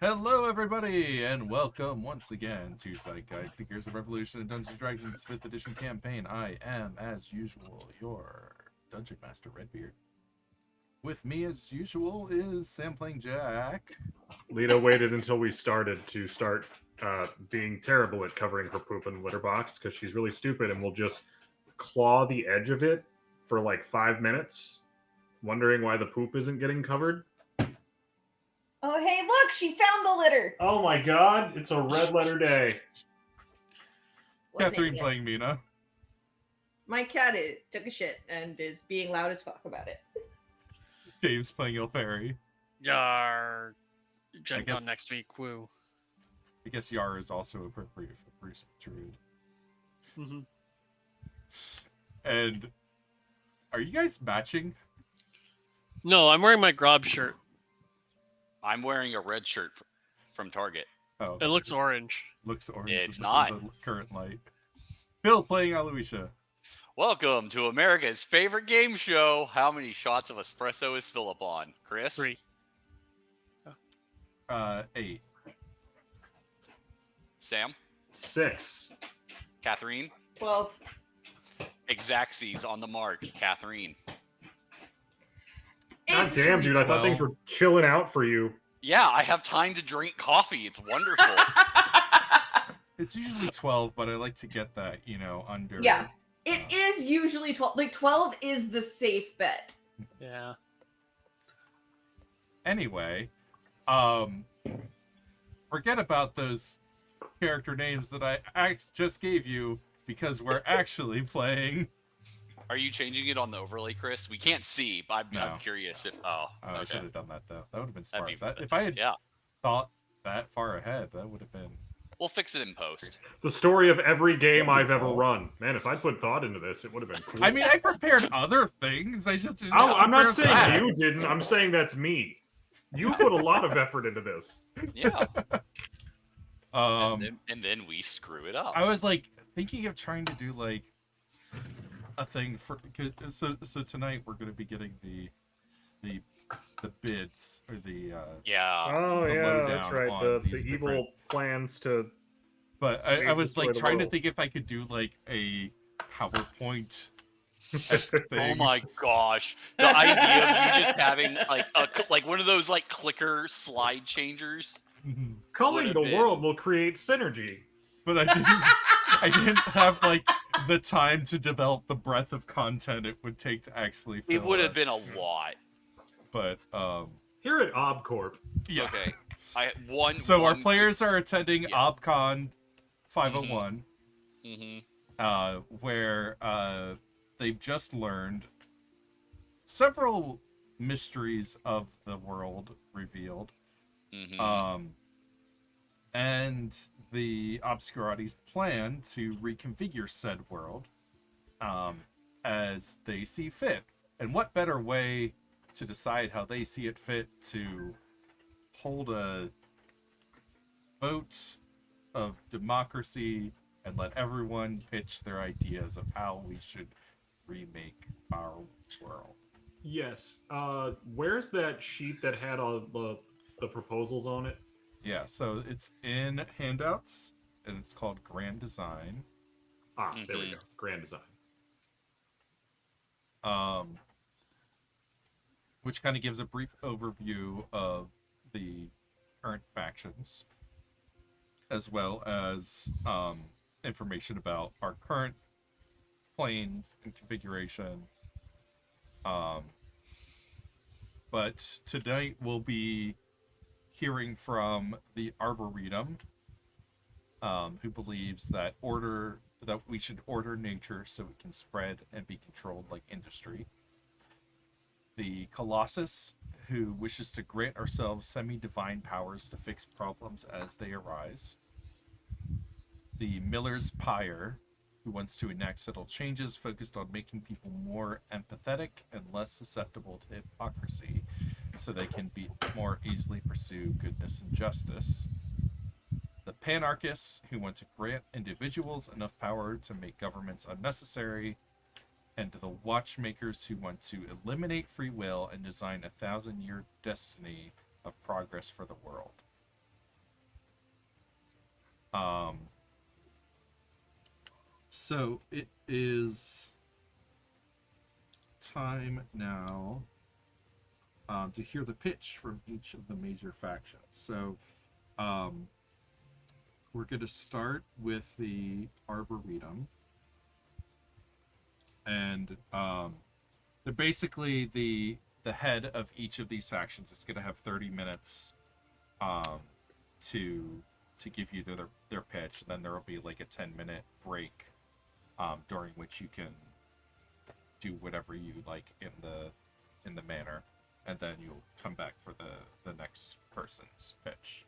Hello, everybody, and welcome once again to Zeitgeist, the Gears of Revolution and Dungeons & Dragons 5th Edition campaign. I am, as usual, your Dungeon Master, Redbeard. With me, as usual, is Sam playing Jack. Lita waited until we started to start being terrible at covering her poop in the litter box because she's really stupid and will just claw the edge of it for like 5 minutes, wondering why the poop isn't getting covered. Oh, hey, look, she found the litter. Oh my god, it's a red letter day. Catherine playing Mina. My cat took a shit and is being loud as fuck about it. James playing Ilferi. Yar. Gen guess- Con next week, woo. I guess Yar is also appropriate for Bruce Druid. Mm-hmm. And are you guys matching? No, I'm wearing my Grob shirt. I'm wearing a red shirt from Target. Oh, It looks orange. Looks orange. It's in not. the current light. Phil playing Aloysia. Welcome to America's favorite game show. How many shots of espresso is Philip on? Chris? 3. 8. Sam? 6. Catherine? 12. Exactsies on the mark. Catherine. God damn, dude, I thought things were chilling out for you. Yeah, I have time to drink coffee. It's wonderful. It's usually 12, but I like to get that, under. Yeah. It is usually 12. Like, 12 is the safe bet. Yeah. Anyway, forget about those character names that I just gave you, because we're actually playing. Are you changing it on the overlay, Chris? We can't see, but No. I'm curious if... Oh, I okay. should have done that, though. That would have been That'd smart. be- If I had Yeah, thought that far ahead, that would have been... we'll fix it in post. The story of every game That'd I've be ever cool. run. Man, if I put thought into this, it would have been cool. I mean, I prepared other things. I just didn't I'm not saying prepare that. you didn't. I'm saying that's me. You put a lot of effort into this. Yeah. Um, and then we screw it up. I was like thinking of trying to do like a thing for so tonight we're going to be getting the bids or the Yeah. Oh, the yeah, that's lowdown right. on The these evil different- plans to... but I Save was destroy like the trying to world. think if I could do like a PowerPoint esque thing. Oh my gosh! The idea of you just having like one of those like clicker slide changers. Culling Would've the been. world will create synergy. But I didn't have like the time to develop the breadth of content it would take to actually fill It would have it. been a lot. But Here at ObCorp, yeah. Okay, I one. So our one players are attending Yeah. ObCon 501, where they've just learned several mysteries of the world revealed. And the Obscurities plan to reconfigure said world as they see fit. And what better way to decide how they see it fit to hold a vote of democracy and let everyone pitch their ideas of how we should remake our world. yes. Where's that sheet that had all the proposals on it? Yeah, so it's in handouts, and it's called Grand Design. There we go. Grand design. Which kind of gives a brief overview of the current factions, as well as information about our current planes and configuration. But tonight we'll be hearing from the Arboretum, who believes that we should order nature so it can spread and be controlled like industry. The Colossus, who wishes to grant ourselves semi-divine powers to fix problems as they arise. The Miller's Pyre, who wants to enact subtle changes focused on making people more empathetic and less susceptible to hypocrisy, so they can more easily pursue goodness and justice. The Panarchists, who want to grant individuals enough power to make governments unnecessary. And the Watchmakers, who want to eliminate free will and design a 1,000-year destiny of progress for the world. Um, so it is time now to hear the pitch from each of the major factions. So we're going to start with the Arboretum. And they're basically the head of each of these factions is going to have 30 minutes to give you their pitch. Then there will be like a 10-minute break during which you can do whatever you like in the manor, and then you'll come back for the next person's pitch.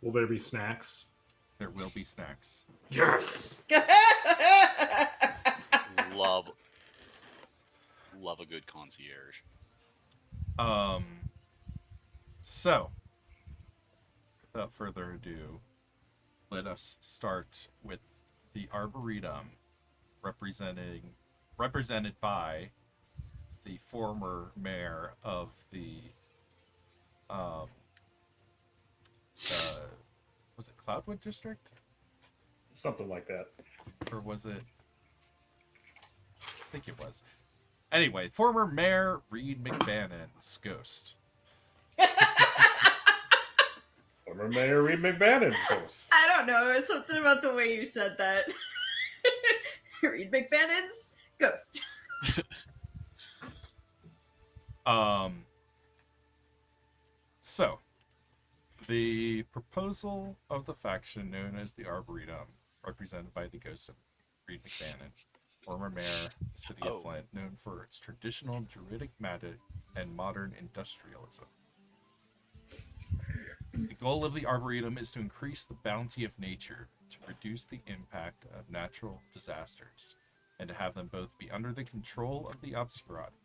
Will there be snacks? There will be snacks. Yes. Love a good concierge. So without further ado, let us start with the Arboretum, represented by the former mayor of the was it Cloudwood District? Something like that. Or was it? I think it was. Anyway, former Mayor Reed McBannon's ghost. Former Mayor Reed McBannon's ghost. I don't know. It's something about the way you said that. Reed McBannon's ghost. So, the proposal of the faction known as the Arboretum, represented by the ghost of Reed McBannon, former mayor of the city of Flint, known for its traditional druidic magic and modern industrialism. The goal of the Arboretum is to increase the bounty of nature, to reduce the impact of natural disasters, and to have them both be under the control of the Obscurati.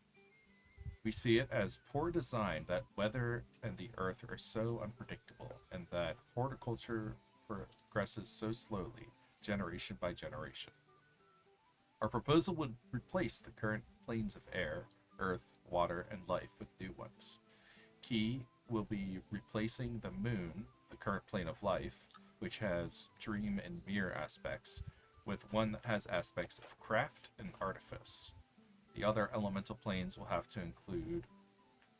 We see it as poor design that weather and the earth are so unpredictable, and that horticulture progresses so slowly, generation by generation. Our proposal would replace the current planes of air, earth, water, and life with new ones. Key will be replacing the moon, the current plane of life, which has dream and mirror aspects, with one that has aspects of craft and artifice. The other elemental planes will have to include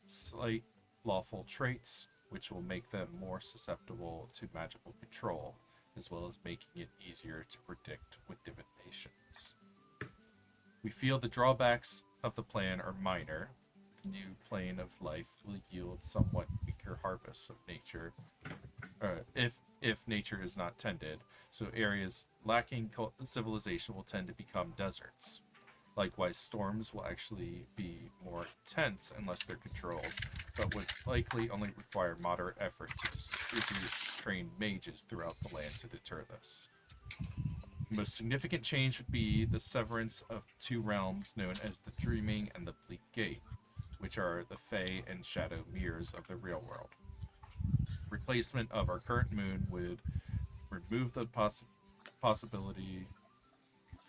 slight lawful traits, which will make them more susceptible to magical control, as well as making it easier to predict with divinations. We feel the drawbacks of the plan are minor. The new plane of life will yield somewhat weaker harvests of nature, if nature is not tended, so areas lacking civilization will tend to become deserts. Likewise, storms will actually be more intense unless they're controlled, but would likely only require moderate effort to distribute trained mages throughout the land to deter this. The most significant change would be the severance of two realms known as the Dreaming and the Bleak Gate, which are the Fey and Shadow mirrors of the real world. Replacement of our current moon would remove the possibility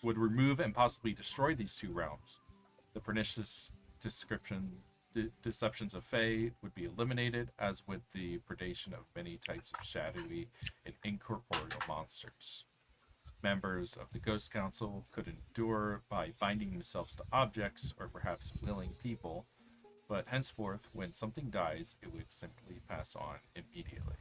would remove and possibly destroy these two realms. The pernicious deceptions of Fey would be eliminated, as would the predation of many types of shadowy and incorporeal monsters. Members of the Ghost Council could endure by binding themselves to objects or perhaps willing people, but henceforth, when something dies, it would simply pass on immediately.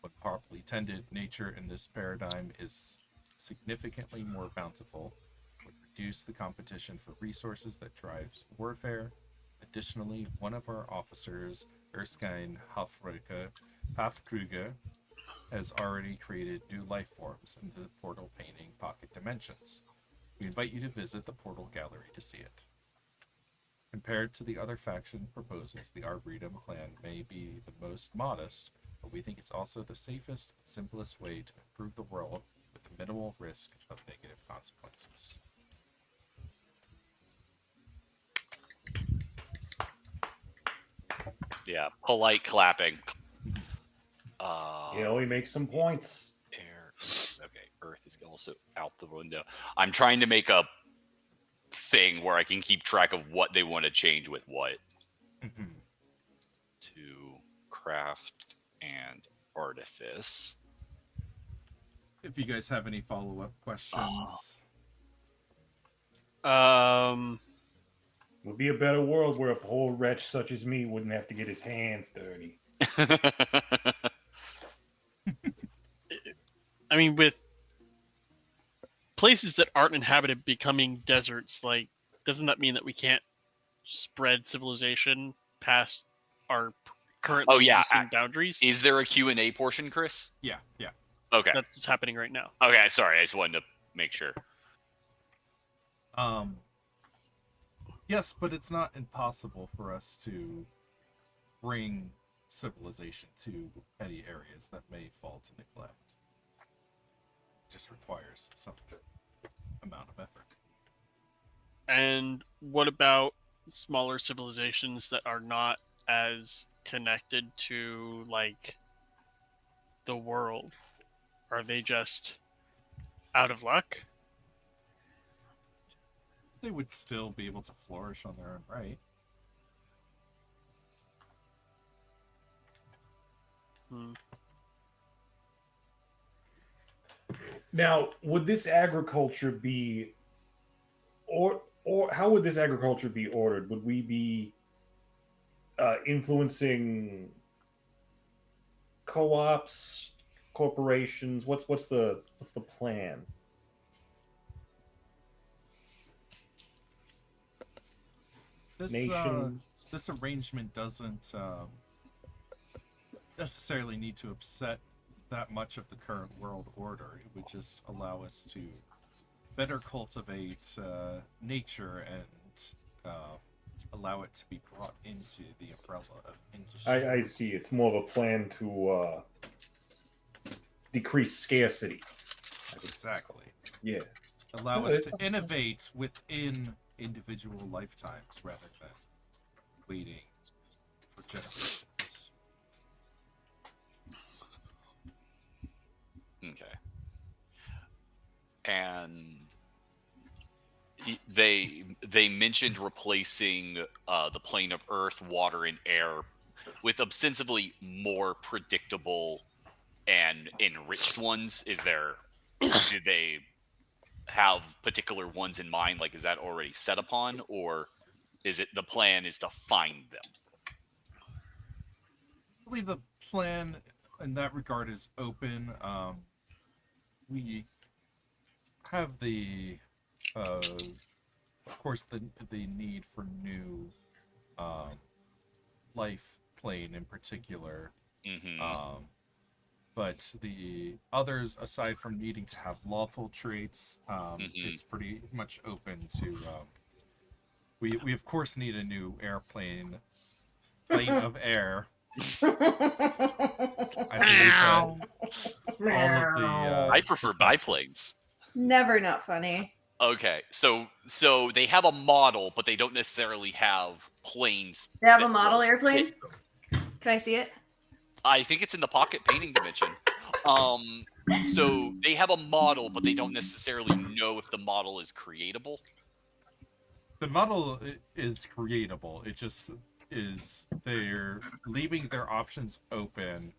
When properly tended, nature in this paradigm is significantly more bountiful, would reduce the competition for resources that drives warfare. Additionally, one of our officers, Erskine Hafkruger, has already created new life forms in the portal painting pocket dimensions. We invite you to visit the portal gallery to see it. Compared to the other faction proposals, the Arboretum plan may be the most modest, but we think it's also the safest, simplest way to improve the world with minimal risk of negative consequences. Yeah, polite clapping. Yeah, he makes some points. Air. Okay, Earth is also out the window. I'm trying to make a thing where I can keep track of what they want to change with what. To craft and artifice. if you guys have any follow-up questions. Would be a better world where a poor wretch such as me wouldn't have to get his hands dirty. I mean, with places that aren't inhabited becoming deserts, like, doesn't that mean that we can't spread civilization past our currently Oh, yeah, existing boundaries? Is there a Q&A portion, Chris? Yeah. Okay. That's what's happening right now. Okay, sorry. I just wanted to make sure. Yes, but it's not impossible for us to bring civilization to any areas that may fall to neglect. It just requires some amount of effort. And what about smaller civilizations that are not as connected to, like, the world? Are they just out of luck? They would still be able to flourish on their own right. Now, would this agriculture be, or how would this agriculture be ordered? Would we be influencing co-ops, corporations? What's the plan? Nation. This arrangement doesn't necessarily need to upset that much of the current world order. It would just allow us to better cultivate nature and allow it to be brought into the umbrella of industry. I see. It's more of a plan to decrease scarcity. Exactly. Yeah. Allow us to innovate within individual lifetimes rather than waiting for generations. Okay. And they mentioned replacing the plane of earth, water, and air with ostensibly more predictable and enriched ones. Did they have particular ones in mind? Like, is that already set upon, or is it the plan is to find them? I believe the plan in that regard is open. We have of course, the need for new life plane in particular. Mm-hmm. But the others, aside from needing to have lawful traits, it's pretty much open to. We of course need a new plane of air. I believe that all of the. I prefer biplanes. Never not funny. Okay, so they have a model, but they don't necessarily have planes. They have a that model will- airplane? Can I see it? I think it's in the pocket painting dimension. So they have a model, but they don't necessarily know if the model is creatable. The model is creatable. It just is they're leaving their options open,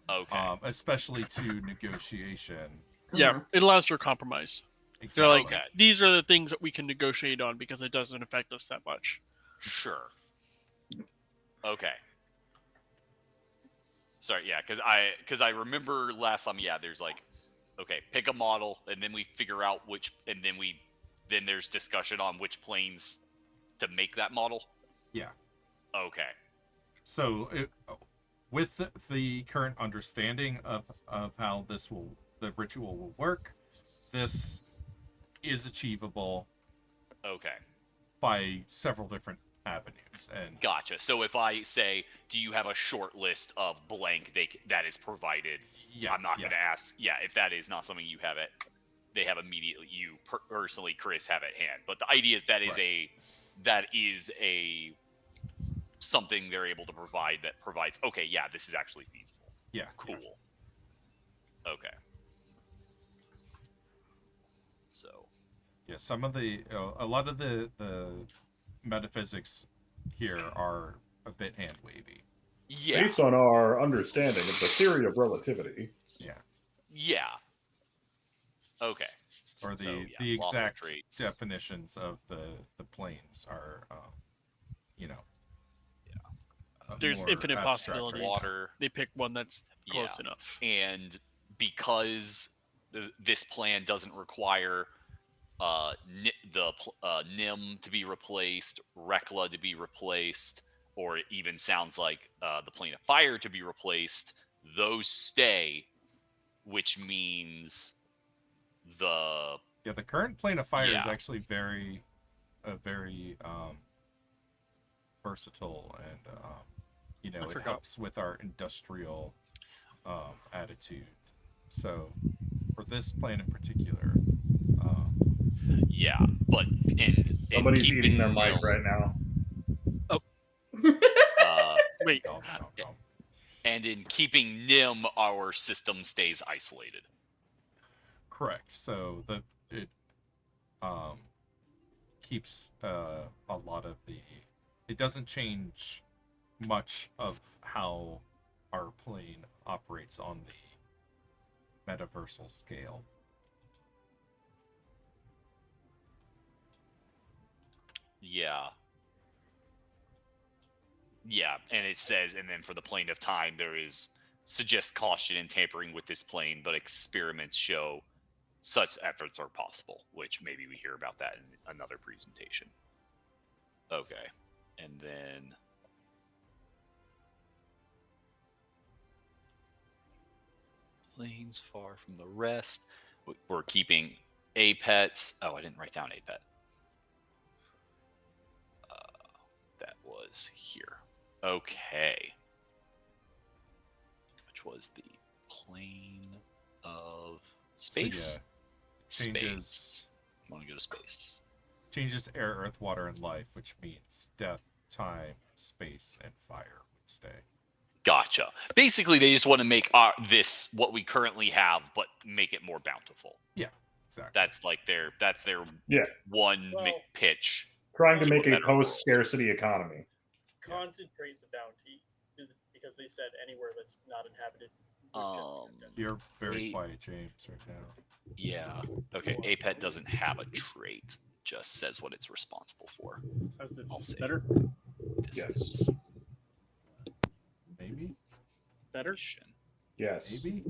Okay. especially to negotiation. Yeah, it allows for compromise. Exactly. They're like, Okay. these are the things that we can negotiate on because it doesn't affect us that much. Sure. Okay. Sorry, yeah, because I remember last time, yeah, there's like, okay, pick a model, and then we figure out which, and then there's discussion on which planes to make that model. Yeah. Okay. So, with the current understanding of how the ritual will work, this is achievable. Okay. By several different avenues, and Gotcha. So if I say, do you have a short list of blank that is provided? yeah, I'm not going to ask. Yeah, if that is not something you have they have immediately. You personally, Chris, have at hand. But the idea is that is a something they're able to provide that provides. Okay, yeah, this is actually feasible. Yeah. Cool. Yeah. Okay. So. Yeah, some of a lot of the metaphysics here are a bit hand wavy. Yeah. Based on our understanding of the theory of relativity. Yeah. Yeah. Okay. or So, the yeah, lawful exact traits. definitions of the planes are, you know, There's more infinite abstract possibilities. right now. Water. They pick one that's close Yeah. enough. And because this plan doesn't require Nim to be replaced, Rekla to be replaced, or it even sounds like the plane of fire to be replaced, those stay, which means the Yeah, the current plane of fire is Yeah. actually very versatile, and you know, I it forgot. helps with our industrial attitude. So for this plane in particular, yeah, but in Somebody's keeping eating their mic Nim, right now. Wait, nom, nom, nom. and in keeping Nim, our system stays isolated. Correct. So it um, keeps a lot of the. It doesn't change much of how our plane operates on the metaversal scale. Yeah. Yeah, and it says, and then for the plane of time, there is suggests caution in tampering with this plane, but experiments show such efforts are possible, which maybe we hear about that in another presentation. Okay, and then planes far from the rest. We're keeping Apets. Oh, I didn't write down Apet. That was here. Okay. Which was the plane of space? So, yeah, changes Space. I want to go to space. changes air, earth, water, and life, which means death, time, space, and fire would stay. Gotcha. Basically, they just want to make this what we currently have, but make it more bountiful. Yeah, exactly. That's their Yeah. one Well, pitch. Trying to To make a a better world. post-scarcity economy. concentrate the bounty because they said anywhere that's not inhabited. You're very Eight. quiet, James, right now. Yeah. Okay. Apet doesn't have a trait. Just says what it's responsible for. How's I'll this say. better? Distance. Maybe, Better? Mission. Yes. maybe.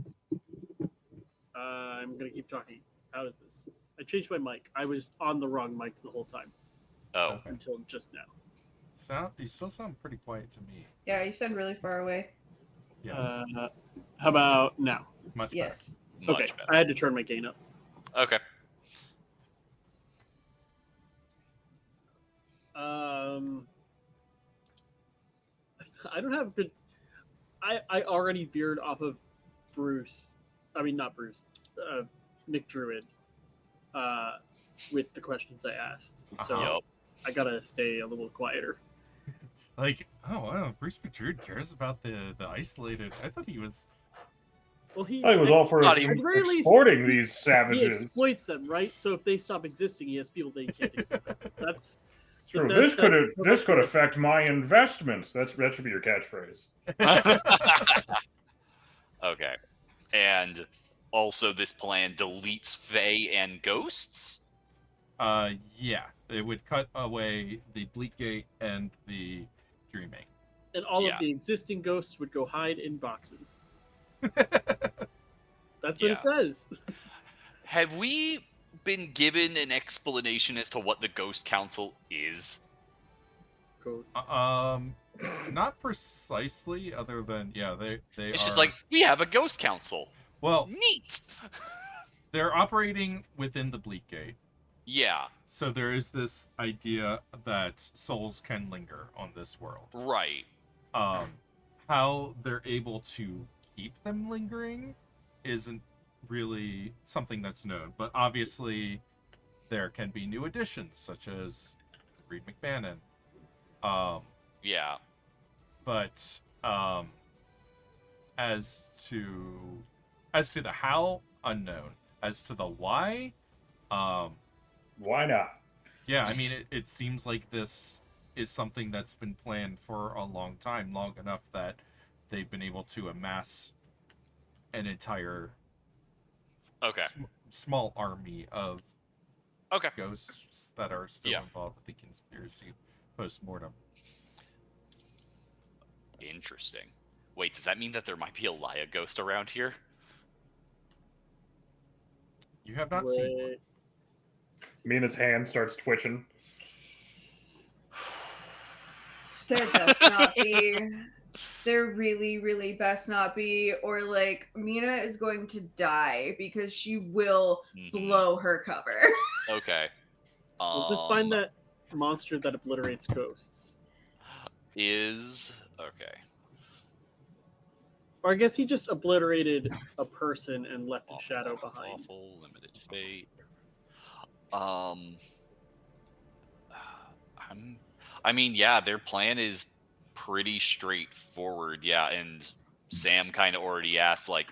I'm gonna keep talking. How is this? I changed my mic. I was on the wrong mic the whole time Oh. Okay. until just now. You still sound pretty quiet to me. Yeah, you sound really far away. Yeah, How about now? much Yes. Much Okay, better. I had to turn my gain up. Okay. I don't have good. I already veered off of Bruce. I mean, not Bruce. Nick Druid. With the questions I asked, so Yup. I gotta stay a little quieter. better. Like, oh wow, Bruce Pritchard cares about the isolated. I thought he was. Well, he. I was all for Not even- At the very least, exporting these He savages. exploits them, right? So if they stop existing, he has people that he can't exploit. That's True. that's- This could affect my investments. That should be your catchphrase. Okay. And also, this plan deletes Fae and ghosts. Yeah, it would cut away the Bleak Gate and the Dreaming. and all Yeah. of the existing ghosts would go hide in boxes. Yeah. That's what Yeah. it says. Have we been given an explanation as to what the Ghost Council is? Ghosts. Not precisely, other than they It's are. just like, we have a Ghost Council. well, Neat. they're operating within the Bleak Gate. Yeah, So there is this idea that souls can linger on this world. right. How they're able to keep them lingering isn't really something that's known, but obviously there can be new additions such as Reed McBannon. Yeah. But as to the how, unknown. As to the why, Why not? yeah, I mean, it seems like this is something that's been planned for a long time, long enough that they've been able to amass an entire Okay. small army of Okay. ghosts that are still Yeah. involved with the conspiracy post-mortem. Interesting. Wait, does that mean that there might be a Laya ghost around here? You have not seen one. Wait. Mina's hand starts twitching. There best not be. There really, really best not be. Or like Mina is going to die because she will Mhm. blow her cover. Okay. We'll just find that monster that obliterates ghosts. Is okay. Or I guess he just obliterated a person and left a shadow Awful, behind. Awful, limited fate. I mean, yeah, their plan is pretty straightforward. Yeah, and Sam kind of already asked, like,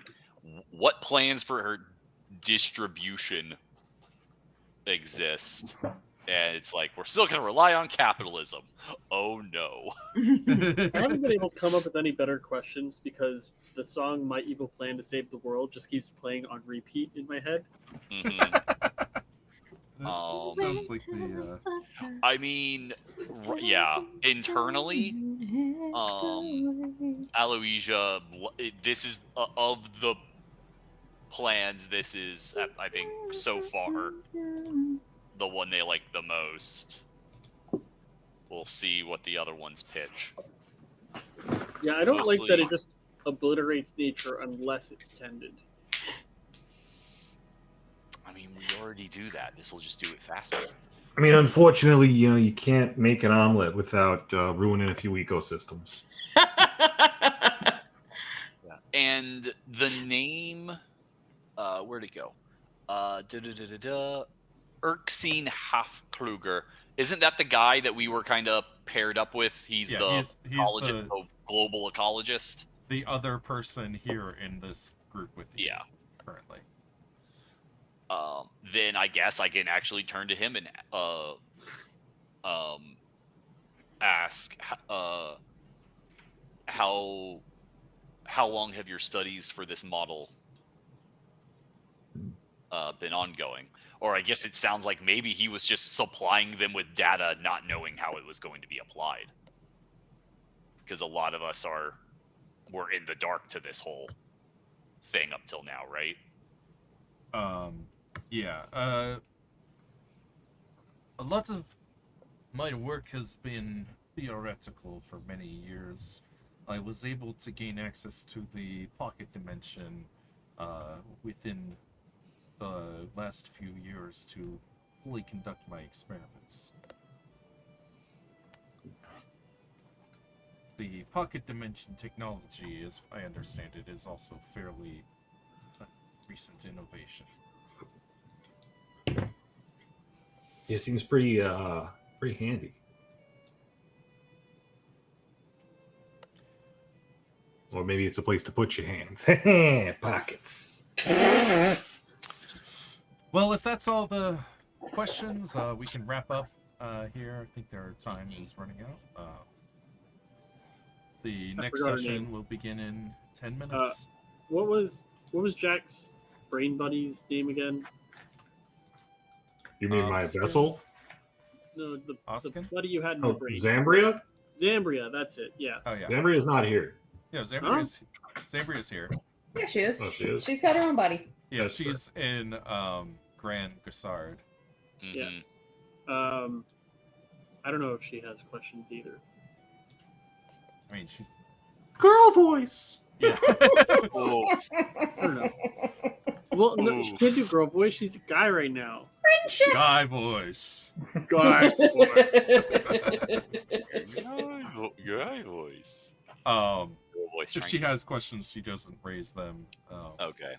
what plans for her distribution exist? And it's like, we're still going to rely on capitalism. Oh, no. I haven't been able to come up with any better questions because the song My Evil Plan to Save the World just keeps playing on repeat in my head. That sounds like the I mean, yeah, internally, Aloysia, this is of the plans, this is, I think, so far, the one they like the most. We'll see what the other ones pitch. Yeah, I don't like that Mostly- it just obliterates nature unless it's tended. I mean, we already do that. This will just do it faster. I mean, unfortunately, you can't make an omelet without ruining a few ecosystems. And the name, where'd it go? Erskine Hafkluger. Isn't that the guy that we were kind of paired up with? He's the global ecologist. the other person here in this group with you. Yeah. Currently. Then I guess I can actually turn to him and ask how long have your studies for this model been ongoing? Or I guess it sounds like maybe he was just supplying them with data, not knowing how it was going to be applied. Because a lot of us were in the dark to this whole thing up till now, right? Yeah. A lot of my work has been theoretical for many years. I was able to gain access to the pocket dimension within the last few years to fully conduct my experiments. The pocket dimension technology, as I understand it, is also fairly recent innovation. Yeah, it seems pretty handy. Or maybe it's a place to put your hands. Pockets. Well, if that's all the questions, we can wrap up here. I think our time is running out. The next forgot her session name. will begin in 10 minutes. What was Jack's brain buddy's name again? You mean my Oscar? vessel? No, the Oskin? buddy you had in Oh, your brain. Zambria? Zambria, that's it. Yeah. Oh, yeah. Zambria's not here. Yeah, Zambria's here. Yeah, she is. Oh, she is? She's got her own body. Yeah, That's she's in Grand Gussard. Yeah. I don't know if she has questions either. I mean, she's... Girl voice! Yeah. Oh, I don't know. Well, no, she can't do girl voice. She's a guy right now. Friendship. Guy voice. Guy Guy voice. Um, Girl voice if trying she to- has questions, she doesn't raise them. Okay.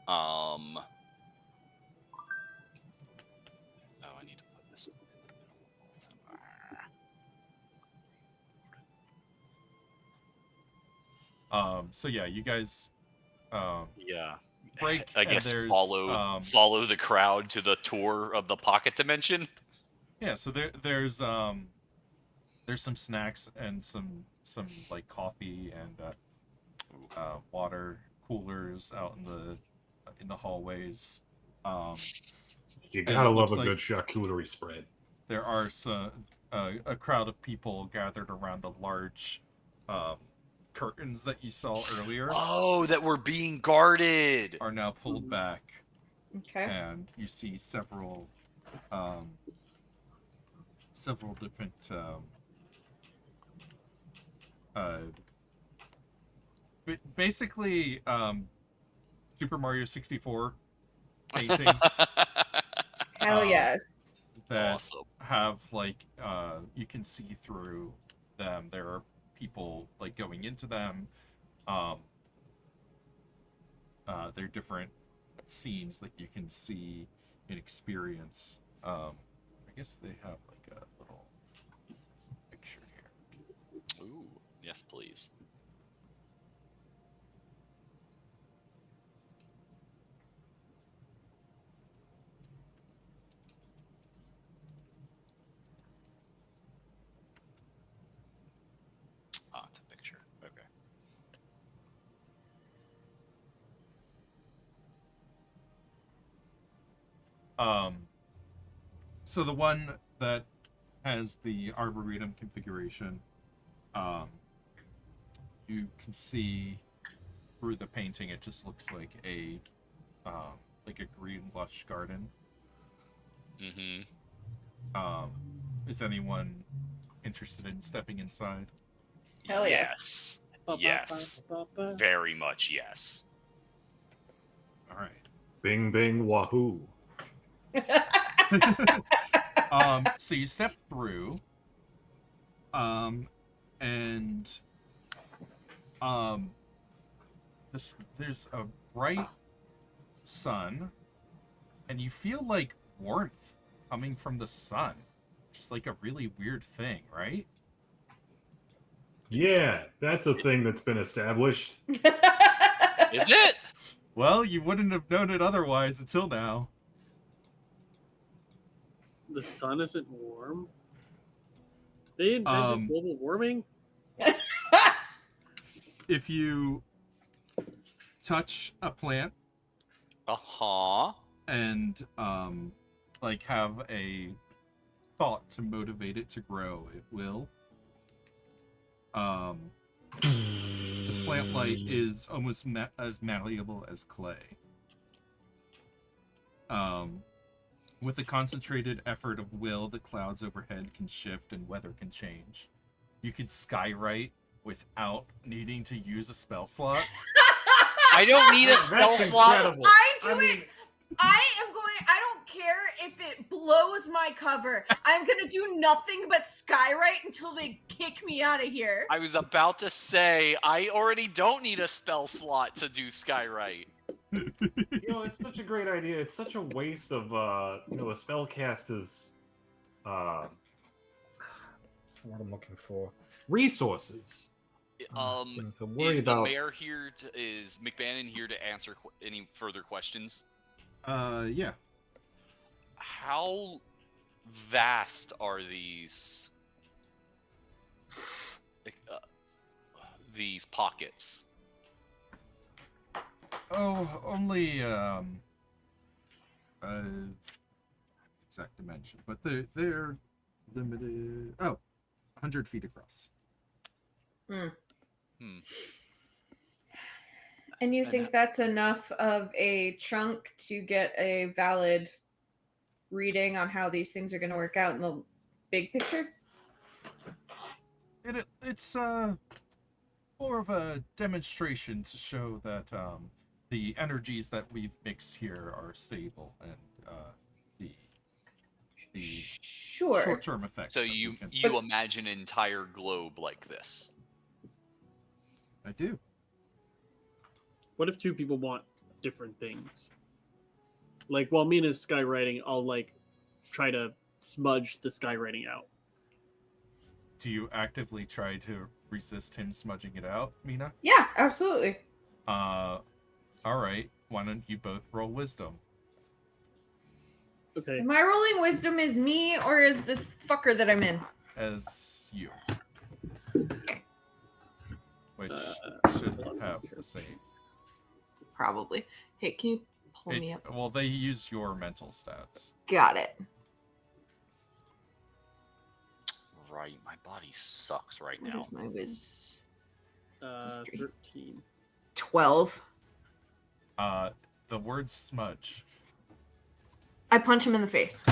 Oh, I need to put this. So yeah, you guys Yeah. break. I and guess there's, follow the crowd to the tour of the pocket dimension. Yeah, so there's some snacks and some like coffee and water coolers out in the in the hallways. Um, You And gotta it love looks a like- good charcuterie spread. there are a crowd of people gathered around the large curtains that you saw earlier Oh, that we're being guarded. are now pulled back, Okay. and you see several different basically Super Mario 64 paintings Hell yes. that Awesome. have like you can see through them. There are people like going into them. There are different scenes that you can see and experience. I guess they have like a little picture here. Ooh, yes, please. Ah, it's a picture. Okay. So the one that has the Arboretum configuration, you can see through the painting. It just looks like a green lush garden. Mm-hmm. Is anyone interested in stepping inside? Hell yeah. Yes. Yes. Very much yes. All right. Bing, bing, wahoo. So you step through, and there's a bright sun, and you feel like warmth coming from the sun. Just like a really weird thing, right? Yeah, that's a thing that's been established. Is it? Well, you wouldn't have known it otherwise until now. The sun isn't warm. They invented global warming. If you touch a plant Uh-huh. and like have a thought to motivate it to grow, it will. The plant light is almost as malleable as clay. With the concentrated effort of will, the clouds overhead can shift and weather can change. You can skywrite without needing to use a spell slot. I don't need a That's spell slot. incredible. I don't care if it blows my cover. I'm gonna do nothing but skywrite until they kick me out of here. I was about to say, I already don't need a spell slot to do Skywrite. It's such a great idea. It's such a waste of a spellcaster's what's the word I'm looking for? Resources. To worry Is the about. mayor here? Is McBannon here to answer any further questions? Yeah. How vast are these pockets? Oh, only exact dimension, but they're limited. Oh, 100 feet across. And you think that's enough of a chunk to get a valid reading on how these things are going to work out in the big picture? It's more of a demonstration to show that the energies that we've mixed here are stable and the Sure. short-term effects. So that we you can- imagine an entire globe like this? I do. What if two people want different things? Like while Mina's skywriting, I'll like try to smudge the skywriting out. Do you actively try to resist him smudging it out, Mina? Yeah, absolutely. All right. Why don't you both roll wisdom? Okay. Am I rolling wisdom as me or is this fucker that I'm in? As you. Which hold should on, have sorry. the same. Probably. Hey, can you pull me up. Well, they use your mental stats. Got it. Right, my body sucks right What now. is my whiz? 13. 12. The word smudge. I punch him in the face.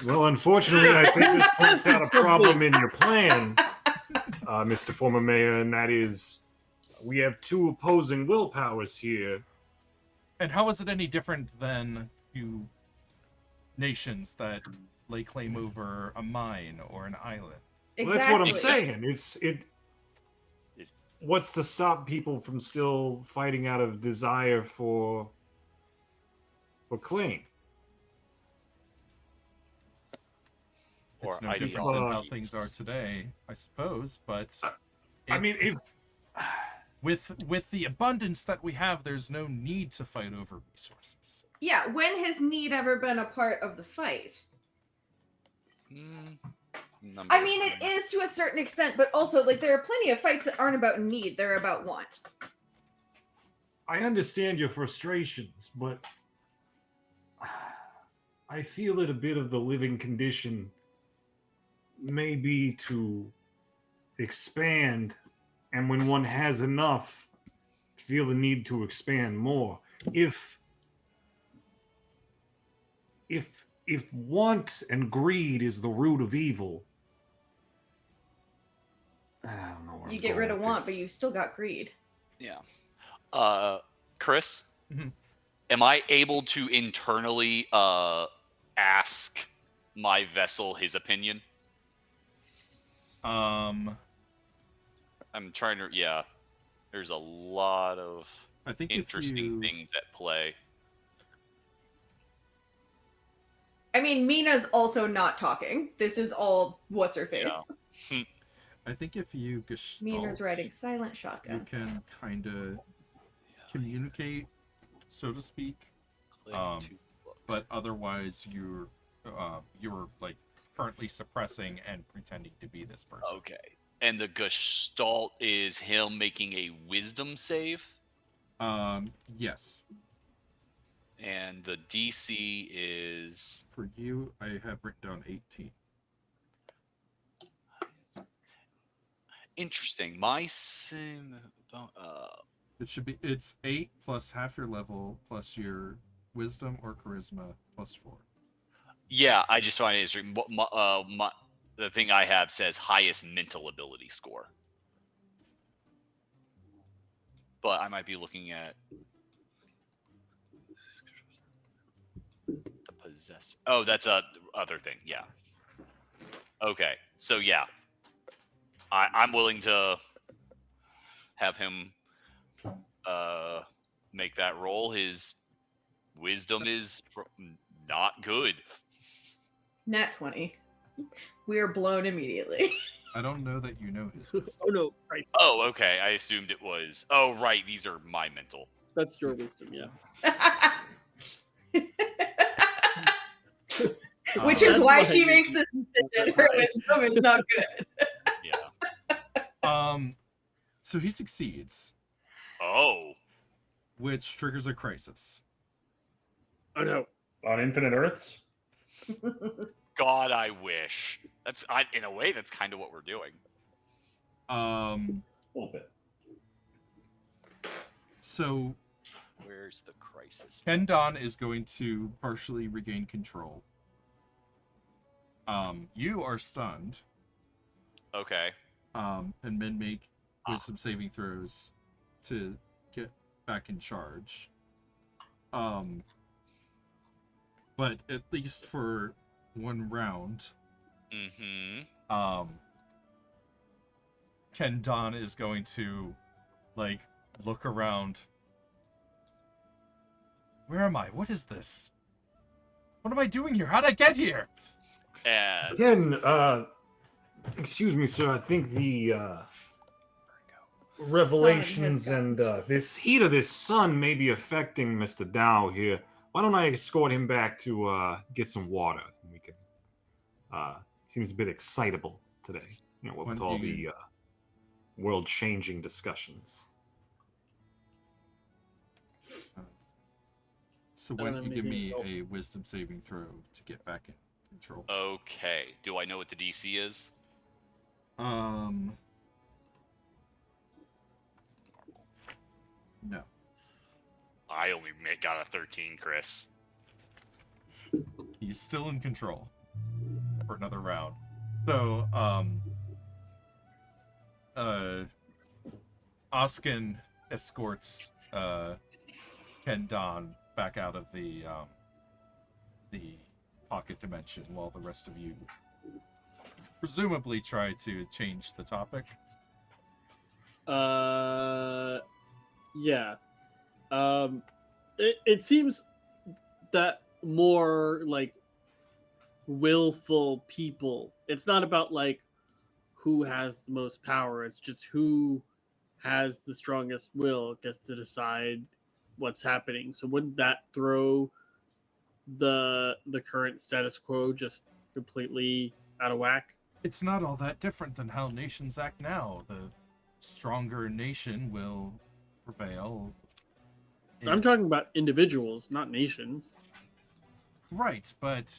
Well, unfortunately, I think this points out a problem in your plan, Mr. Former Mayor, and that is we have two opposing willpowers here. And how is it any different than two nations that lay claim over a mine or an island? Exactly. Well, that's what I'm saying. What's to stop people from still fighting out of desire for claim? It's Or no different ideology. than how things are today, I suppose. But I mean, if with the abundance that we have, there's no need to fight over resources. Yeah, when has need ever been a part of the fight? I mean, it is to a certain extent, but also, like, there are plenty of fights that aren't about need, they're about want. I understand your frustrations, but I feel that a bit of the living condition may be to expand, and when one has enough, feel the need to expand more. If want and greed is the root of evil, I don't know where You I'm get going rid of with want, this. but you still got greed. Yeah. Chris, Mhm. am I able to internally ask my vessel his opinion? Um, I'm trying to. Yeah. There's a lot of I think interesting things at play. I mean, Mina's also not talking. This is all what's her face. Yeah. I think if you gestalt, Mina's riding silent you shotgun. can kind of communicate, so to speak. Click to look. But otherwise, you're like currently suppressing and pretending to be this person. Okay. And the gestalt is him making a wisdom save, Yes. and the DC is For you, I have written down 18. interesting. My sim. It's 8 plus half your level plus your wisdom or charisma plus 4. Yeah, I just find it interesting. The thing I have says highest mental ability score, but I might be looking at the possessor. Oh, that's a other thing. Yeah. Okay, so yeah, I'm willing to have him make that roll. His wisdom is not good. Nat 20. We are blown immediately. I don't know that you know his wisdom. Oh no, right. Oh, okay. I assumed it was. Oh, right. These are my mental. That's your wisdom, yeah. Which is Um, why That's she why- makes this decision. Her wisdom is not good. Yeah. So he succeeds, Oh. which triggers a crisis. Oh no. On Infinite Earths? God, I wish. In a way, that's kind of what we're doing. A little bit. So Where's the crisis? Kendon is going to partially regain control. You are stunned. Okay. And then make wisdom saving throws to get back in charge. But at least for one round, Mm-hmm. Kendon is going to like look around. Where am I? What is this? What am I doing here? How'd I get here? And Again, excuse me, sir. I think the revelations Sun and has this heat of this sun may be affecting Mr. Dow here. Why don't I escort him back to get some water? We can. Seems a bit excitable today, you know, When with all you- the world-changing discussions. So I why don't don't you have give anything me else. a wisdom saving throw to get back in control? Okay. Do I know what the DC is? No. I only got a 13, Chris. He's still in control for another round. So, Oskin escorts Ken Don back out of the pocket dimension while the rest of you presumably try to change the topic. Yeah. It seems that more like willful people. It's not about like who has the most power. It's just who has the strongest will gets to decide what's happening. So wouldn't that throw the current status quo just completely out of whack? It's not all that different than how nations act now. The stronger nation will prevail. I'm talking about individuals, not nations. Right, but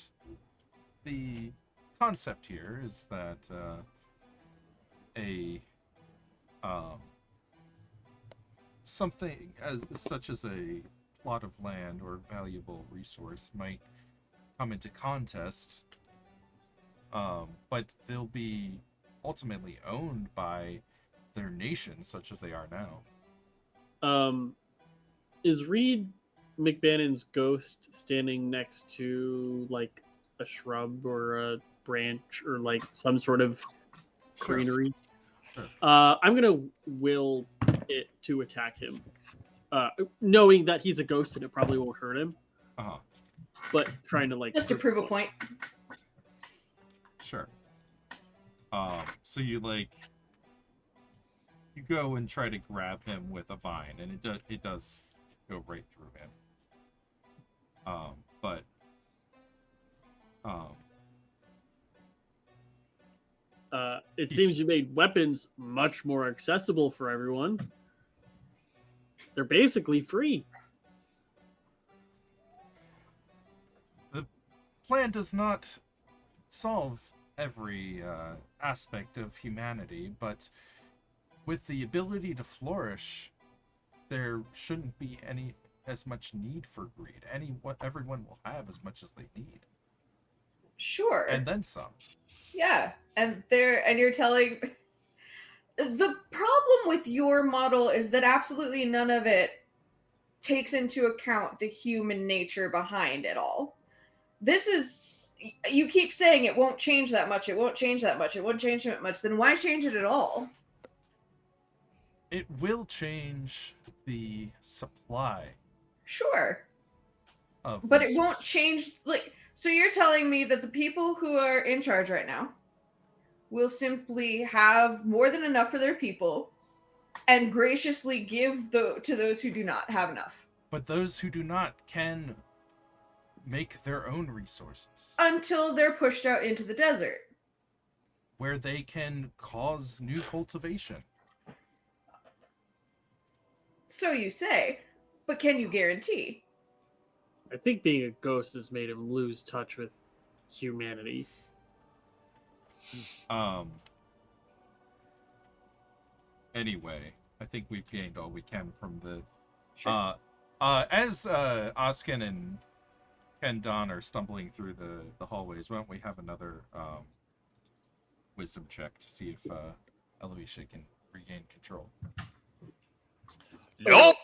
the concept here is that something such as a plot of land or valuable resource might come into contest, but they'll be ultimately owned by their nation, such as they are now. Is Reed McBannon's ghost standing next to like a shrub or a branch or like some sort of Sure. greenery? Sure. I'm gonna will it to attack him, knowing that he's a ghost and it probably won't hurt him, Uh-huh. but trying to like Just to prove a point. Sure. So you go and try to grab him with a vine, and it does go right through him. It seems you made weapons much more accessible for everyone. They're basically free. The plan does not solve every aspect of humanity, but with the ability to flourish, there shouldn't be as much need for greed. Everyone will have as much as they need, Sure. and then some. Yeah, and you're telling the problem with your model is that absolutely none of it takes into account the human nature behind it all. This is, you keep saying it won't change that much, it won't change that much, it won't change that much, then why change it at all? It will change the supply Sure. of But it won't resources. change, like, so you're telling me that the people who are in charge right now will simply have more than enough for their people and graciously give to those who do not have enough. But those who do not can make their own resources, Until they're pushed out into the desert. where they can cause new cultivation. So you say, but can you guarantee? I think being a ghost has made him lose touch with humanity. Anyway, I think we've gained all we can from the Sure. as Oskin and Ken Don are stumbling through the hallways, why don't we have another wisdom check to see if Eloisha can regain control. Nope.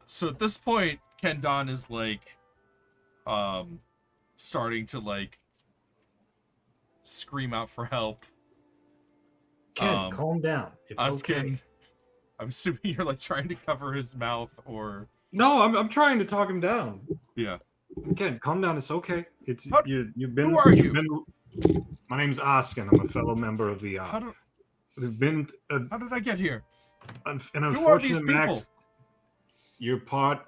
So at this point, Ken Don is starting to scream out for help. Ken, calm down. It's Oskin, okay. I'm assuming you're trying to cover his mouth, or No, I'm trying to talk him down. yeah. Ken, calm down. It's okay. It's How- you've been. who are you? you've been- my name's Oskin. I'm a fellow member of the. How We've been how did I get here? an Who are these unfortunate people? max. You're part.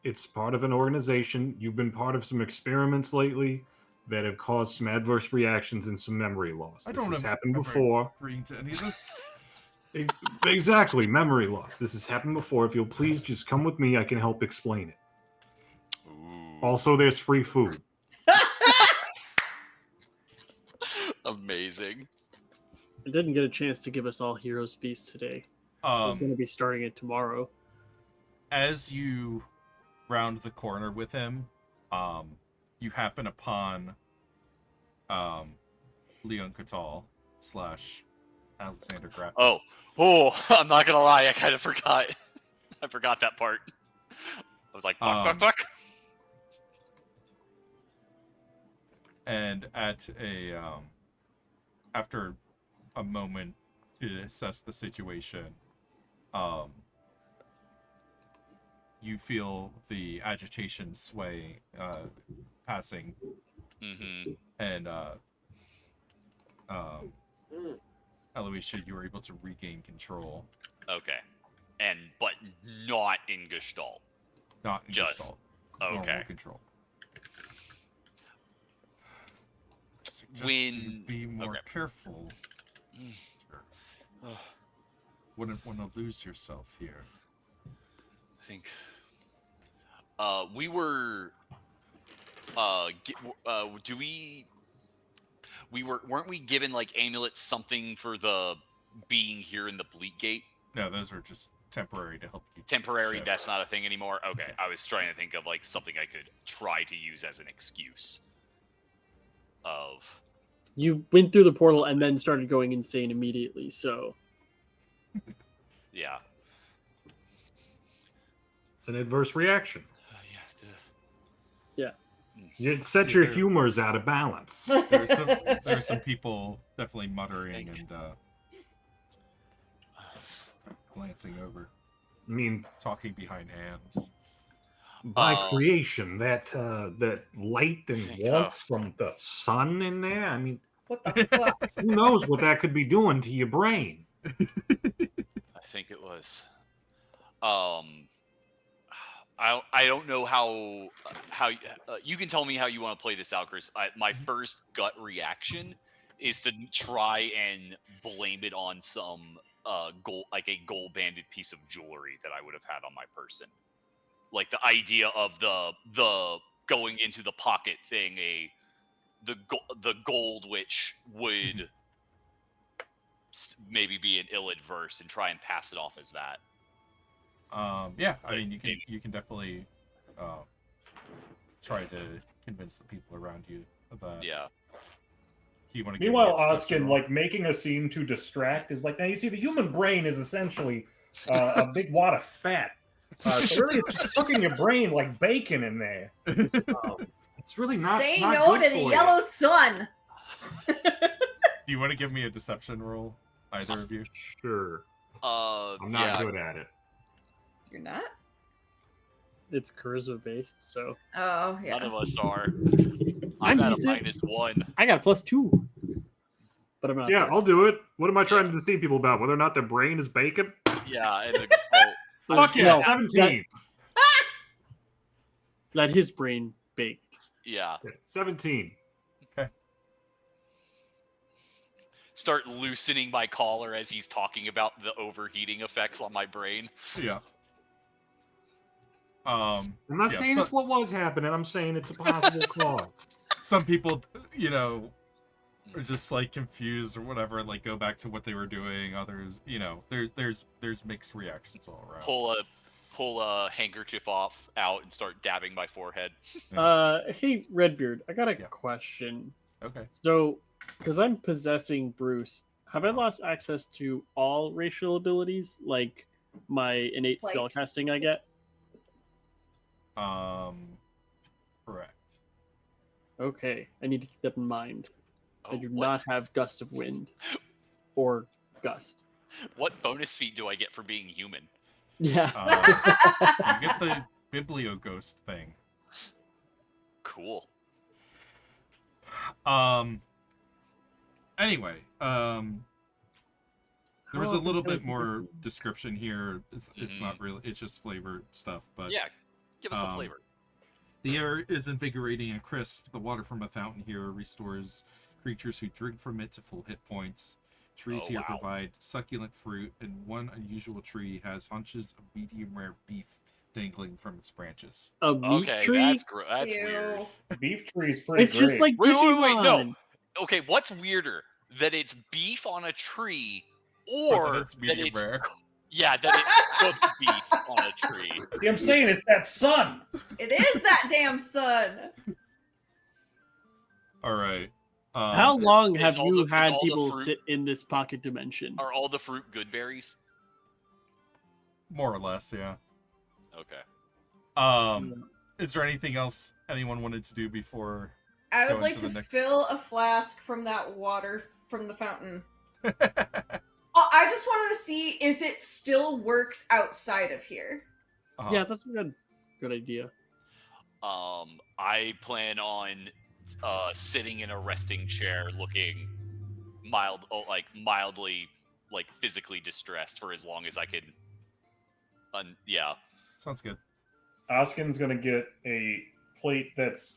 It's part of an organization. You've been part of some experiments lately that have caused some adverse reactions and some memory loss. I This don't has remember happened before. agreeing to any of this. Exactly, memory loss. This has happened before. If you'll please just come with me, I can help explain it. Ooh, Also, there's free food. amazing. I didn't get a chance to give us all Heroes Feast today. I was going to be starting it tomorrow. As you round the corner with him, you happen upon Leon Catal / Alexander Grapp. Oh, I'm not gonna lie, I kind of forgot. I forgot that part. I was like, fuck. And at a after a moment to assess the situation, you feel the agitation sway passing, Mm-hmm. and Eloisha, you were able to regain control. Okay. But not in Gestalt. Not in Just- Gestalt. Okay. Normal control. Suggest you When- be more okay. careful. Mm. Sure. Ugh. Wouldn't want to lose yourself here. I think we were weren't we given like amulets something for the being here in the Bleak Gate? No, those are just temporary to help you. Temporary, shift. that's not a thing anymore. Okay, I was trying to think of like something I could try to use as an excuse of You went through the portal and then started going insane immediately, so... yeah. It's an adverse reaction. Yeah. You set your humors out of balance. There are some people definitely muttering think- and glancing over, I mean, talking behind hands. by Oh. creation, that light and Think warmth of- from the sun in there. I mean, What the fuck? who knows what that could be doing to your brain? I think it was. I don't know how you can tell me how you want to play this out, Chris. My first gut reaction is to try and blame it on some gold, like a gold banded piece of jewelry that I would have had on my person. Like the idea of the going into the pocket thing, the gold which would maybe be an ill adverse, and try and pass it off as that. Yeah, I Like, mean, maybe- you can definitely try to convince the people around you that. Yeah. Do you want to? Meanwhile, Oskin, like making a scene to distract, is like, now you see, the human brain is essentially a big wad of fat. So really, it's just cooking your brain like bacon in there. It's really not. Say not no good to the for yellow you. sun. Do you want to give me a deception roll, either of you? Sure, I'm not Yeah. good at it. You're not? It's charisma based, so... Oh, yeah. None of us are. I'm I'm at a decent. -1. I got a +2. But I'm not Yeah, there. I'll do it. What am I trying to deceive people about? Whether or not their brain is bacon? Yeah, and Fuck yeah, No, 17. That his brain baked. yeah. 17. Start loosening my collar as he's talking about the overheating effects on my brain. Yeah. I'm not Yeah, saying so- it's what was happening. I'm saying it's a possible cause. Some people, are just like confused or whatever, and like go back to what they were doing. Others, there's mixed reactions all around. Pull a handkerchief out and start dabbing my forehead. Hey, Redbeard, I got a Yeah. question. Okay. So, because I'm possessing Bruce, have I lost access to all racial abilities, like my innate Like- spellcasting I get? Correct. Okay, I need to keep that in mind. I do what, not have Gust of Wind or Gust. what bonus feat do I get for being human? Yeah. You get the Biblio Ghost thing. Cool. Anyway, there was a How little often bit can I more do- description here. It's not really. It's just flavored stuff. But Yeah, give us a um, flavor. the air is invigorating and crisp. The water from a fountain here restores creatures who drink from it to full hit points. Trees Oh, here wow. provide succulent fruit, and one unusual tree has hunches of medium rare beef dangling from its branches. A meat Okay, tree? that's Ew. weird. Beef tree is pretty It's great. just like Wait, no. Digimon. Okay, what's weirder? That it's beef on a tree, Or or that it's medium rare. that it's cooked beef on a tree. See, I'm saying it's that sun. It is that damn sun. All right. How long is have all you the- is had all the people fruit- sit in this pocket dimension? Are all the fruit good berries? More or less, yeah. Okay. Is there anything else anyone wanted to do before? I would Going like to to the next- fill a flask from that water from the fountain. I just want to see if it still works outside of here. Yeah, that's a good idea. I plan on sitting in a resting chair, looking mildly physically distressed for as long as I can. Yeah. Sounds good. Oskin's gonna get a plate that's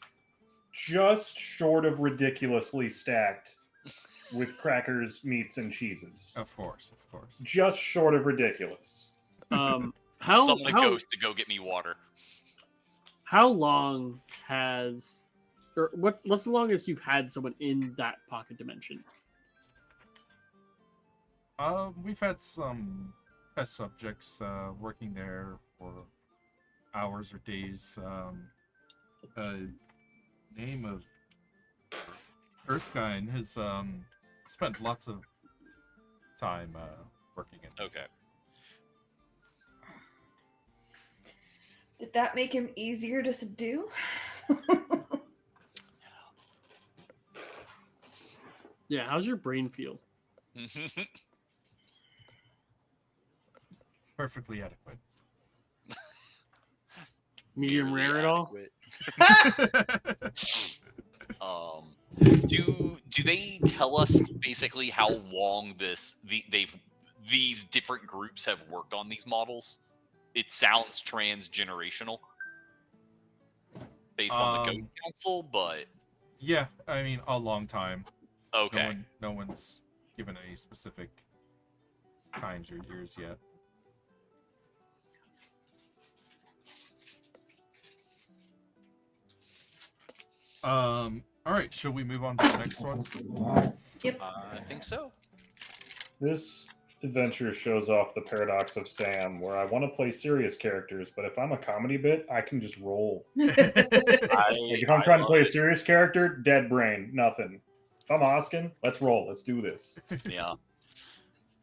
just short of ridiculously stacked with crackers, meats, and cheeses. Of course. Just short of ridiculous. How Summon a ghost to go get me water. how long has or what's the longest you've had someone in that pocket dimension? We've had some test subjects working there for hours or days. Name of Erskine has spent lots of time working in. Okay. Did that make him easier to subdue? Yeah, how's your brain feel? Perfectly adequate. Medium rare at all? Do they tell us basically how long these different groups have worked on these models? It sounds transgenerational based on the Ghost Council, but Yeah, I mean a long time. okay. No one's given any specific times or years yet. All right, shall we move on to the next one? I think so. This adventure shows off the paradox of Sam, where I want to play serious characters, but if I'm a comedy bit, I can just roll. Like if I'm trying to play a serious character, dead brain, nothing. If I'm Oskin, let's roll. Let's do this. Yeah.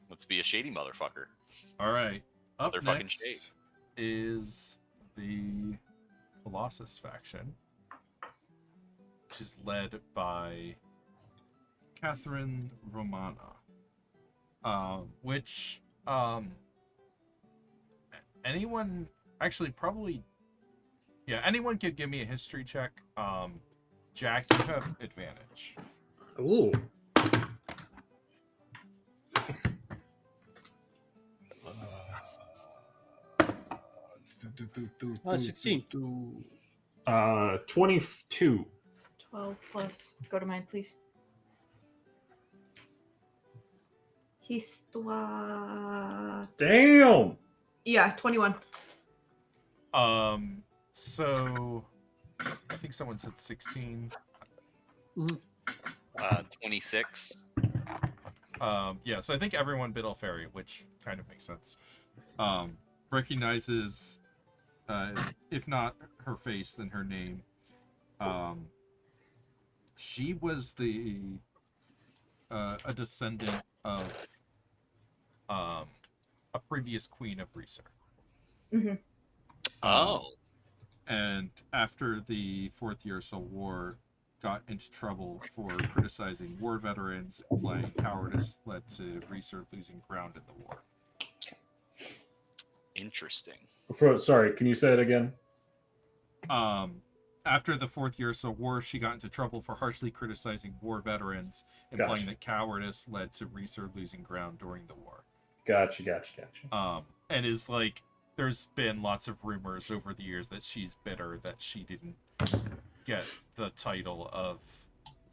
Let's be a shady motherfucker. All right. Up Motherfucking next shade. is the Colossus faction, which is led by Catherine Romana. Which anyone actually probably anyone could give me a history check. Jack, you have advantage. Ooh. 16. 22. 12 plus. Go to mine, please. Histoire. Damn. Yeah, 21. So I think someone said 16. 26. Yeah, so I think everyone bid Alferi, which kind of makes sense. Recognizes, if not her face, then her name. She was a descendant of a previous queen of Reser. Mm-hmm. Oh. And after the Fourth Year-So War, got into trouble for criticizing war veterans, implying cowardice led to Reser losing ground in the war. Interesting. Sorry, can you say it again? After the Fourth Year-So War, she got into trouble for harshly criticizing war veterans, implying that cowardice led to Reser losing ground during the war. Gotcha. And is like, there's been lots of rumors over the years that she's bitter that she didn't get the title of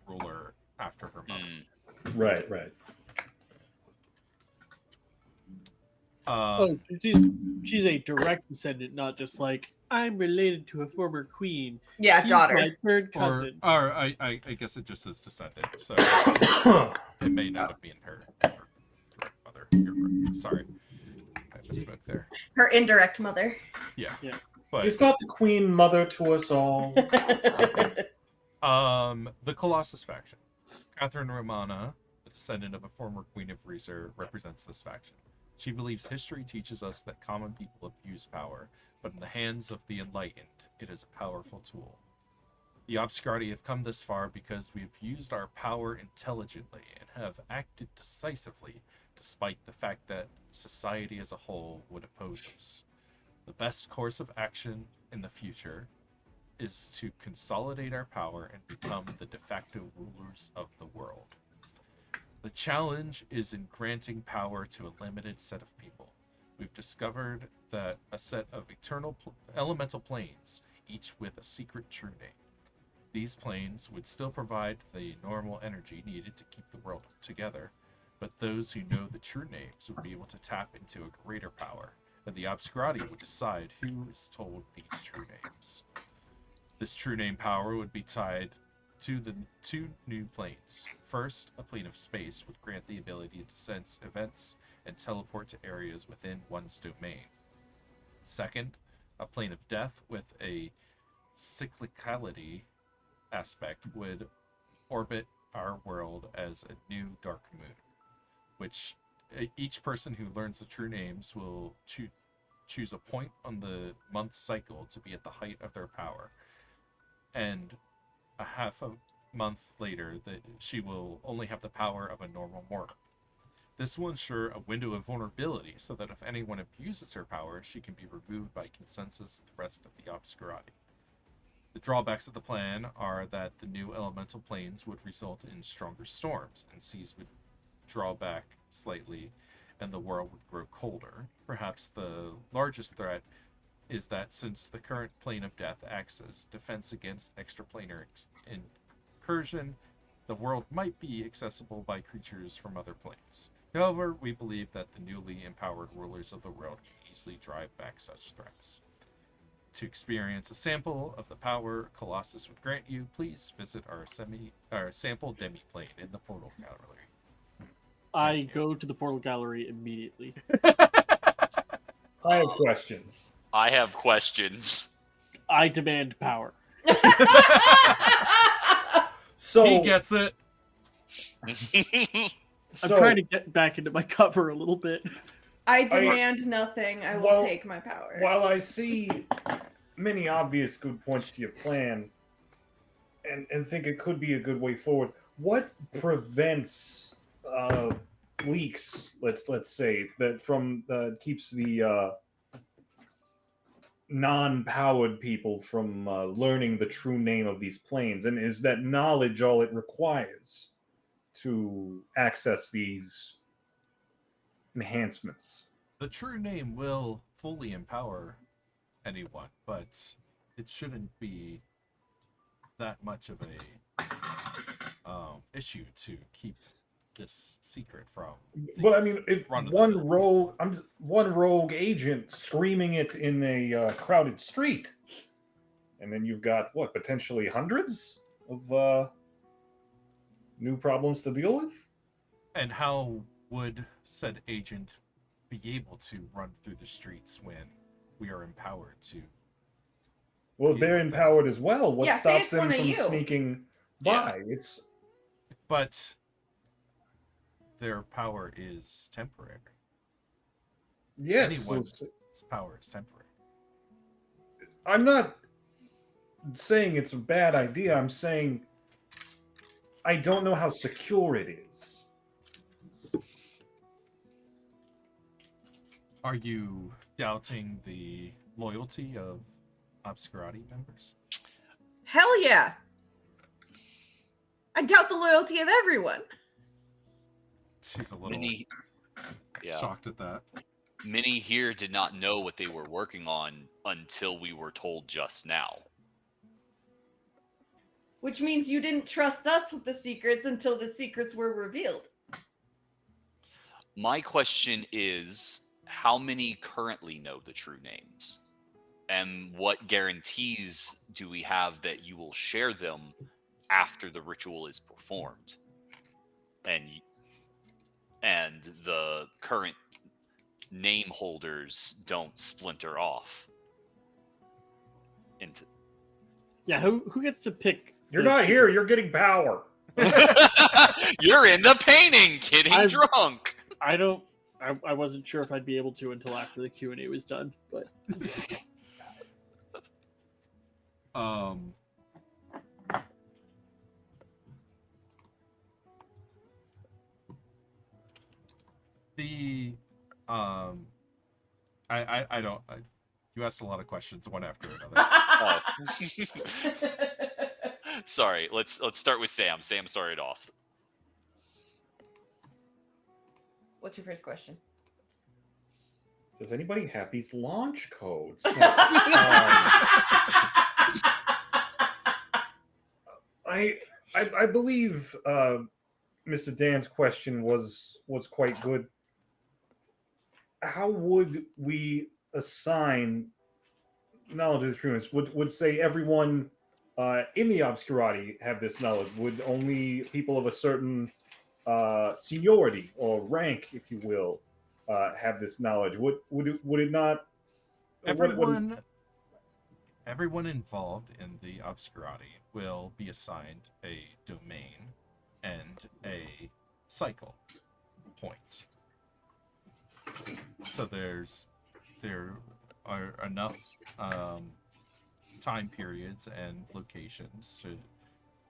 ruler after her mother. Right. Oh, she's a direct descendant, not just like I'm related to a former queen. Yeah, She's daughter. my third or cousin. I guess it just says descendant, so it may not have been her direct mother. Sorry, I misspoke there. Her indirect mother. Yeah, Yeah. but Is not the queen mother to us all? the Colossus faction. Catherine Romana, the descendant of a former queen of Reeser, represents this faction. She believes history teaches us that common people abuse power, but in the hands of the enlightened, it is a powerful tool. The Obscurati have come this far because we have used our power intelligently and have acted decisively, despite the fact that society as a whole would oppose us. The best course of action in the future is to consolidate our power and become the de facto rulers of the world. The challenge is in granting power to a limited set of people. We've discovered that a set of elemental planes, each with a secret true name. These planes would still provide the normal energy needed to keep the world together, but those who know the true names would be able to tap into a greater power, and the Obscurati would decide who is told these true names. This true name power would be tied to the two new planes. First, a plane of space would grant the ability to sense events and teleport to areas within one's domain. Second, a plane of death with a cyclicality aspect would orbit our world as a new dark moon, which each person who learns the true names will choose a point on the month cycle to be at the height of their power, and a half a month later that she will only have the power of a normal mortal. This will ensure a window of vulnerability so that if anyone abuses her power, she can be removed by consensus of the rest of the Obscurati. The drawbacks of the plan are that the new elemental planes would result in stronger storms, and seas would draw back slightly, and the world would grow colder. Perhaps the largest threat is that since the current plane of death acts as defense against extraplanar incursion, the world might be accessible by creatures from other planes. However, we believe that the newly empowered rulers of the world can easily drive back such threats. To experience a sample of the power Colossus would grant you, please visit our sample demiplane in the portal gallery. I go to the portal gallery immediately. I have questions. I have questions. I demand power. So He gets it. I'm trying to get back into my cover a little bit. I demand nothing. I will take my power. While I see many obvious good points to your plan and think it could be a good way forward, what prevents leaks, let's say, that from keeps the non-powered people from learning the true name of these planes? And is that knowledge all it requires to access these enhancements? The true name will fully empower anyone, but it shouldn't be that much of a issue to keep this secret from. But I mean, if one rogue agent screaming it in a crowded street, and then you've got potentially hundreds of new problems to deal with. And how would said agent be able to run through the streets when we are empowered to? Well, they're empowered as well. What stops them from you. sneaking by? But their power is temporary. Yes. Anyone's power is temporary. I'm not saying it's a bad idea. I'm saying I don't know how secure it is. Are you doubting the loyalty of Obscurati members? Hell yeah. I doubt the loyalty of everyone. She's a little shocked at that. Many here did not know what they were working on until we were told just now. Which means you didn't trust us with the secrets until the secrets were revealed. My question is, how many currently know the true names? And what guarantees do we have that you will share them after the ritual is performed? And the current name holders don't splinter off into Yeah, who gets to pick? You're the not people? here. You're getting power. You're in the painting, getting drunk. I don't. I wasn't sure if I'd be able to until after the Q&A was done, but I don't. You asked a lot of questions, one after another. Oh. Sorry, let's start with Sam. Sam started off. What's your first question? Does anybody have these launch codes? I believe Mr. Dan's question was quite good. How would we assign knowledge of the trueness? Would say everyone in the obscurati have this knowledge? Would only people of a certain seniority or rank, if you will, have this knowledge? Would it not? Everyone involved in the obscurati will be assigned a domain and a cycle point. So there are enough time periods and locations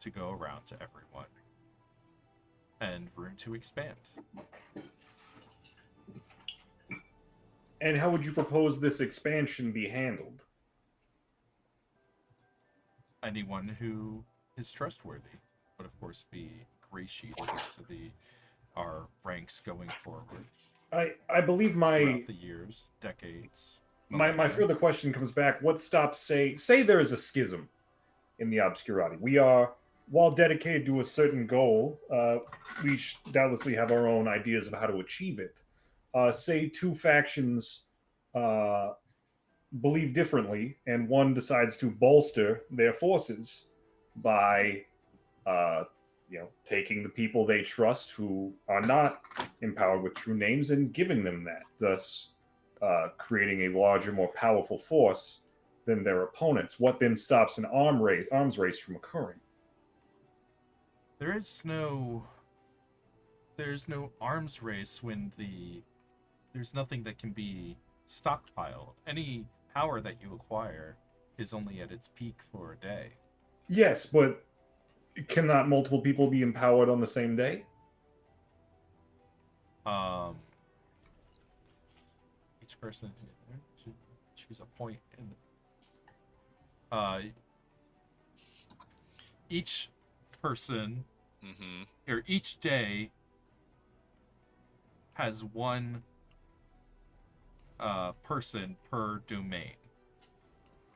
to go around to everyone, and room to expand. And how would you propose this expansion be handled? Anyone who is trustworthy would, of course, be gratiated to our ranks going forward. I believe throughout the years, decades. My further question comes back. What stops say there is a schism in the obscurati? We are, while dedicated to a certain goal, we doubtlessly have our own ideas of how to achieve it. Say two factions believe differently, and one decides to bolster their forces by taking the people they trust who are not empowered with true names and giving them that, thus creating a larger, more powerful force than their opponents. What then stops an arms race from occurring? There's no arms race when there's nothing that can be stockpiled. Any power that you acquire is only at its peak for a day. Yes, but cannot multiple people be empowered on the same day? Each person should choose a point in each person or each day has one person per domain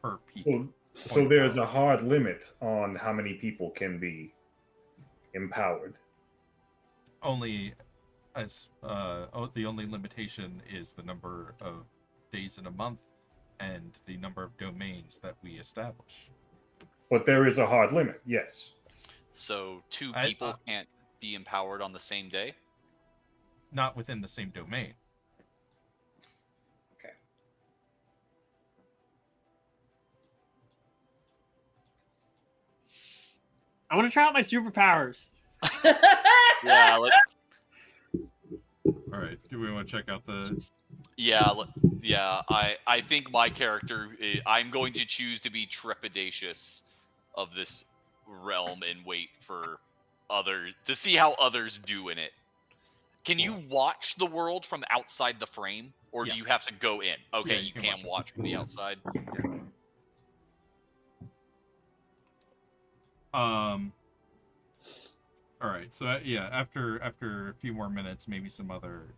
per peak. So there's a hard limit on how many people can be empowered. Only as the only limitation is the number of days in a month and the number of domains that we establish. But there is a hard limit, yes. So two people can't be empowered on the same day? Not within the same domain. Okay. I want to try out my superpowers. Yeah. All right. Do we want to check out the? Yeah. I think my character, I'm going to choose to be trepidatious of this realm and wait for to see how others do in it. Can you watch the world from outside the frame, or do you have to go in? Okay, Yeah, you can can watch from the outside. All right. So after a few more minutes, maybe some other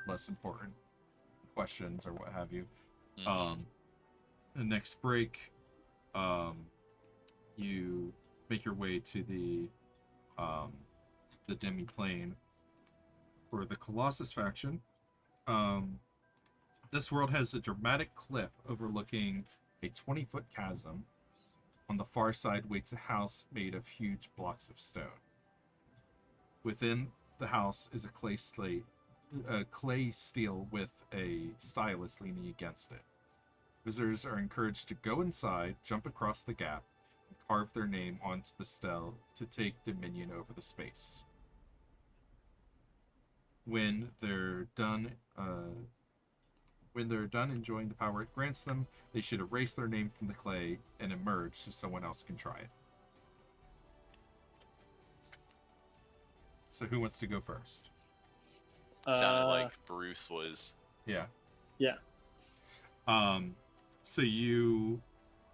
less important questions or what have you. The next break, you make your way to the demi-plane for the Colossus faction. This world has a dramatic cliff overlooking a 20-foot chasm. On the far side waits a house made of huge blocks of stone. Within the house is a clay steel with a stylus leaning against it. Visitors are encouraged to go inside, jump across the gap, and carve their name onto the stele to take dominion over the space. When they're done enjoying the power it grants them, they should erase their name from the clay and emerge so someone else can try it. So who wants to go first? Sounded like Bruce was. Yeah. Yeah. So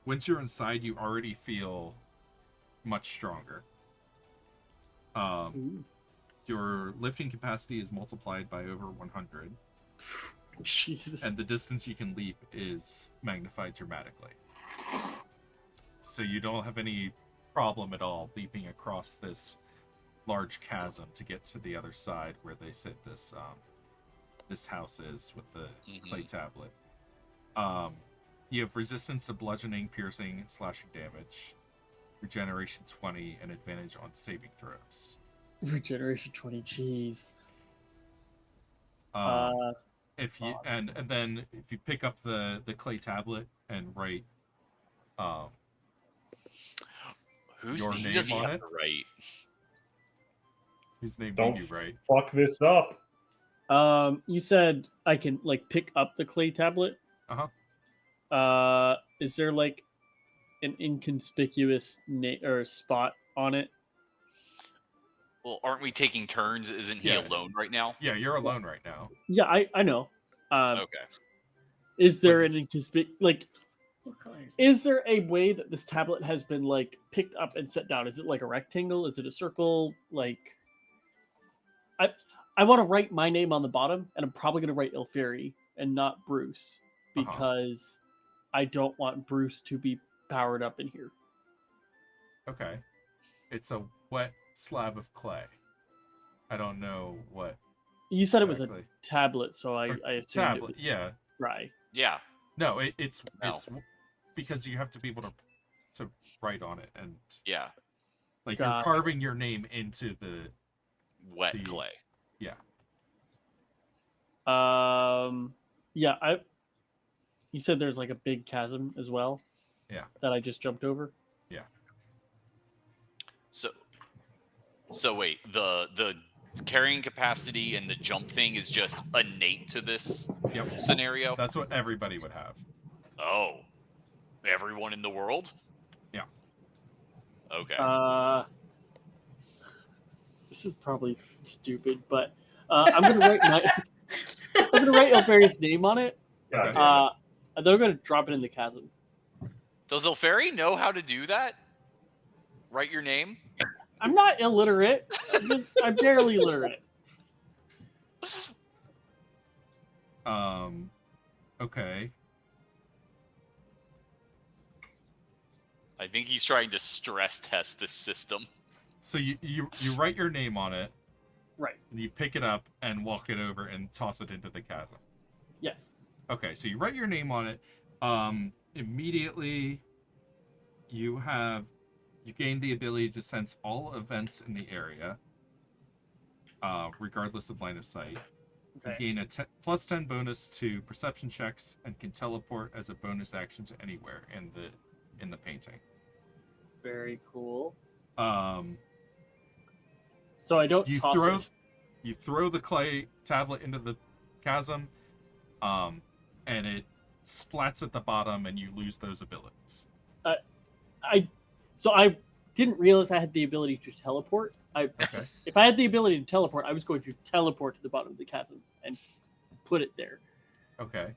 once you're inside, you already feel much stronger. Your lifting capacity is multiplied by over 100. Jesus. And the distance you can leap is magnified dramatically. So you don't have any problem at all leaping across this large chasm to get to the other side where they said this house is with the clay tablet. You have resistance to bludgeoning, piercing, and slashing damage, regeneration 20, and advantage on saving throws. Regeneration 20, jeez. Then if you pick up the clay tablet and write whose your name name does he on have it, to write? whose name Don't did you write? fuck this up. You said I can like pick up the clay tablet. Is there like an inconspicuous or spot on it? Well, aren't we taking turns? Isn't he alone right now? Yeah, you're alone right now. Yeah, I know. Okay. Is there an inconspicuous like? What color is Is there a way that this tablet has been like picked up and set down? Is it like a rectangle? Is it a circle? Like, I want to write my name on the bottom, and I'm probably going to write Ilferi and not Bruce because I don't want Bruce to be powered up in here. Okay. It's a wet slab of clay. I don't know what. You said exactly. It was a tablet, so I assumed tablet. it was Yeah. dry. Yeah. No, it's because you have to be able to write on it, and like you're carving your name into the wet clay. Yeah. Yeah. You said there's like a big chasm as well. Yeah. That I just jumped over. Yeah. So wait, the carrying capacity and the jump thing is just innate to this scenario? That's what everybody would have. Oh. Everyone in the world? Yeah. Okay. This is probably stupid, but I'm gonna write Ilferi's name on it. Okay. And then I'm gonna drop it in the chasm. Does Ilferi know how to do that? Write your name? I'm not illiterate. I'm barely literate. Okay. I think he's trying to stress test this system. So you write your name on it. Right. And you pick it up and walk it over and toss it into the chasm. Yes. Okay, so you write your name on it. Immediately you gain the ability to sense all events in the area, regardless of line of sight. Okay. You gain a plus 10 bonus to perception checks and can teleport as a bonus action to anywhere in the painting. Very cool. So I don't toss it. You throw the clay tablet into the chasm, and it splats at the bottom, and you lose those abilities. I didn't realize I had the ability to teleport. If I had the ability to teleport, I was going to teleport to the bottom of the chasm and put it there. Okay.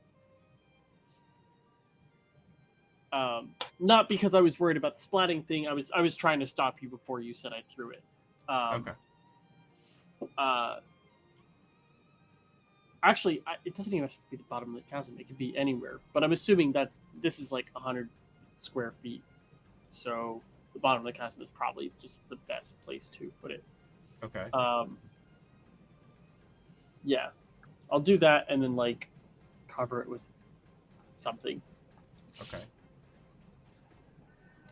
Not because I was worried about the splatting thing. I was trying to stop you before you said I threw it. Okay. Actually, it doesn't even have to be the bottom of the chasm. It could be anywhere. But I'm assuming this is like 100 square feet. So the bottom of the chasm is probably just the best place to put it. Okay. Yeah, I'll do that and then like cover it with something. Okay.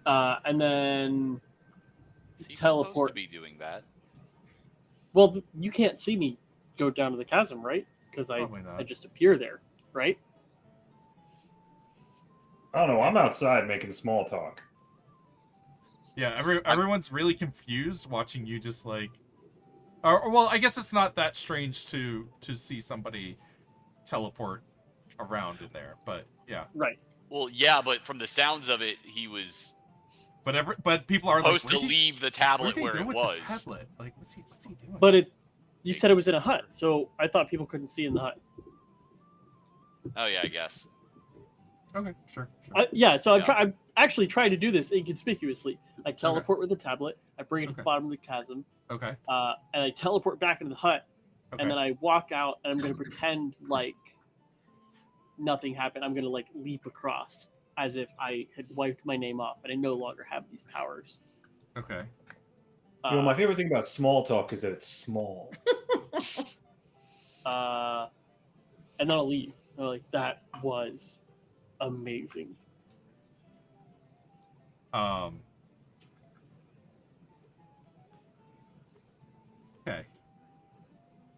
And then Is he supposed to teleport. be doing that? Well, you can't see me go down to the chasm, right? Because I Probably not. just appear there, right? I don't know. I'm outside making small talk. Yeah, everyone's really confused watching you just like, or well, I guess it's not that strange to see somebody teleport around in there, but yeah. Right. Well, yeah, but from the sounds of it, he was But people are supposed like, to where'd leave the where'd tablet he where go it with was. the tablet? Like, what's he doing? But you said it was in a hut, so I thought people couldn't see in the hut. Oh yeah, I guess. Okay, sure. Yeah, so Yeah. I'm actually trying to do this inconspicuously. I teleport with the tablet, I bring it to the Okay. bottom of the chasm, Okay. and I teleport back into the hut, Okay. and then I walk out, and I'm going to pretend like nothing happened. I'm going to like leap across as if I had wiped my name off, and I no longer have these powers. Okay. My favorite thing about small talk is that it's small. And then I'll leave. I'm like, that was amazing. Okay.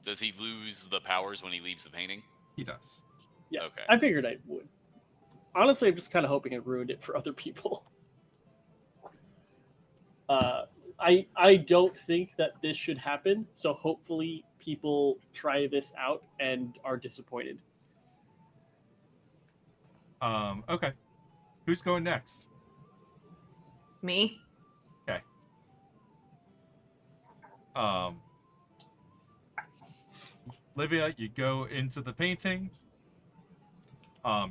Does he lose the powers when he leaves the painting? He does. Yeah, Okay. I figured I would. Honestly, I'm just kind of hoping I ruined it for other people. I don't think that this should happen, so hopefully people try this out and are disappointed. Okay. Who's going next? Me? Okay. Livia, you go into the painting.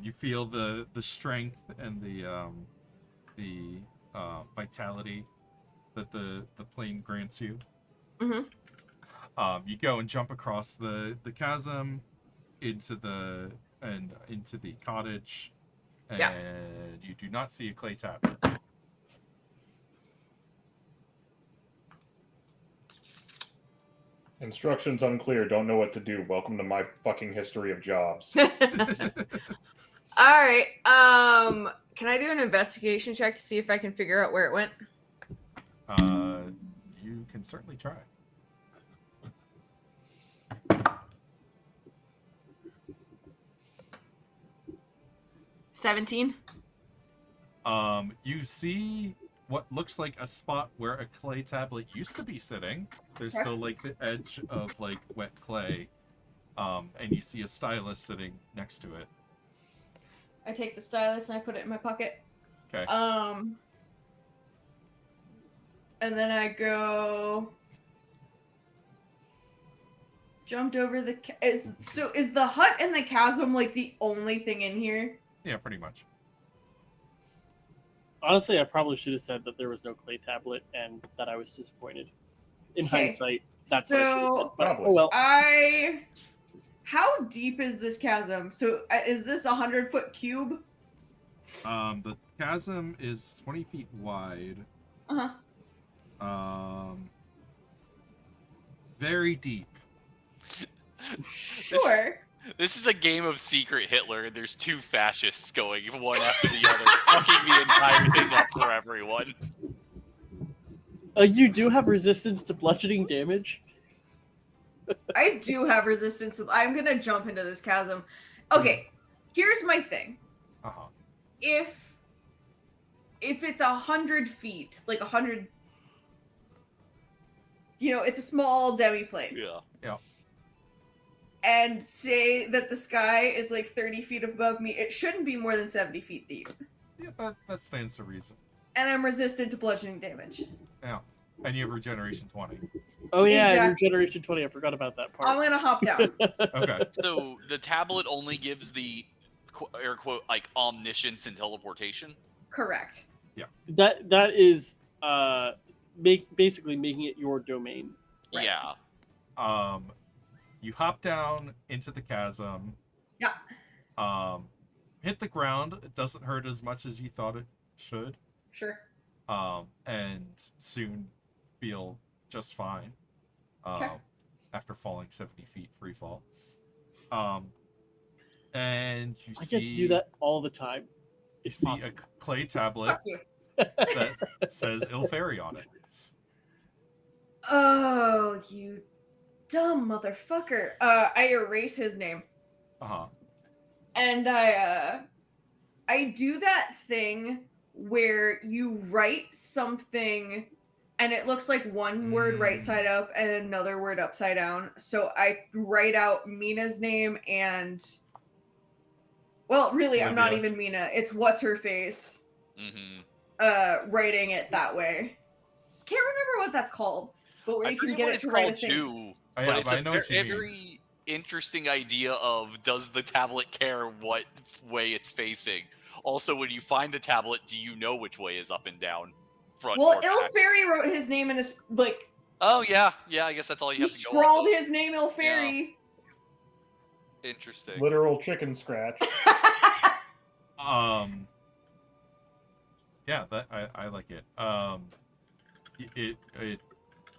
You feel the strength and the vitality that the plane grants you. Mm-hmm. You go and jump across the chasm into the cottage, and Yeah. you do not see a clay tablet. Instructions unclear. Don't know what to do. Welcome to my fucking history of jobs. All right. Can I do an investigation check to see if I can figure out where it went? You can certainly try. $17. You see what looks like a spot where a clay tablet used to be sitting. There's Okay. still like the edge of like wet clay. And you see a stylus sitting next to it. I take the stylus and I put it in my pocket. Okay. And then I go. Jumped over the. Is the hut and the chasm like the only thing in here? Yeah, pretty much. Honestly, I probably should have said that there was no clay tablet and that I was disappointed. In Okay. hindsight, that's what I should have said. But, Probably. oh well. How deep is this chasm? So is this 100-foot cube? The chasm is 20 feet wide. Very deep. Sure. This is a game of Secret Hitler, and there's two fascists going one after the other, fucking the entire thing up for everyone. You do have resistance to bludgeoning damage. I do have resistance. I'm gonna jump into this chasm. Okay, here's my thing. Uh-huh. If it's 100 feet, like 100, it's a small demi-plane. Yeah. And say that the sky is like 30 feet above me, it shouldn't be more than 70 feet deep. Yeah, that stands to reason. And I'm resistant to bludgeoning damage. Yeah. And you have regeneration 20. Oh yeah, Exactly. regeneration 20. I forgot about that part. I'm gonna hop down. Okay. So the tablet only gives the air quote like omniscience and teleportation. Correct. That is basically making it your domain. Right. Yeah. You hop down into the chasm. Yeah. Hit the ground. It doesn't hurt as much as you thought it should. Sure. And soon feel just fine. Okay. after falling 70 feet free fall. And you I see get to do that all the time. you It's see possible. a clay tablet Fuck you. that says Ilferi on it. Oh, you dumb motherfucker. I erase his name. Uh-huh. And I do that thing where you write something and it looks like one word right side up and another word upside down. So I write out Mina's name and, well, really, I'm not Olivia. even Mina. It's what's her face. Writing it that way. Can't remember what that's called, but where I you can forget get what it it's to write a called thing. too. Oh, yeah, But it's but I know what you mean. very interesting idea of, does the tablet care what way it's facing? Also, when you find the tablet, do you know which way is up and down, front Well, or back? Ilferi wrote his name in his, like, Oh yeah, I guess that's all you he have to go scrawled off his name Ilferi. of. Interesting. Literal chicken scratch. Yeah, that I like it. It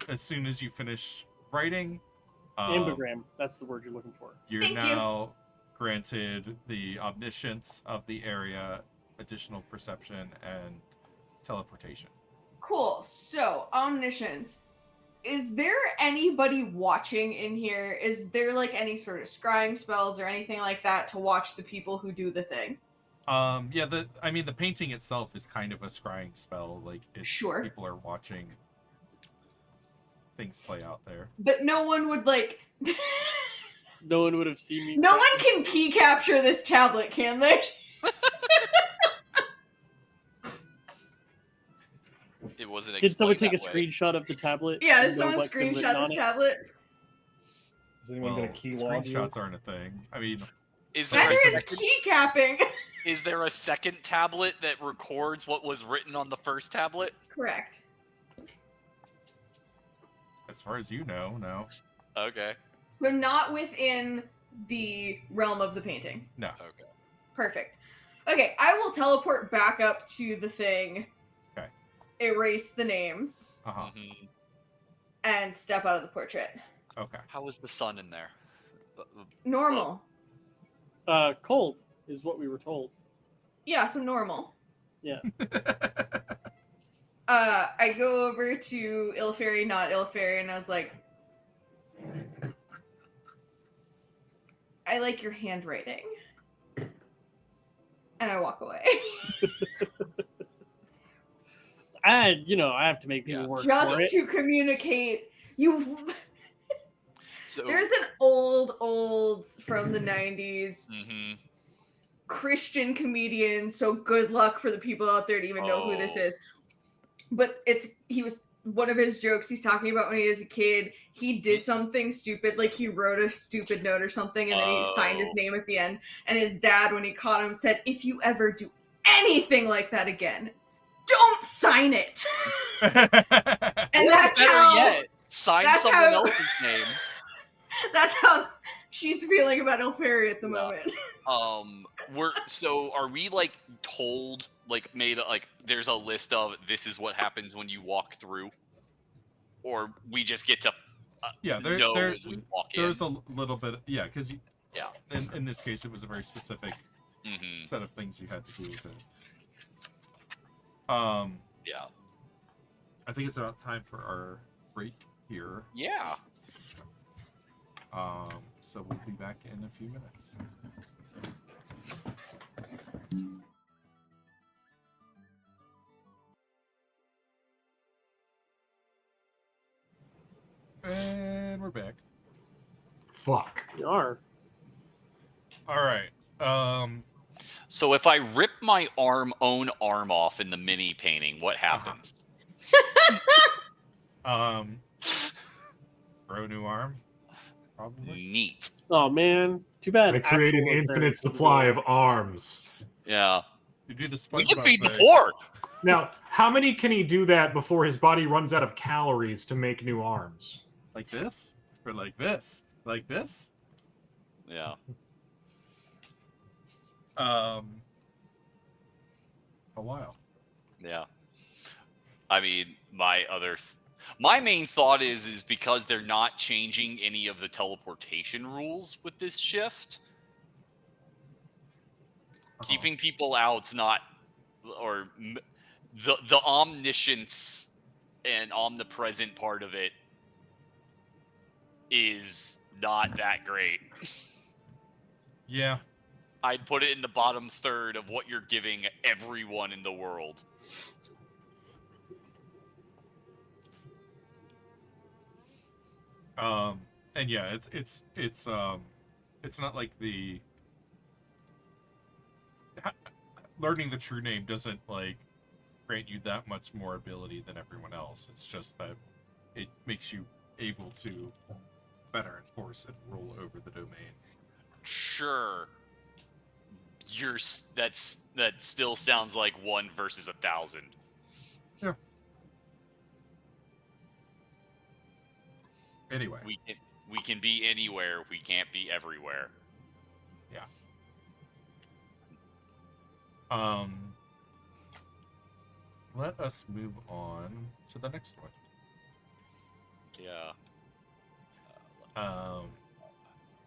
as soon as you finish writing, Ambigram. That's the word you're looking for. you're Thank you. now granted the omniscience of the area, additional perception, and teleportation. Cool. So, omniscience. Is there anybody watching in here? Is there like any sort of scrying spells or anything like that to watch the people who do the thing? Yeah, the painting itself is kind of a scrying spell. Like, Sure. people are watching things play out there. But no one would like. No one would have seen me. No one can key capture this tablet, can they? It wasn't. Did someone take explained a that way. screenshot of the tablet? Yeah, did and know someone what's been written screenshot on this it? tablet? Is anyone going to key log you? Screenshots aren't a thing. I mean, Is there Neither a is second, key capping. is there a second tablet that records what was written on the first tablet? Correct. as far as you know, no. Okay. So not within the realm of the painting. No. Okay. Perfect. Okay, I will teleport back up to the thing. Okay. Erase the names Uh-huh. Mhm. and step out of the portrait. Okay. How is the sun in there? Normal. Cold is what we were told. Yeah, so normal. Yeah. I go over to Ilferi, not Ilferi, and I was like, I like your handwriting. And I walk away. I have to make people Yeah. work for Just it. to communicate. You. So. There's an old from the 90s Mhm. Christian comedian, so good luck for the people out there to even know who this Oh. is. But he was one of his jokes, he's talking about when he was a kid, he did something stupid, like he wrote a stupid note or something, and then he signed his Oh. name at the end. And his dad, when he caught him, said, if you ever do anything like that again, don't sign it. And Or that's better how yet, sign that's someone how- else's name. that's how she's feeling about Ilferi at the Yeah. moment. Are we like told, like made like there's a list of this is what happens when you walk through, or we just get to Yeah, know as we walk in? there's a little bit, yeah, because Yeah. in this case it was a very specific Mhm. set of things you had to do with it. Yeah. I think it's about time for our break here. Yeah. So we'll be back in a few minutes. And we're back. Fuck. We are. All right. So if I rip my own arm off in the mini painting, what happens? Grow new arm, probably. Neat. Oh man, too bad. I create an actual infinite affairs supply is of arms. Yeah. You do the We can SpongeBob feed the thing. poor. Now, how many can he do that before his body runs out of calories to make new arms? Like this, or like this, like this. Yeah. A while. Yeah. I mean, my other My main thought is because they're not changing any of the teleportation rules with this shift, keeping people out's not, or the omniscience and omnipresent part of it is not that great. Yeah. I'd put it in the bottom third of what you're giving everyone in the world. And yeah, it's not like learning the true name doesn't like grant you that much more ability than everyone else. It's just that it makes you able to better enforce and rule over the domain. Sure. That still sounds like 1 versus 1,000. Yeah. Anyway. We can be anywhere, we can't be everywhere. Yeah. Let us move on to the next one. Yeah.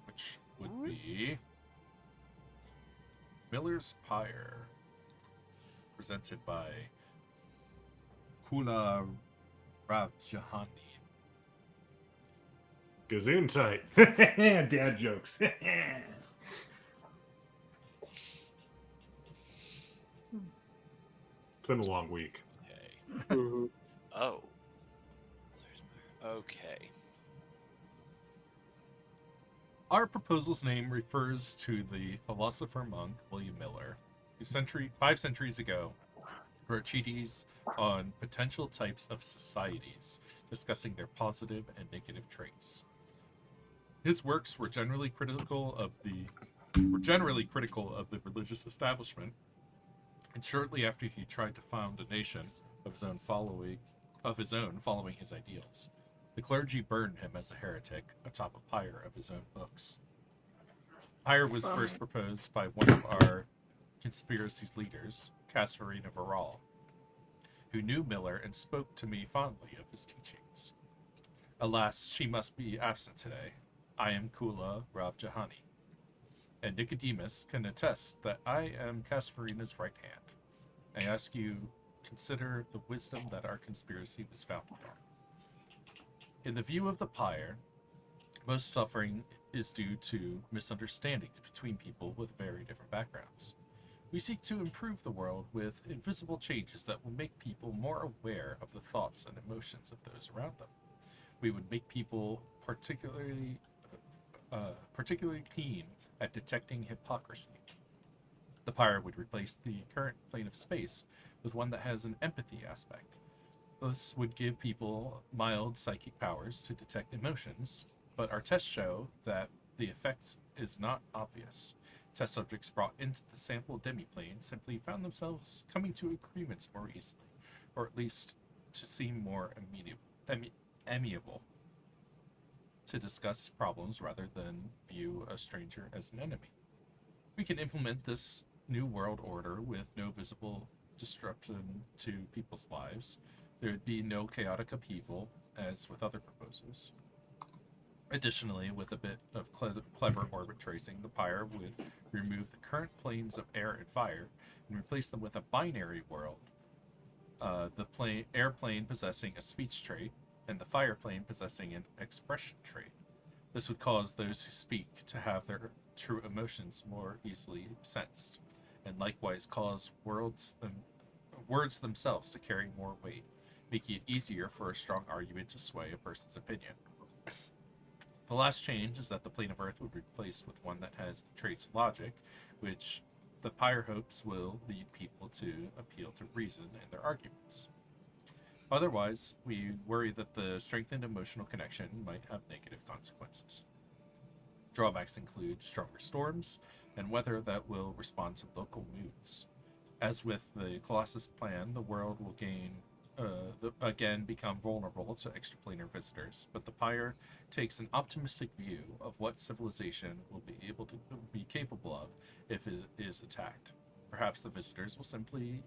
Which would be Miller's Pyre, presented by Kula Ravjahani. Gazoon tight. Dad jokes. It's been a long week. Okay. Oh. Okay. Our proposal's name refers to the philosopher monk William Miller, who 5 centuries ago wrote treatises on potential types of societies, discussing their positive and negative traits. His works were generally critical of the religious establishment, and shortly after he tried to found a nation of his own following his ideals. The clergy burned him as a heretic atop a pyre of his own books. Pyre was first proposed by one of our conspiracy's leaders, Kasfarina Varal, who knew Miller and spoke to me fondly of his teachings. Alas, she must be absent today. I am Kula Ravjahani, and Nicodemus can attest that I am Kasfarina's right hand. I ask you, consider the wisdom that our conspiracy was founded on. In the view of the pyre, most suffering is due to misunderstandings between people with very different backgrounds. We seek to improve the world with invisible changes that will make people more aware of the thoughts and emotions of those around them. We would make people particularly keen at detecting hypocrisy. The pyre would replace the current plane of space with one that has an empathy aspect. This would give people mild psychic powers to detect emotions, but our tests show that the effect is not obvious. Test subjects brought into the sample demiplane simply found themselves coming to agreements more easily, or at least to seem more amiable, to discuss problems rather than view a stranger as an enemy. We can implement this new world order with no visible disruption to people's lives. There would be no chaotic upheaval, as with other proposals. Additionally, with a bit of clever orbit tracing, the pyre would remove the current planes of air and fire and replace them with a binary world. The airplane possessing a speech trait, and the fire plane possessing an expression trait. This would cause those who speak to have their true emotions more easily sensed, and likewise cause words themselves to carry more weight, making it easier for a strong argument to sway a person's opinion. The last change is that the plane of Earth would be replaced with one that has the traits of logic, which the pyre hopes will lead people to appeal to reason in their arguments. Otherwise, we worry that the strengthened emotional connection might have negative consequences. Drawbacks include stronger storms and weather that will respond to local moods. As with the Colossus plan, the world will again become vulnerable to extraplanar visitors, but the pyre takes an optimistic view of what civilization will be able to be capable of if it is attacked. Perhaps the visitors will simply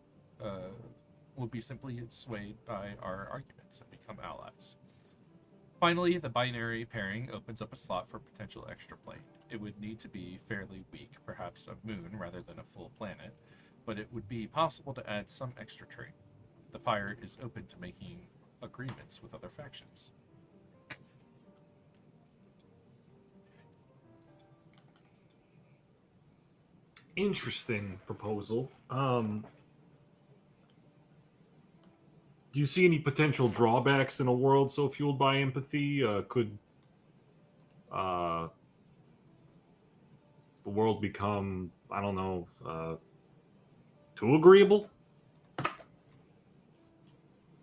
will be simply swayed by our arguments and become allies. Finally, the binary pairing opens up a slot for potential extra plane. It would need to be fairly weak, perhaps a moon rather than a full planet, but it would be possible to add some extra trait. The Pyre is open to making agreements with other factions. Interesting proposal. Do you see any potential drawbacks in a world so fueled by empathy? Could the world become, I don't know, too agreeable?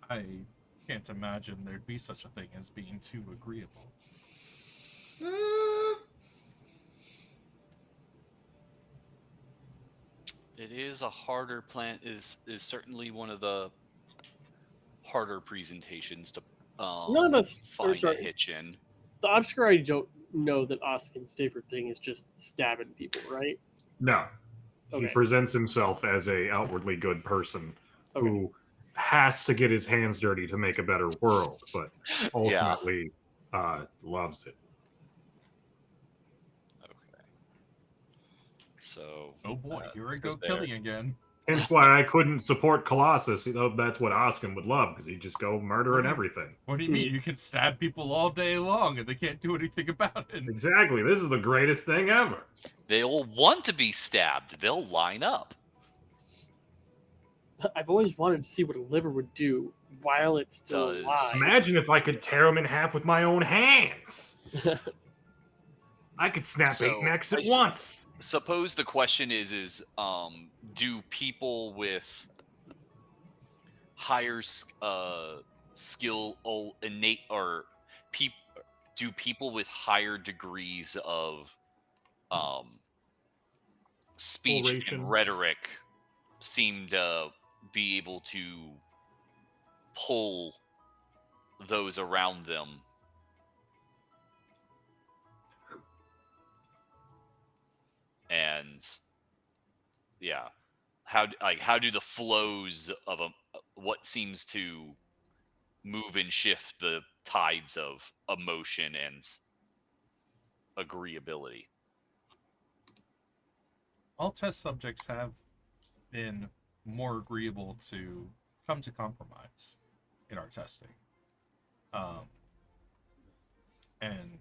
I can't imagine there'd be such a thing as being too agreeable. It is a harder plan. Is certainly one of the harder presentations to None of us, or find a sorry, hitch in. the obscurity don't know that Oskin's favorite thing is just stabbing people, right? No. He Okay. presents himself as a outwardly good person Okay. who has to get his hands dirty to make a better world, but ultimately loves it. Okay. So. Oh boy, here I go because killing again. Hence why I couldn't support Colossus. That's what Oskin would love, because he'd just go murdering everything. What do you mean? You can stab people all day long and they can't do anything about it. Exactly. This is the greatest thing ever. They'll want to be stabbed. They'll line up. I've always wanted to see what a liver would do while it's still Does. alive. Imagine if I could tear him in half with my own hands. I could snap So, 8 necks at I s- once. Suppose the question is do people with higher skill innate or do people with higher degrees of speech Oration. and rhetoric seem to be able to pull those around them? And yeah, how do the flows of what seems to move and shift the tides of emotion and agreeability? All test subjects have been more agreeable to come to compromise in our testing. And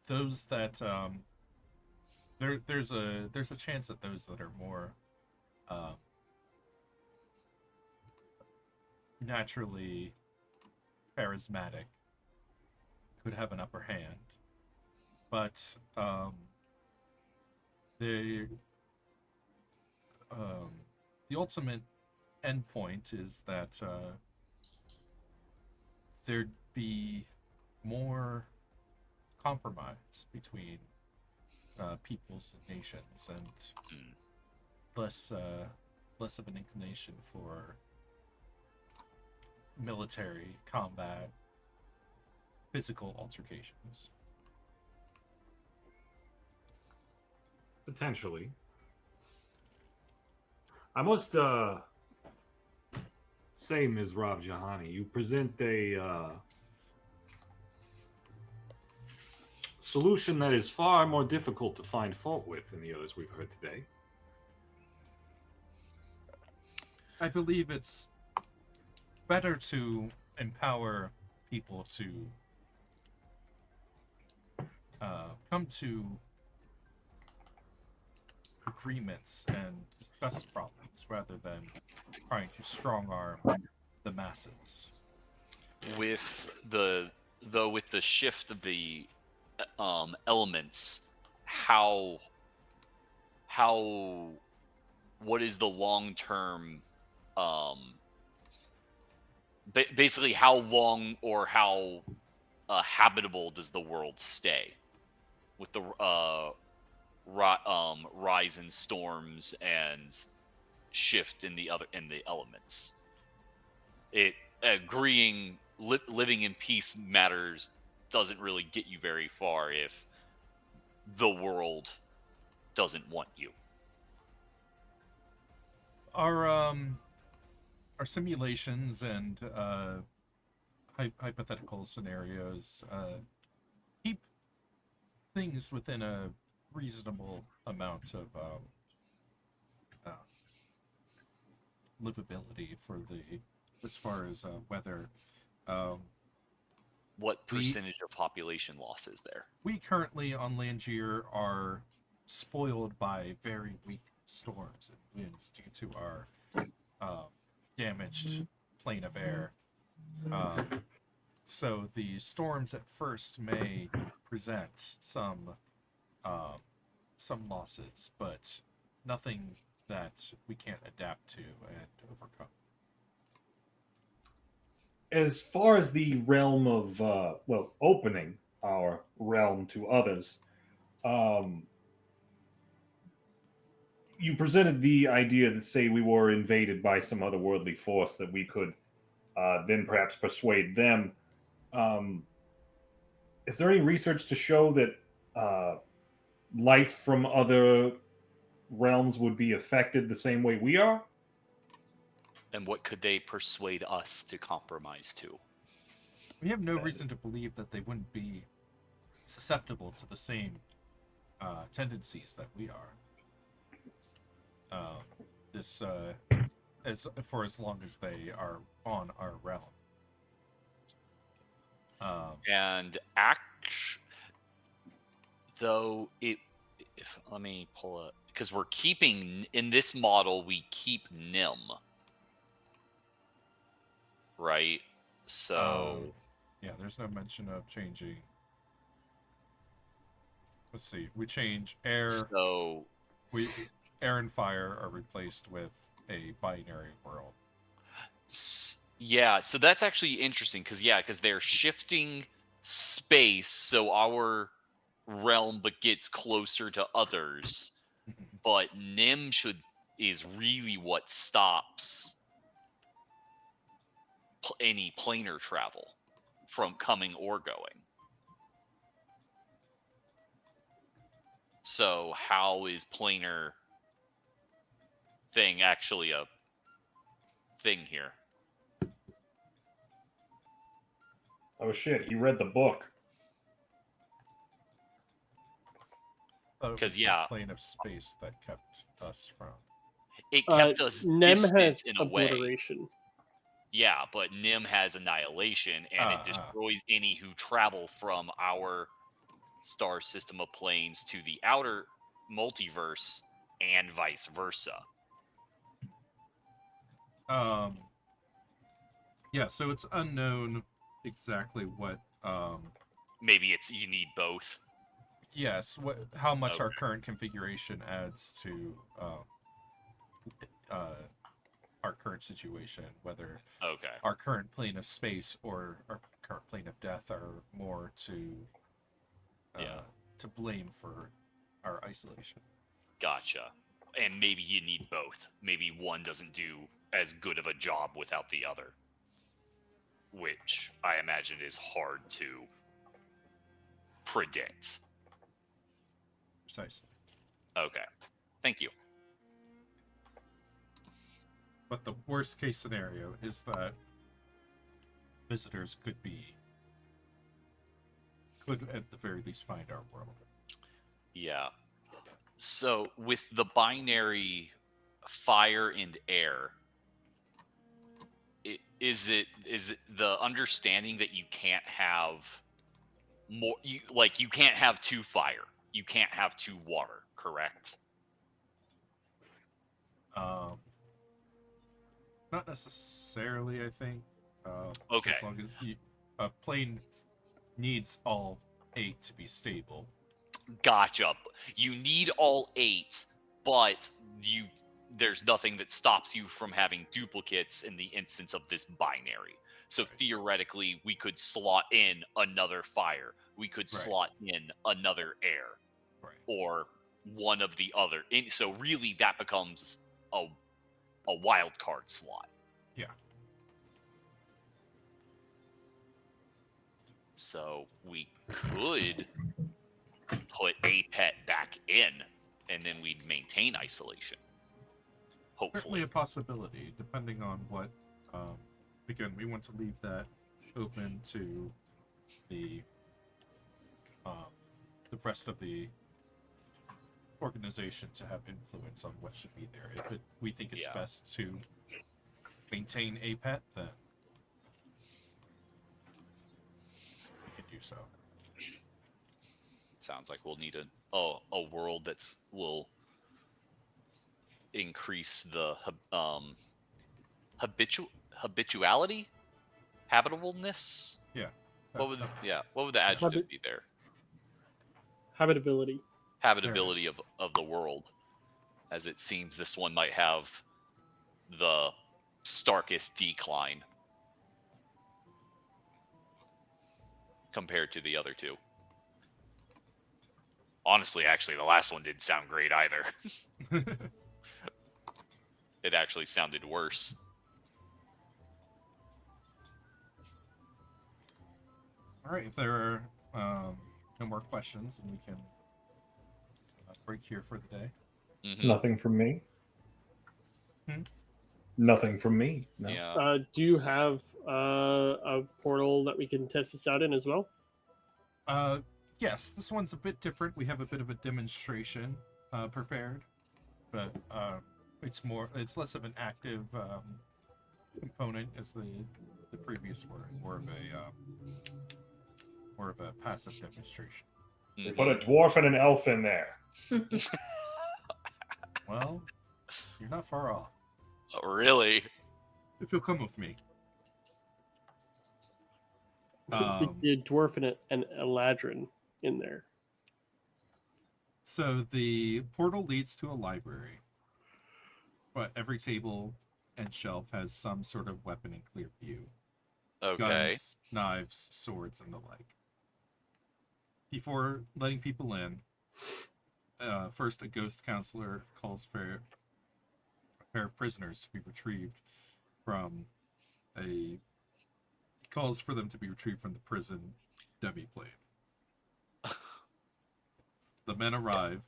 those that there's a chance that those that are more naturally charismatic could have an upper hand, but the the ultimate endpoint is that there'd be more compromise between peoples and nations, and less less of an inclination for military combat, physical altercations. Potentially. I must say, Ms. Rob Jahani, you present a solution that is far more difficult to find fault with than the others we've heard today. I believe it's better to empower people to come to agreements and discuss problems rather than trying to strong arm the masses. With the shift of the elements, how what is the long term basically how long or how habitable does the world stay with the rise in storms and shift in the elements? It agreeing living in peace matters doesn't really get you very far if the world doesn't want you. our simulations and hypothetical scenarios keep things within a reasonable amount of uh, livability for the as far as weather. Um, What we percentage of population loss is there? we currently on Langier are spoiled by very weak storms and winds due to our damaged plane of air. So the storms at first may present some losses, but nothing that we can't adapt to and overcome. As far as the realm of opening our realm to others, um, you presented the idea that, say, we were invaded by some otherworldly force, that we could then perhaps persuade them. Um, is there any research to show that life from other realms would be affected the same way we are? And what could they persuade us to compromise to? We have no reason to believe that they wouldn't be susceptible to the same tendencies that we are. This as long as they are on our realm. And though if let me pull it, because we're keeping in this model, we keep Nim, right? So yeah, there's no mention of changing. Let's see, we change air. So air and fire are replaced with a binary world. Yeah, so that's actually interesting because they're shifting space, so our realm but gets closer to others. But Nim is really what stops any planar travel from coming or going. So how is planar thing actually a thing here? Oh shit, he read the book. Because the plane of space that kept us from. It kept us Nem distant has in a way. obliteration. Yeah, but Nim has annihilation, and it destroys any who travel from our star system of planes to the outer multiverse and vice versa. Yeah, so it's unknown exactly what maybe it's you need both. Yes, how much our current configuration adds to our current situation, whether our current plane of space or our current plane of death are more to blame for our isolation. Gotcha. And maybe you need both. Maybe one doesn't do as good of a job without the other, which I imagine is hard to predict. Precisely. Okay. Thank you. But the worst case scenario is that visitors could at the very least find our world. Yeah. So with the binary fire and air, is it the understanding that you can't have more? You can't have two fire, you can't have two water, correct? Not necessarily, I think. Okay. As long as a plane needs all 8 to be stable. Gotcha. You need all 8, but there's nothing that stops you from having duplicates in the instance of this binary. So theoretically, we could slot in another fire. We could slot in another air. Or one of the other. So really, that becomes a wild card slot. Yeah. So we could put a pet back in, and then we'd maintain isolation. Certainly Hopefully. a possibility, depending on what. Again, we want to leave that open to the rest of the organization to have influence on what should be there. If we think it's Yeah. best to maintain a pet, then we can do so. Sounds like we'll need a world will increase the habituality, habitableness. Yeah. What would the adjective be there? Habitability. Habitability There of the world, as it seems this one might have the starkest decline compared to the other two. Honestly, actually, the last one didn't sound great either. It actually sounded worse. All right. If there are no more questions, then we can break here for the day. Mhm. Nothing from me. Hmm? Nothing from me. No. Yeah. Do you have a portal that we can test this out in as well? Yes, this one's a bit different. We have a bit of a demonstration prepared, but it's less of an active component as the previous were, more of a passive demonstration. They put a dwarf and an elf in there. Well, you're not far off. Oh, really? If you'll come with me. We see a dwarf and a ladrin in there. So the portal leads to a library, but every table and shelf has some sort of weapon in clear view. Okay. Guns, knives, swords, and the like. Before letting people in, first a ghost counselor calls for a pair of prisoners to be retrieved from calls for them to be retrieved from the prison demi-plane. The men arrive,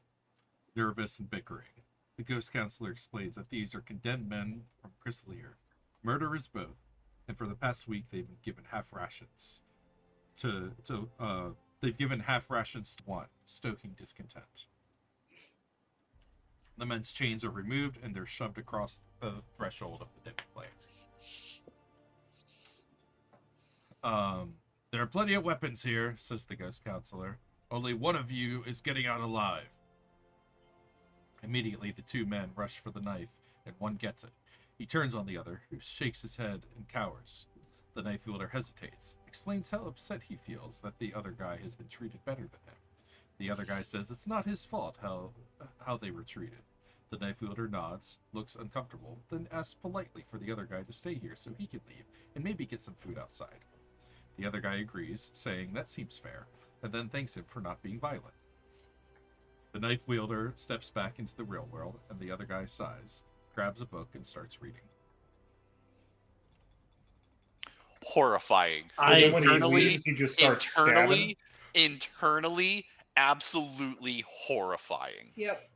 nervous and bickering. The ghost counselor explains that these are condemned men from Chrysler. Murderers both, and for the past week they've been given half rations. They've given half rations to one, stoking discontent. The men's chains are removed and they're shoved across the threshold of the demi-plane. There are plenty of weapons here, says the ghost counselor. Only one of you is getting out alive. Immediately, the two men rush for the knife, and one gets it. He turns on the other, who shakes his head and cowers. The knife wielder hesitates, explains how upset he feels that the other guy has been treated better than him. The other guy says it's not his fault how they were treated. The knife wielder nods, looks uncomfortable, then asks politely for the other guy to stay here so he can leave and maybe get some food outside. The other guy agrees, saying that seems fair, and then thanks him for not being violent. The knife wielder steps back into the real world, and the other guy sighs, grabs a book, and starts reading. Horrifying. And then when he Internally, leaves, he just starts stabbing. internally, absolutely horrifying. Yep.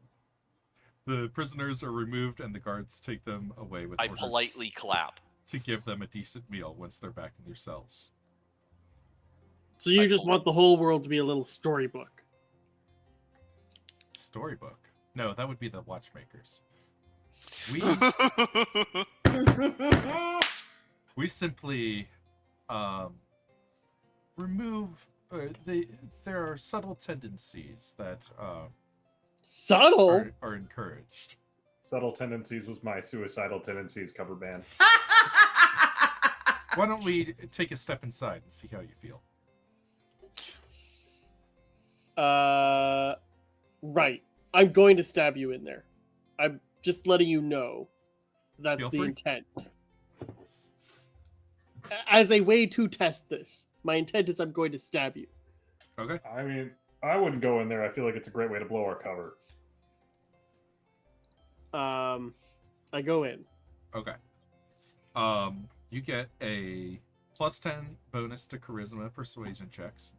The prisoners are removed, and the guards take them away with I orders politely clap. to give them a decent meal once they're back in their cells. So you just want the whole world to be a little storybook. Storybook? No, that would be the watchmakers. We simply remove. There are subtle tendencies that Subtle? are encouraged. Subtle Tendencies was my Suicidal Tendencies cover band. Why don't we take a step inside and see how you feel? Right. I'm going to stab you in there. I'm just letting you know that's Feel the free. intent. As a way to test this, my intent is I'm going to stab you. Okay. I mean, I wouldn't go in there. I feel like it's a great way to blow our cover. I go in. Okay. You get a +10 bonus to charisma persuasion checks,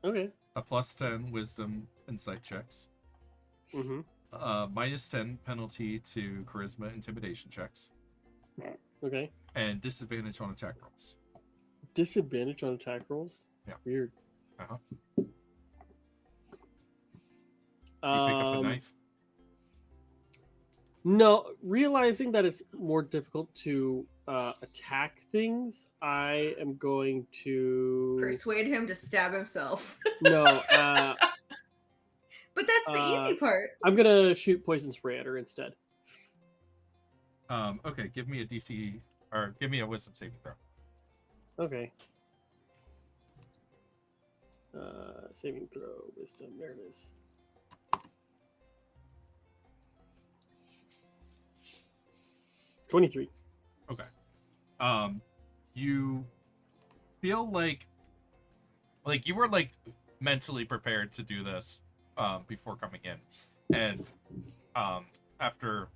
Okay. a +10 wisdom insight checks, Mm-hmm. -10 penalty to charisma intimidation checks, Okay. and disadvantage on attack rolls. Disadvantage on attack rolls? Yeah. Weird. Uh-huh. You pick up a knife. No, realizing that it's more difficult to attack things, I am going to Persuade him to stab himself. no. But that's the easy part. I'm gonna shoot poison spray at her instead. Okay, give me a DC or give me a wisdom saving throw. Okay. Saving throw, wisdom. There it is. $23. Okay. You feel like you were like mentally prepared to do this before coming in, and after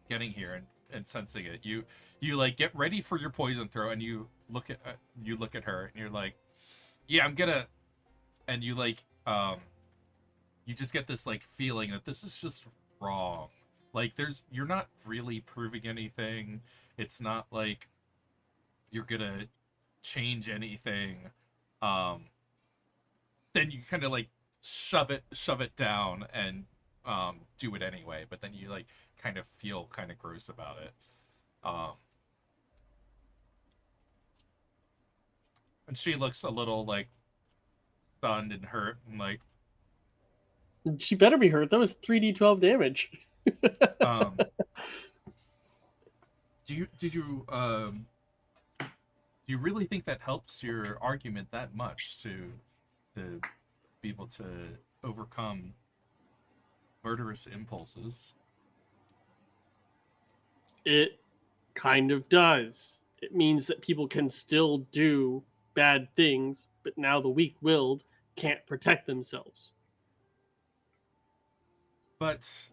getting here and sensing it, you like get ready for your poison throw, and you look at her and you're like, yeah, I'm gonna, and you like you just get this like feeling that this is just wrong. Like you're not really proving anything. It's not like you're gonna change anything. Then you kind of like shove it down and do it anyway. But then you like kind of feel kind of gross about it. And she looks a little like stunned and hurt and like. She better be hurt. That was 3d12 damage. Do you really think that helps your argument that much to be able to overcome murderous impulses? It kind of does. It means that people can still do bad things, but now the weak-willed can't protect themselves. But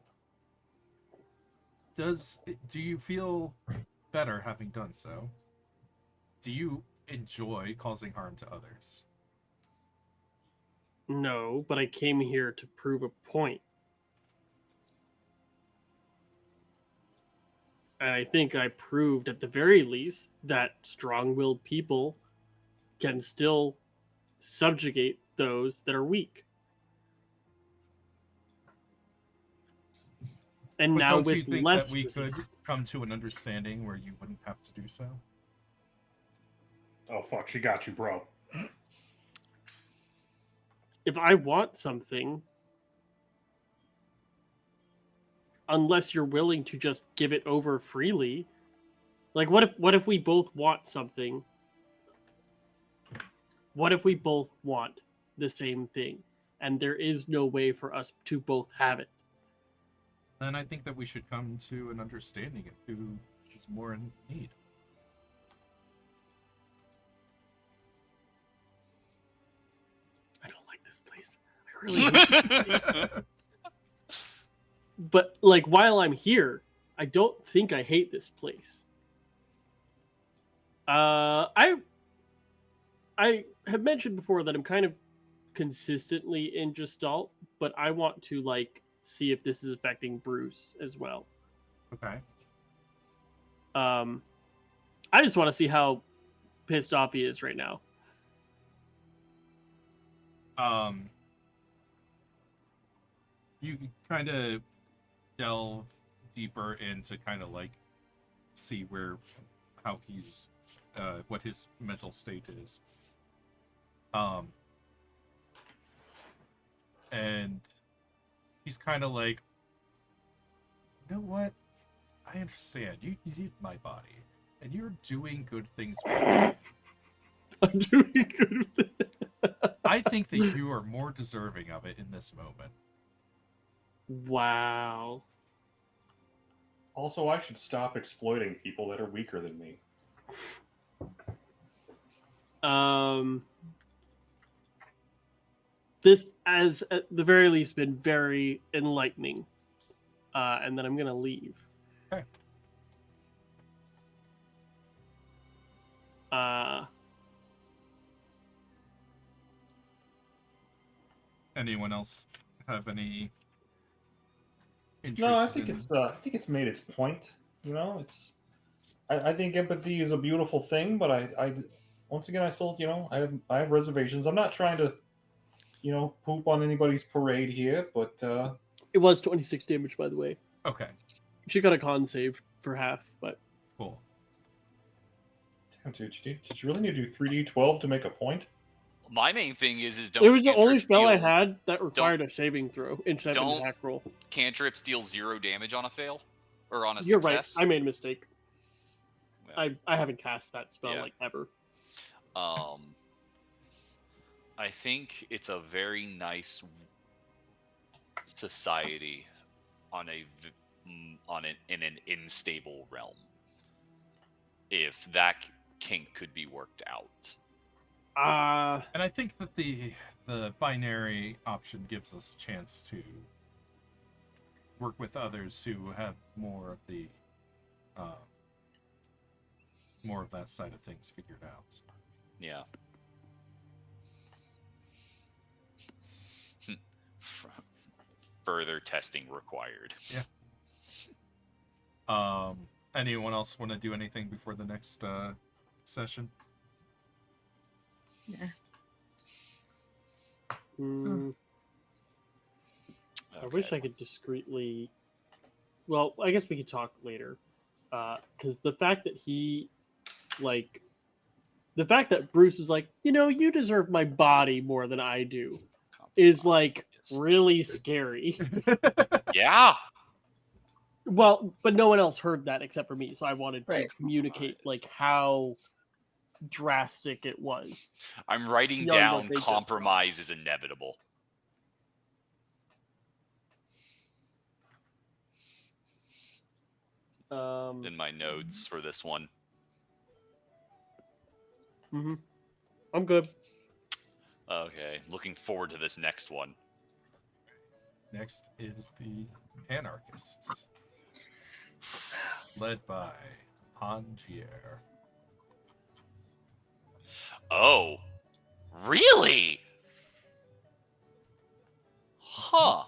do you feel better having done so? Do you enjoy causing harm to others? No, but I came here to prove a point. And I think I proved at the very least that strong-willed people can still subjugate those that are weak. And But now don't with you think less that we resistance. could come to an understanding where you wouldn't have to do so? Oh fuck, she got you, bro. If I want something, unless you're willing to just give it over freely, like what if we both want something? What if we both want the same thing and there is no way for us to both have it? Then I think that we should come to an understanding of who is more in need. I don't like this place. I really hate this place. But like while I'm here, I don't think I hate this place. I have mentioned before that I'm kind of consistently in Gestalt, but I want to like see if this is affecting Bruce as well. Okay. I just want to see how pissed off he is right now. You kind of delve deeper into kind of like see how he's what his mental state is. And he's kind of like, you know what? I understand. You need my body, and you're doing good things with it. I'm doing good with it. I think that you are more deserving of it in this moment. Wow. Also, I should stop exploiting people that are weaker than me. This has at the very least been very enlightening. And then I'm gonna leave. Okay. Anyone else have any interest. No, I think in... it's made its point. You know, I think empathy is a beautiful thing, but I once again I still I have reservations. I'm not trying to poop on anybody's parade here, but It was 26 damage, by the way. Okay, She got a con save for half, but cool. damn, dude, did you really need to do 3d12 to make a point? My main thing is don't it was the only cantrips spell I deal- had that required a saving throw instead of an don't- attack roll. Cantrips deal 0 damage on a fail or on a You're success. right. I made a mistake. Yeah. I haven't cast that spell Yeah. like ever. I think it's a very nice society in an unstable realm. If that kink could be worked out. And I think that the binary option gives us a chance to work with others who have more of that side of things figured out. Yeah. Further testing required. Yeah. Anyone else want to do anything before the next session? Yeah. I wish I could discreetly. Well, I guess we could talk later, because the fact that the fact that Bruce was like, you deserve my body more than I do, is like really scary. Yeah. Well, but no one else heard that except for me, so I wanted to Right. communicate like how drastic it was. I'm writing Beyond down what they just compromise is inevitable. In my notes for this one. I'm good. Okay, looking forward to this next one. Next is the Anarchists, led by Pangier. Oh, really? Huh.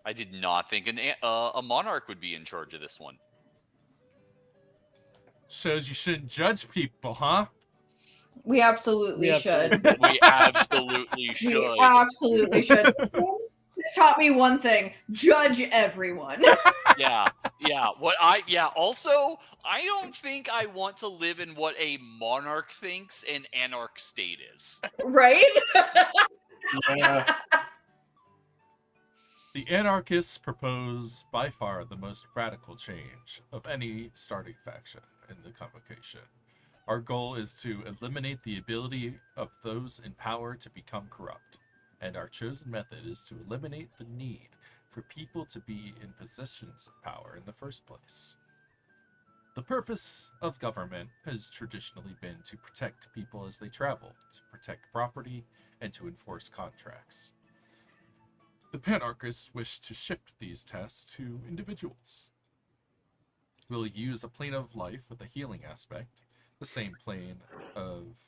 I did not think a monarch would be in charge of this one. Shows you shouldn't judge people, huh? We absolutely should. We absolutely should. We absolutely should. This taught me one thing: judge everyone. Yeah. Also, I don't think I want to live in what a monarch thinks an anarch state is. Right? Yeah. The Anarchists propose by far the most radical change of any starting faction in the convocation. Our goal is to eliminate the ability of those in power to become corrupt, and our chosen method is to eliminate the need for people to be in positions of power in the first place. The purpose of government has traditionally been to protect people as they travel, to protect property, and to enforce contracts. The Panarchists wish to shift these tasks to individuals. We'll use a plane of life with a healing aspect, the same plane of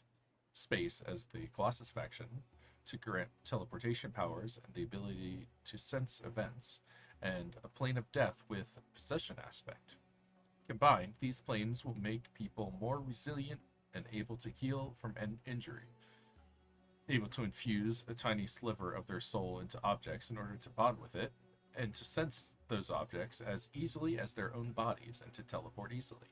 space as the Colossus faction, to grant teleportation powers and the ability to sense events, and a plane of death with a possession aspect. Combined, these planes will make people more resilient and able to heal from an injury, able to infuse a tiny sliver of their soul into objects in order to bond with it, and to sense those objects as easily as their own bodies and to teleport easily.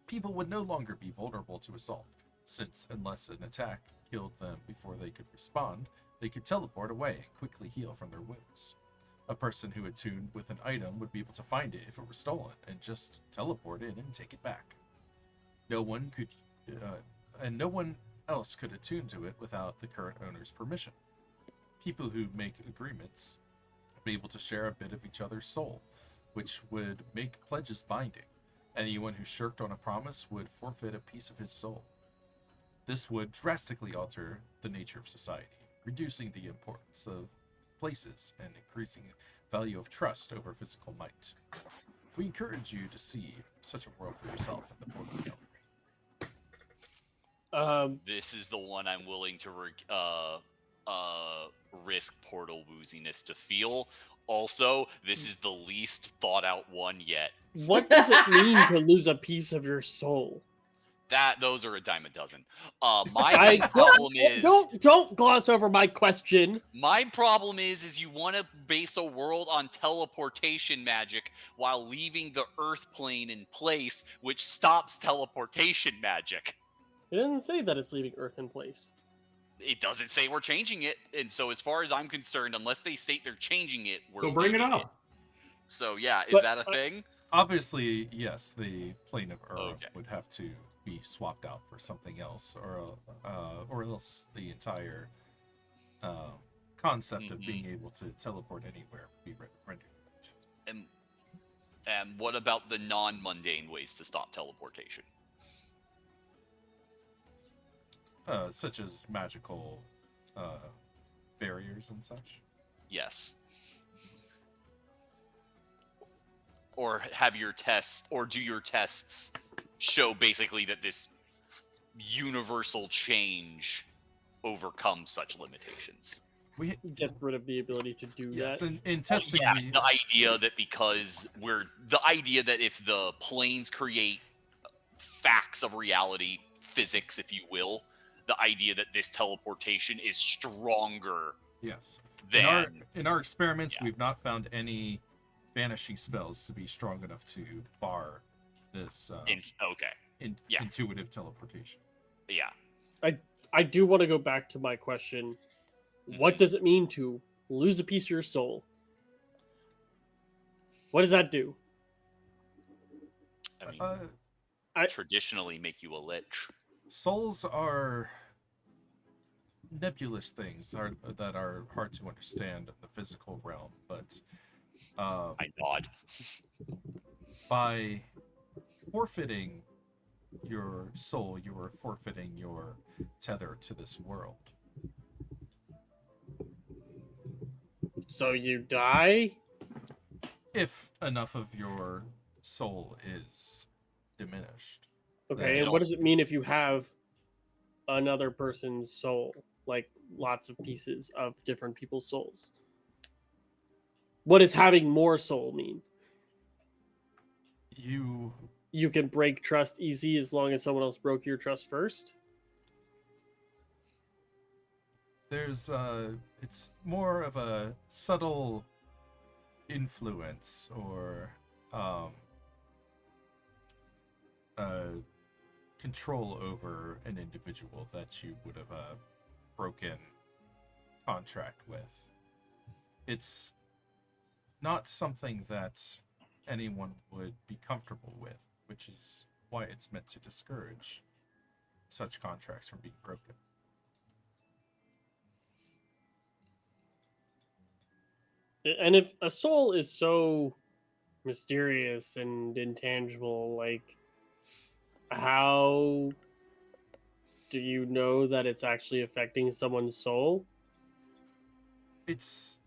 People would no longer be vulnerable to assault, since unless an attack killed them before they could respond, they could teleport away and quickly heal from their wounds. A person who attuned with an item would be able to find it if it were stolen and just teleport in and take it back. No one else could attune to it without the current owner's permission. People who make agreements would be able to share a bit of each other's soul, which would make pledges binding. Anyone who shirked on a promise would forfeit a piece of his soul. This would drastically alter the nature of society, reducing the importance of places and increasing value of trust over physical might. We encourage you to see such a world for yourself in the Portal Gallery. This is the one I'm willing to risk portal wooziness to feel. Also, this is the least thought out one yet. What does it mean to lose a piece of your soul? Those are a dime a dozen. My main problem is don't gloss over my question. My problem is you want to base a world on teleportation magic while leaving the Earth plane in place, which stops teleportation magic. It doesn't say that it's leaving Earth in place. It doesn't say we're changing it, and so as far as I'm concerned, unless they state they're changing it, we're So bring it leaving up. So yeah, is But that a thing? Obviously, yes, the plane of Ur Okay. would have to be swapped out for something else, or else the entire concept of being able to teleport anywhere would be rendered. And what about the non-mundane ways to stop teleportation? Such as magical barriers and such. Yes. Or have your tests, or do your tests show basically that this universal change overcomes such limitations? We Get rid of the ability to do yes, that. in testing, Yeah, we, the idea that the idea that if the planes create facts of reality, physics, if you will, the idea that this teleportation is stronger yes. than In our experiments, Yeah. we've not found any banishing spells to be strong enough to bar this okay. Yeah. intuitive teleportation. Yeah. I do want to go back to my question. What does it mean to lose a piece of your soul? What does that do? I mean, traditionally make you a lich. Souls are nebulous things that are hard to understand in the physical realm, but I nod. by forfeiting your soul, you are forfeiting your tether to this world. So you die? If enough of your soul is diminished. Okay, Then and what does it mean it's- if you have another person's soul? Like lots of pieces of different people's souls? What does having more soul mean? You can break trust easy as long as someone else broke your trust first? There's it's more of a subtle influence or control over an individual that you would have broken contract with. It's not something that anyone would be comfortable with, which is why it's meant to discourage such contracts from being broken. And if a soul is so mysterious and intangible, like, how do you know that it's actually affecting someone's soul? It's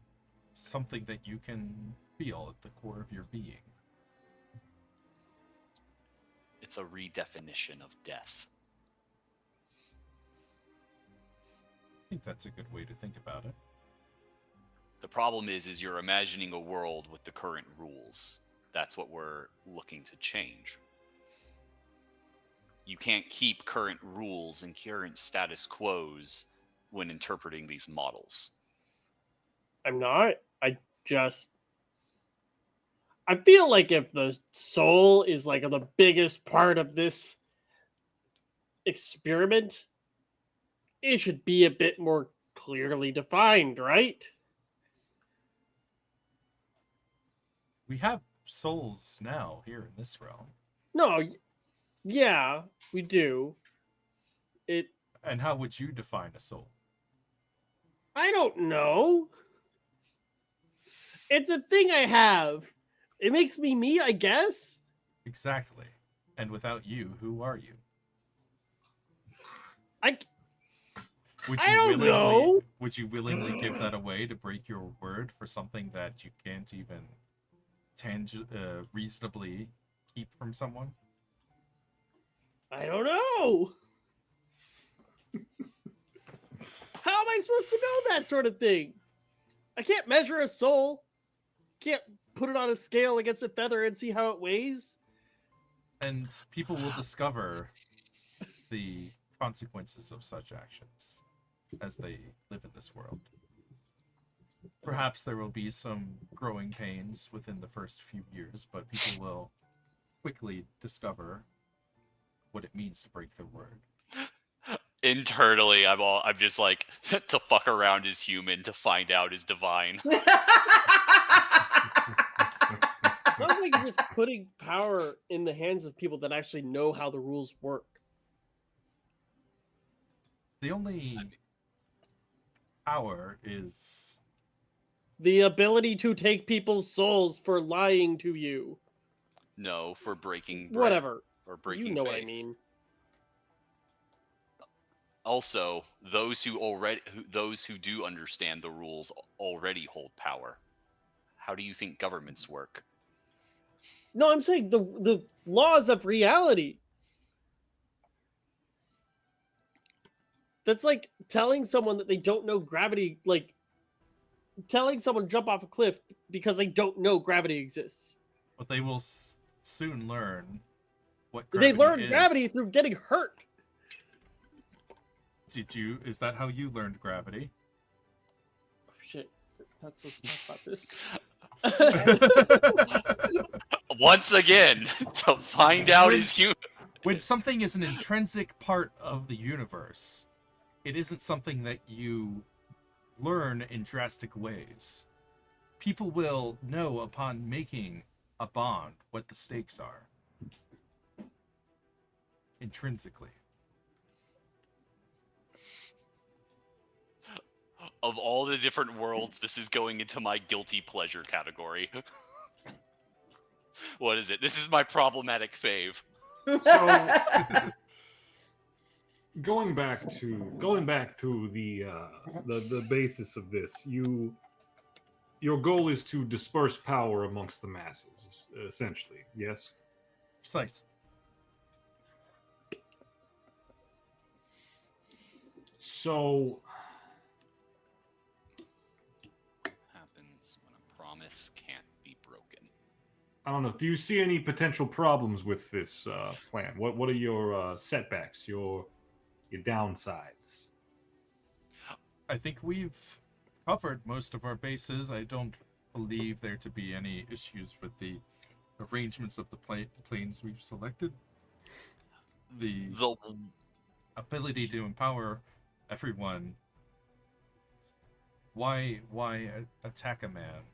something that you can feel at the core of your being. It's a redefinition of death. I think that's a good way to think about it. The problem is you're imagining a world with the current rules. That's what we're looking to change. You can't keep current rules and current status quos when interpreting these models. I'm not. I feel like if the soul is like the biggest part of this experiment, it should be a bit more clearly defined, right? We have souls now here in this realm. No, yeah, we do. And how would you define a soul? I don't know. It's a thing I have. It makes me me, I guess. Exactly. And without you, who are you? I Would I don't know. Would you willingly give that away to break your word for something that you can't even reasonably keep from someone? don't know. How am I supposed to know that sort of thing? I can't measure a soul. can't put it on a scale against a feather and see how it weighs. And people will discover the consequences of such actions as they live in this world. Perhaps there will be some growing pains within the first few years, but people will quickly discover what it means to break their word. Internally, I'm just like, to fuck around is human, to find out is divine. Sounds like you're just putting power in the hands of people that actually know how the rules work. The only power is The ability to take people's souls for lying to you. No, for breaking bread. Whatever. Or breaking You know faith. what I mean. Also, those who do understand the rules already hold power. How do you think governments work? No, I'm saying the laws of reality. That's like telling someone that they don't know gravity, like telling someone to jump off a cliff because they don't know gravity exists. But they will soon learn what They gravity learn is. gravity through getting hurt. Is that how you learned gravity? Oh, shit. That's what talk about this. Once again, to find out is human. When something is an intrinsic part of the universe, it isn't something that you learn in drastic ways. People will know upon making a bond what the stakes are. Intrinsically. Of all the different worlds, this is going into my guilty pleasure category. What is it? This is my problematic fave. So, going back to the basis of this, your goal is to disperse power amongst the masses, essentially. Yes. Precise. So, Happens when a promise can't be broken. I don't know. Do you see any potential problems with this plan? What are your setbacks? Your downsides? I think we've covered most of our bases. I don't believe there to be any issues with the arrangements of the planes we've selected. The ability to empower everyone. Why attack a man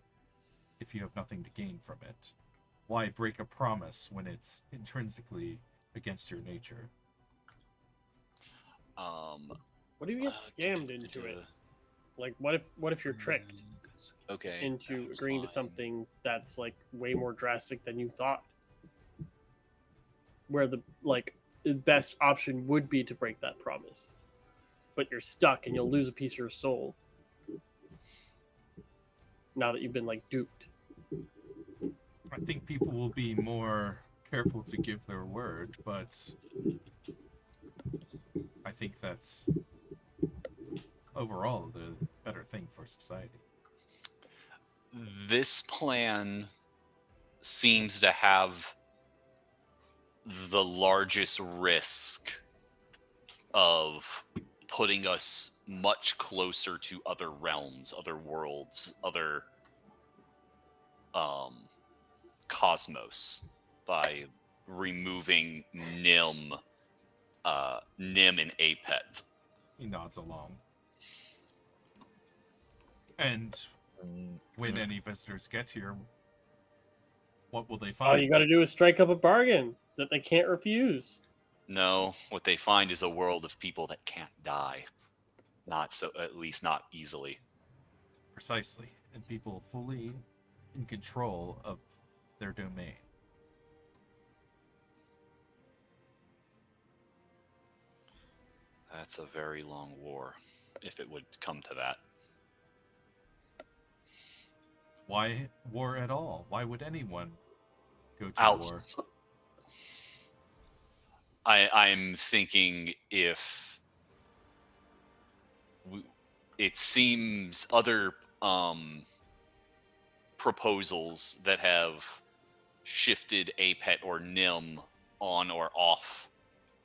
if you have nothing to gain from it? Why break a promise when it's intrinsically against your nature? What if you get scammed into it? Like, what if you're tricked Okay. into that's agreeing to fine. something that's like way more drastic than you thought? Where the best option would be to break that promise, but you're stuck and you'll lose a piece of your soul. Now that you've been duped. I think people will be more careful to give their word, but I think that's overall the better thing for society. This plan seems to have the largest risk of putting us much closer to other realms, other worlds, other cosmos by removing Nim and Apet. He nods along. And when any visitors get here, what will they All find? you got to do is strike up a bargain that they can't refuse. No, what they find is a world of people that can't die. Not so, at least not easily. Precisely. And people fully in control of their domain. That's a very long war, if it would come to that. Why war at all? Why would anyone go to war? I'm thinking if it seems other proposals that have shifted Apet or Nim on or off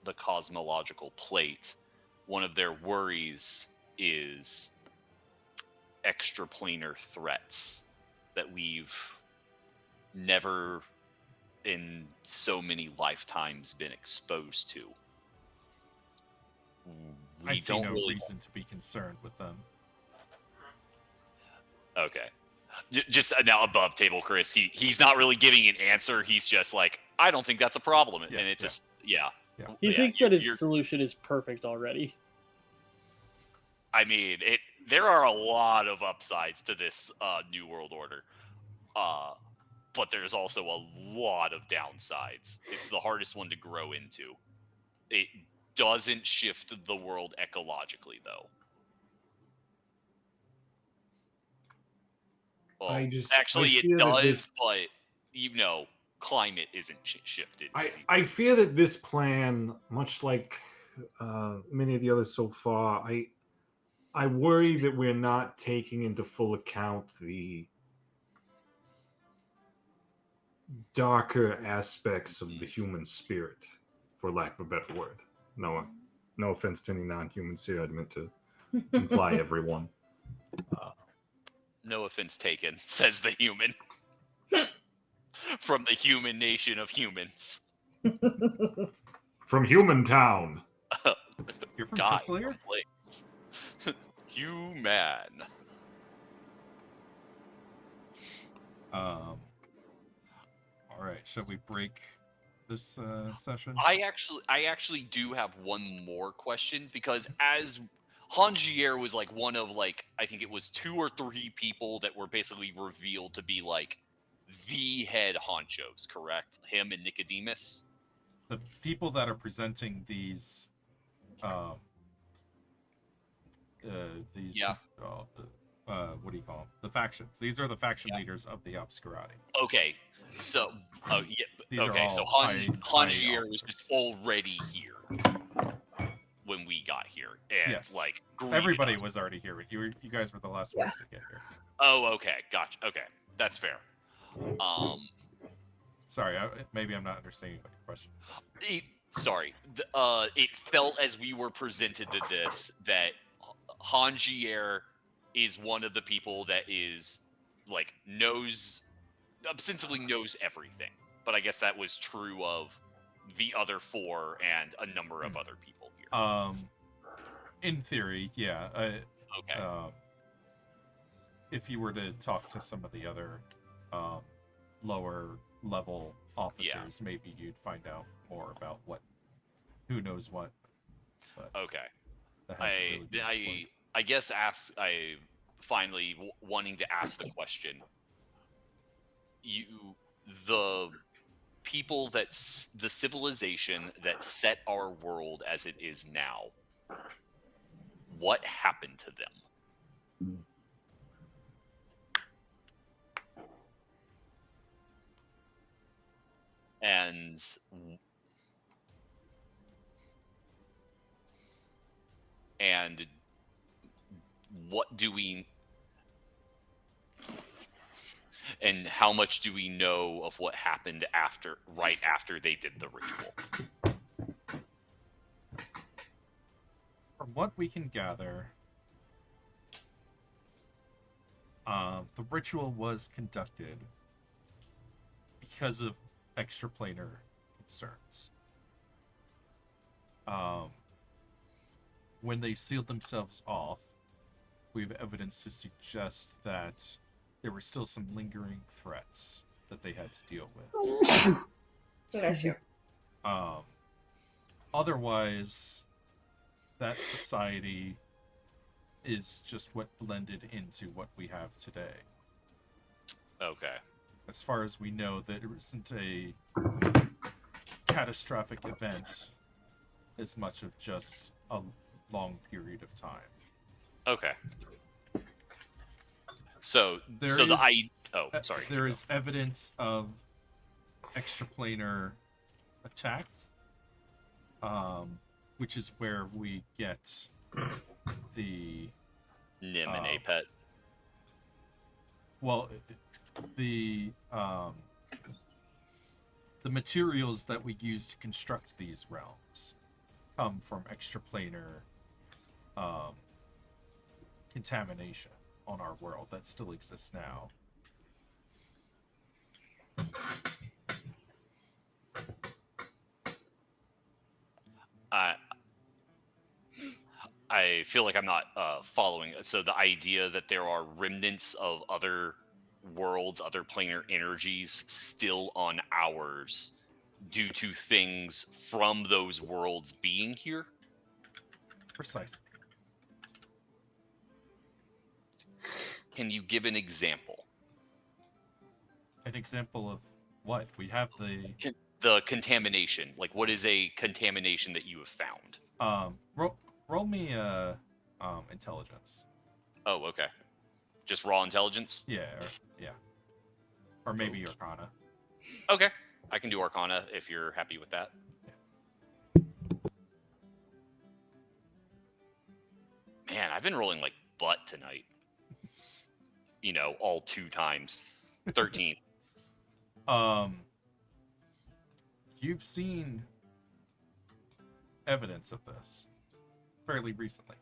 the cosmological plate. One of their worries is extraplanar threats that we've never in so many lifetimes been exposed to. I see no reason to be concerned with them. Okay. Just now above table, Chris. He's not really giving an answer. He's just like, I don't think that's a problem. Yeah, and it's yeah. He thinks that his solution is perfect already. I mean, there are a lot of upsides to this New World Order. But there's also a lot of downsides. It's the hardest one to grow into. It doesn't shift the world ecologically, though. Well, actually, it does, but climate isn't shifted. I fear that this plan, much like many of the others so far, I worry that we're not taking into full account the darker aspects of the human spirit, for lack of a better word. No offense to any non-humans here. I meant to imply everyone. No offense taken, says the human. From the human nation of humans. From Human Town. You're from Kisleyer? Human. All right, shall we break this session? I actually do have one more question, because as Hangier was like one of I think it was 2 or 3 people that were basically revealed to be like the head honchos, correct? Him and Nicodemus. The people that are presenting these yeah. What do you call them? The factions. These are the faction leaders of the Obscurati. Okay, so These okay, so Hangier was just already here when we got here, and yes. Everybody was already here. You guys were the last ones to get here. Oh, okay, gotcha. Okay, that's fair. Sorry, maybe I'm not understanding what your question is. It felt as we were presented to this that Hangier is one of the people that is ostensibly knows everything. But I guess that was true of the other 4 and a number of other people here. In theory, yeah. Okay. If you were to talk to some of the other lower level officers, maybe you'd find out more about who knows what. But okay. I guess I finally wanting to ask the question. The people the civilization that set our world as it is now, what happened to them? And what do we, and how much do we know of what happened right after they did the ritual? From what we can gather, the ritual was conducted because of extraplanar concerns. When they sealed themselves off, we have evidence to suggest that there were still some lingering threats that they had to deal with. Bless you. Otherwise, that society is just what blended into what we have today. Okay. As far as we know, that it isn't a catastrophic event as much of just a long period of time. Okay. So there is evidence of extraplanar attacks, which is where we get the Nim and Apet. Well, the materials that we use to construct these realms come from extraplanar contamination on our world that still exists now. I feel like I'm not following. So the idea that there are remnants of other worlds, other planar energies still on ours due to things from those worlds being here? Precisely. Can you give an example? An example of what? We have the The contamination. Like, what is a contamination that you have found? roll me intelligence. Oh, okay. Just raw intelligence? Yeah, or maybe Arcana. Okay. I can do Arcana if you're happy with that. Man, I've been rolling like butt tonight. You know, all 2 times. 13. You've seen evidence of this fairly recently.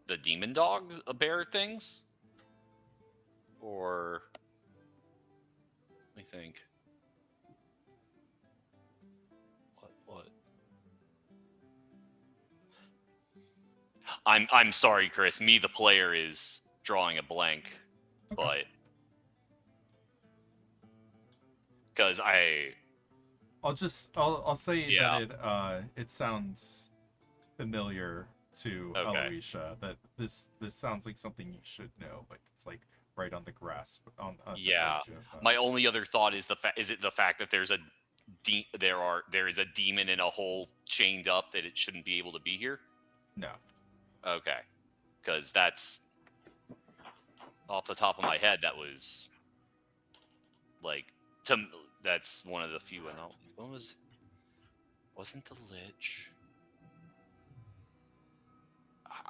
The demon dog bear things? Or let me think. What? I'm sorry, Chris. Me, the player, is drawing a blank, but because I'll say Yeah. that it sounds familiar to Okay. Aloysia, that this sounds like something you should know, but it's like right on the grasp on the Yeah. edge of, My only other thought is is it the fact that there is a demon in a hole chained up that it shouldn't be able to be here? no. Okay, because that's off the top of my head. That was like that's one of the few. What wasn't the Lich?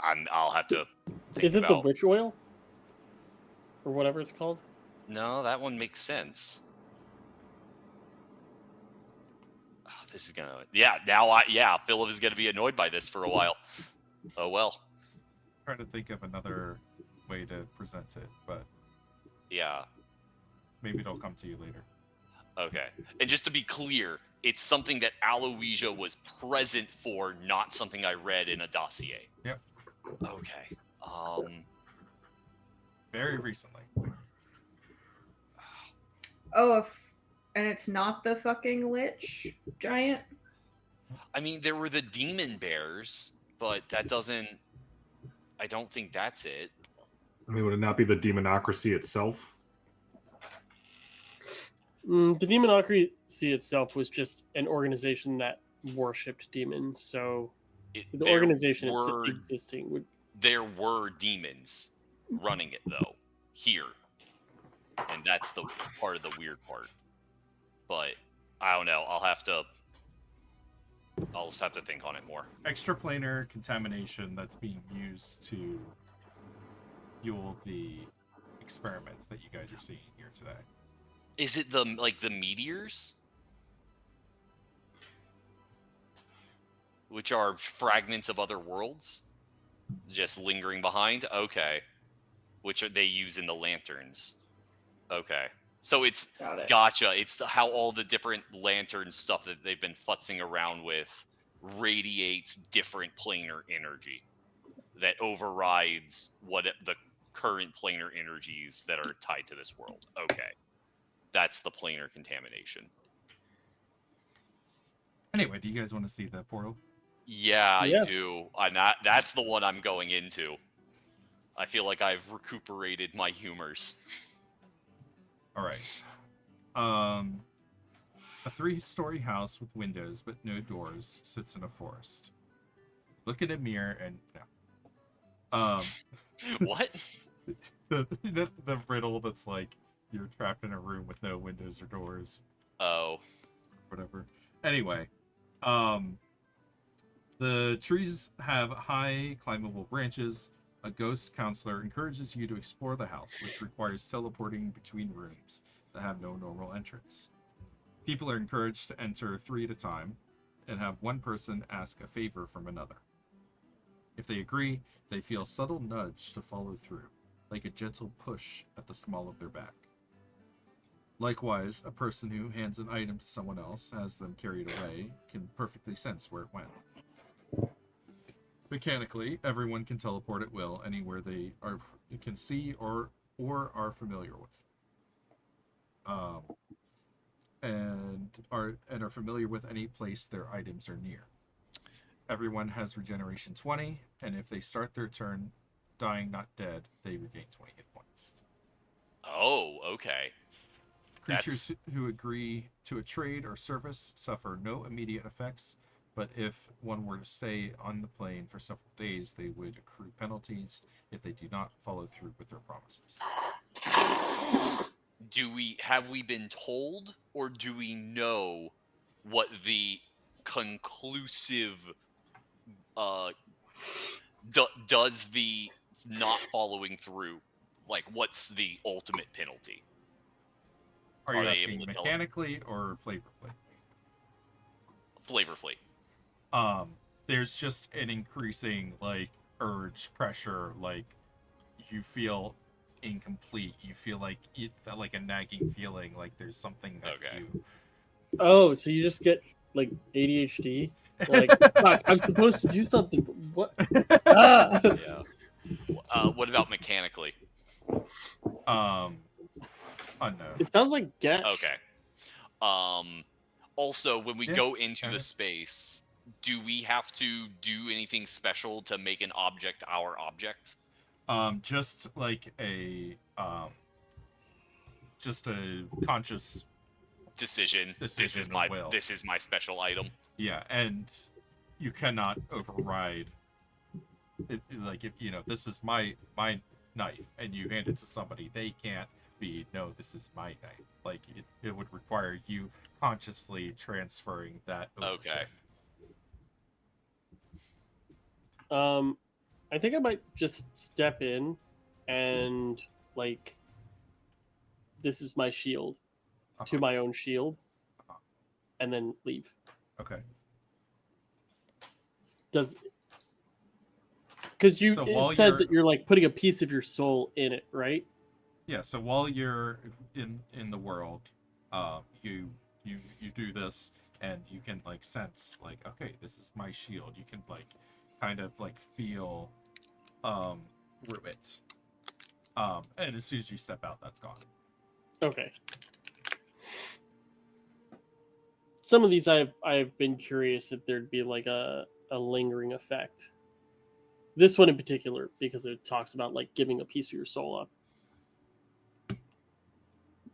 I'll have to think Is it about. the witch oil? Or whatever it's called? No, that one makes sense. Oh, this is gonna. Yeah, Philip is gonna be annoyed by this for a while. Oh well. Trying to think of another way to present it, but Yeah. maybe it'll come to you later. Okay. And just to be clear, it's something that Aloysia was present for, not something I read in a dossier. Yep. Okay. Very recently. Oh, and it's not the fucking lich giant? I mean, there were the demon bears, but that doesn't. I don't think that's it. I mean, would it not be the demonocracy itself? The demonocracy itself was just an organization that worshipped demons. So the organization existing would. There were demons running it though here, and that's the part of the weird part. But I don't know. I'll just have to think on it more. Extraplanar contamination that's being used to fuel the experiments that you guys are seeing here today. Is it the meteors? Which are fragments of other worlds? Just lingering behind? Okay. Which they use in the lanterns. Okay. So it's... Got it. Gotcha. It's how all the different lantern stuff that they've been futzing around with radiates different planar energy that overrides what the current planar energies that are tied to this world. Okay. That's the planar contamination. Anyway, do you guys want to see the portal? Yeah, I do. That's the one I'm going into. I feel like I've recuperated my humors. All right. A 3-story house with windows but no doors sits in a forest. Look in a mirror and no. What? the riddle that's like you're trapped in a room with no windows or doors. Oh. Whatever. Anyway, The trees have high climbable branches. A ghost counselor encourages you to explore the house, which requires teleporting between rooms that have no normal entrance. People are encouraged to enter 3 at a time and have one person ask a favor from another. If they agree, they feel a subtle nudge to follow through, like a gentle push at the small of their back. Likewise, a person who hands an item to someone else, has them carried away, can perfectly sense where it went. Mechanically, everyone can teleport at will anywhere they can see or are familiar with. And are familiar with any place their items are near. Everyone has regeneration 20, and if they start their turn dying not dead, they regain 20 hit points. Oh, okay. Creatures who agree to a trade or service suffer no immediate effects, but if one were to stay on the plane for several days, they would accrue penalties if they do not follow through with their promises. Have we been told, or do we know what the conclusive does the not following through, like, what's the ultimate penalty? Are you asking mechanically or flavorfully? Flavorfully. There's just an increasing, like, urge, pressure, like, you feel incomplete. You feel like a nagging feeling, like there's something that you... Oh, so you just get, like, ADHD? Like, fuck, I'm supposed to do something, but what? Ah! Yeah. What about mechanically? Unknown. It sounds like Gesh. Okay. Also, when we go into the space, do we have to do anything special to make an object our object? Just like a conscious decision. This is my special item. Yeah, and you cannot override it. Like, if this is my knife, and you hand it to somebody, they can't be, no, this is my knife. Like, it would require you consciously transferring that ownership. Okay. I think I might just step in and, like, this is my shield to my own shield, and then leave. Okay. Because it said that you're, like, putting a piece of your soul in it, right? Yeah. So while you're in the world, you do this, and you can, like, sense, like, okay, this is my shield. You can, like, kind of, like, feel it. And as soon as you step out, that's gone. Okay. Some of these I've been curious if there'd be, like, a lingering effect. This one in particular, because it talks about, like, giving a piece of your soul up.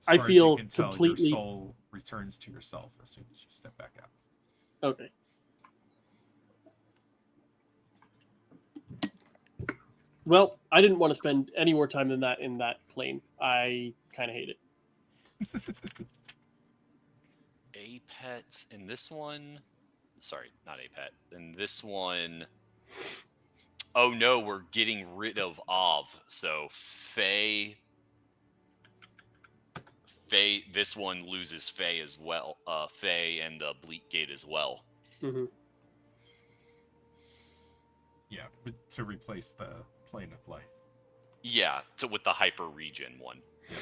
I feel you can tell, completely. Your soul returns to yourself as soon as you step back out. Okay. Well, I didn't want to spend any more time than that in that plane. I kind of hate it. A pet in this one. Sorry, not a pet. In this one. Oh no, we're getting rid of Av. So Faye. This one loses Faye as well. Faye and the Bleak Gate as well. Mm-hmm. Yeah, but to replace the plane of life. Yeah, with the hyper region one. Yep.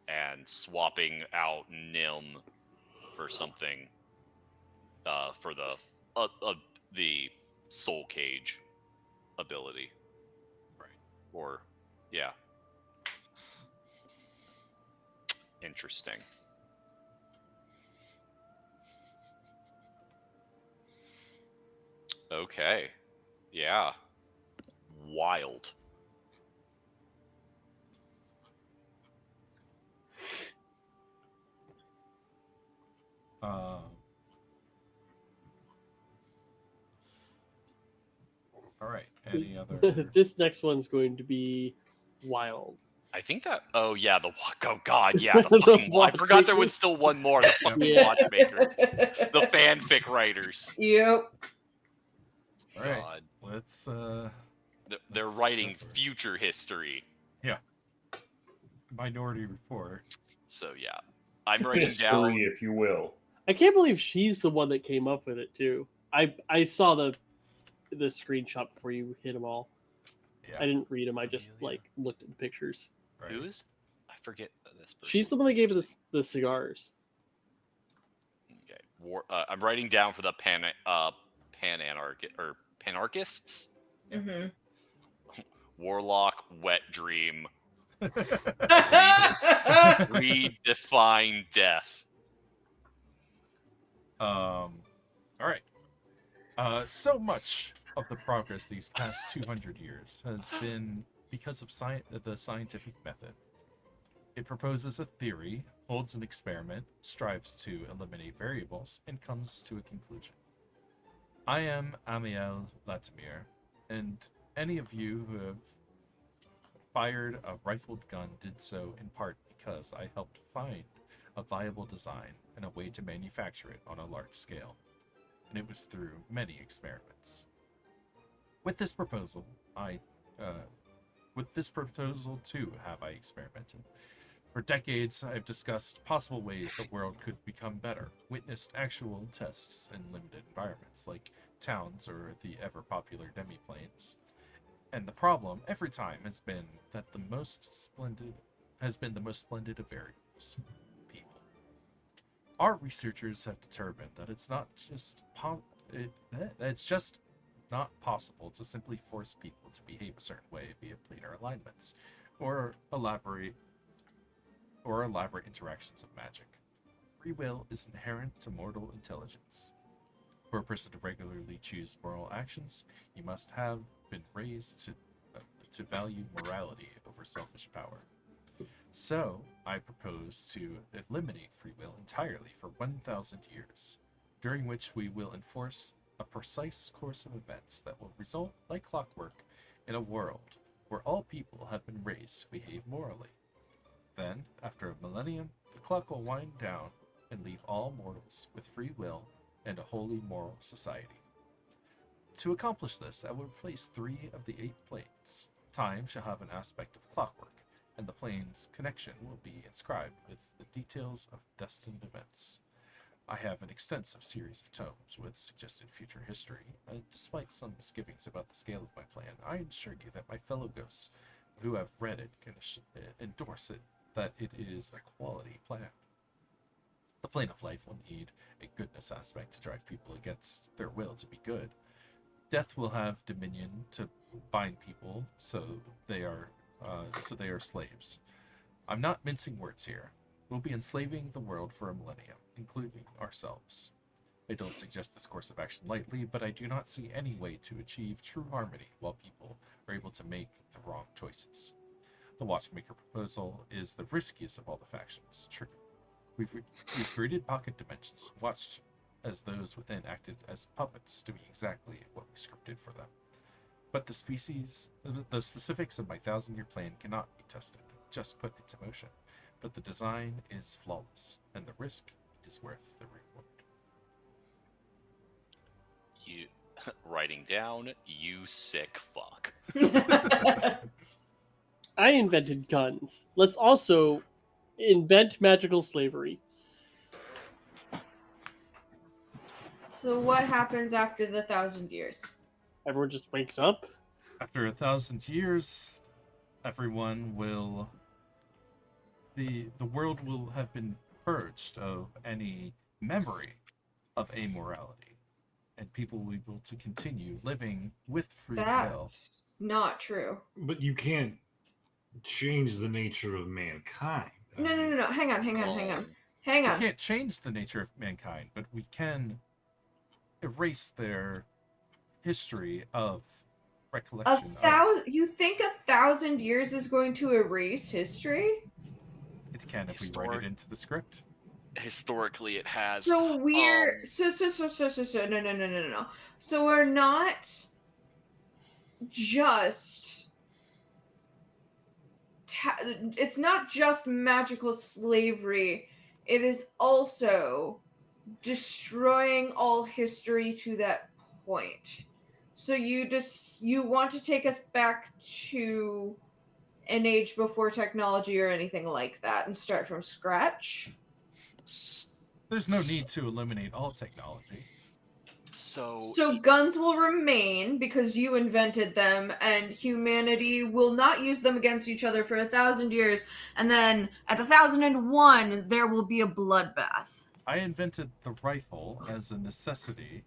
And swapping out Nim for something for the soul cage ability. Right. Or yeah. Interesting. Okay. Yeah. Wild. All right. Any other? This next one's going to be wild. I think that. Oh yeah, oh god, yeah. The fucking. I forgot there was still one more. The fucking watchmakers, the fanfic writers. Yep. All right. God. Let's They're Let's writing go for it. future history. Minority Report. So yeah, I'm writing History, down. if you will. I can't believe she's the one that came up with it too. I saw the screenshot before you hit them all. Yeah. I didn't read them. I just Amelia. looked at the pictures. Right. Who is? I forget this person. She's the one that gave us the cigars. Okay. I'm writing down for the panarchists. Mm-hmm. Warlock, Wet Dream, Oh, Redefine Death. All right. So much of the progress these past 200 years has been because of the scientific method. It proposes a theory, holds an experiment, strives to eliminate variables, and comes to a conclusion. I am Amiel Latimir, and any of you who have fired a rifled gun did so in part because I helped find a viable design and a way to manufacture it on a large scale. And it was through many experiments. With this proposal, too have I experimented. For decades, I've discussed possible ways the world could become better, witnessed actual tests in limited environments like towns or the ever-popular demiplanes. And the problem every time has been that the most splendid of variables: people. Our researchers have determined that it's just not possible to simply force people to behave a certain way via planar alignments or elaborate interactions of magic. Free will is inherent to mortal intelligence. For a person to regularly choose moral actions, you must have been raised to value morality over selfish power. So, I propose to eliminate free will entirely for 1,000 years, during which we will enforce a precise course of events that will result, like clockwork, in a world where all people have been raised to behave morally. Then, after a millennium, the clock will wind down and leave all mortals with free will and a wholly moral society. To accomplish this, I will replace 3 of the 8 planes. Time shall have an aspect of clockwork, and the plane's connection will be inscribed with the details of destined events. I have an extensive series of tomes with suggested future history, and despite some misgivings about the scale of my plan, I assure you that my fellow ghosts who have read it can endorse it that it is a quality plan. The plane of life will need a goodness aspect to drive people against their will to be good. Death will have dominion to bind people so they are slaves. I'm not mincing words here. We'll be enslaving the world for a millennium, including ourselves. I don't suggest this course of action lightly, but I do not see any way to achieve true harmony while people are able to make the wrong choices. The Watchmaker proposal is the riskiest of all the factions. True. We've created pocket dimensions, watched as those within acted as puppets, doing exactly what we scripted for them. But the specifics of my 1,000-year plan cannot be tested, just put into motion. But the design is flawless, and the risk is worth the reward. You writing down, you sick fuck. I invented guns. Let's also invent magical slavery. So what happens after the 1,000 years? Everyone just wakes up. After 1,000 years, everyone will... The world will have been purged of any memory of amorality, and people will be able to continue living with free will. That's not true. But you can't change the nature of mankind. No. Hang on. We can't change the nature of mankind, but we can erase their history of recollection. You think 1,000 years is going to erase history? It can if we write it into the script. Historically, it has. So we're no. So we're not just. It's not just magical slavery. It is also destroying all history to that point. So you want to take us back to an age before technology or anything like that and start from scratch? There's no need to eliminate all technology. So guns will remain because you invented them, and humanity will not use them against each other for 1,000 years, and then at 1,001 there will be a bloodbath. I invented the rifle as a necessity,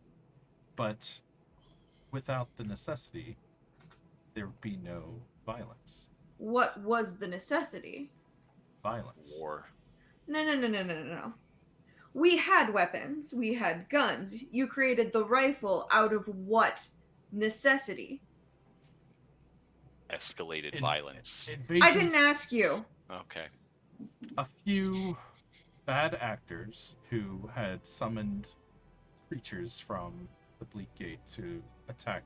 but without the necessity, there would be no violence. What was the necessity? Violence. War. No. We had weapons. We had guns. You created the rifle out of what necessity? Escalated violence. Invasions, I didn't ask you. Okay. a few bad actors who had summoned creatures from the Bleak Gate to attack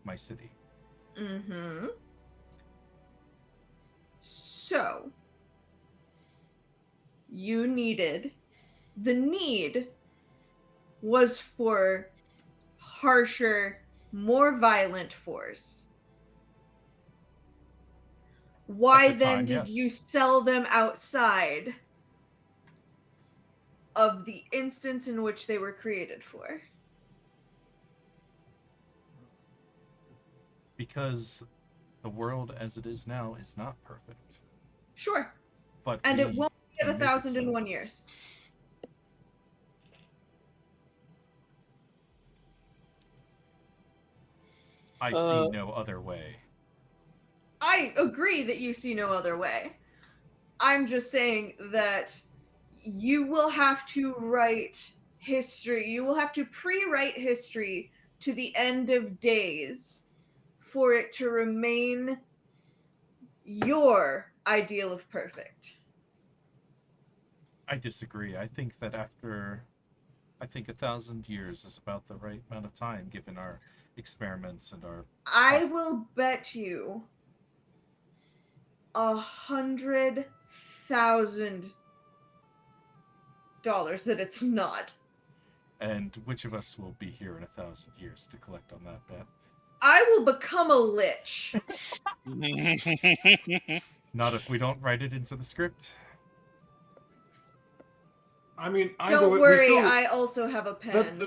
my city. Mm-hmm. So, the need was for harsher, more violent force. Why At the then time, did yes. you sell them outside of the instance in which they were created for? Because the world as it is now is not perfect. Sure. But And it we won't get can make it 1,001 so. years. I see no other way. I agree that you see no other way. I'm just saying that you will have to write history. You will have to pre-write history to the end of days for it to remain your ideal of perfect. I disagree. I think that I think 1,000 years is about the right amount of time given our experiments and our. I will bet you $100,000 that it's not. And which of us will be here in 1,000 years to collect on that bet? I will become a lich. Not if we don't write it into the script. I mean, Don't worry, I also have a pen.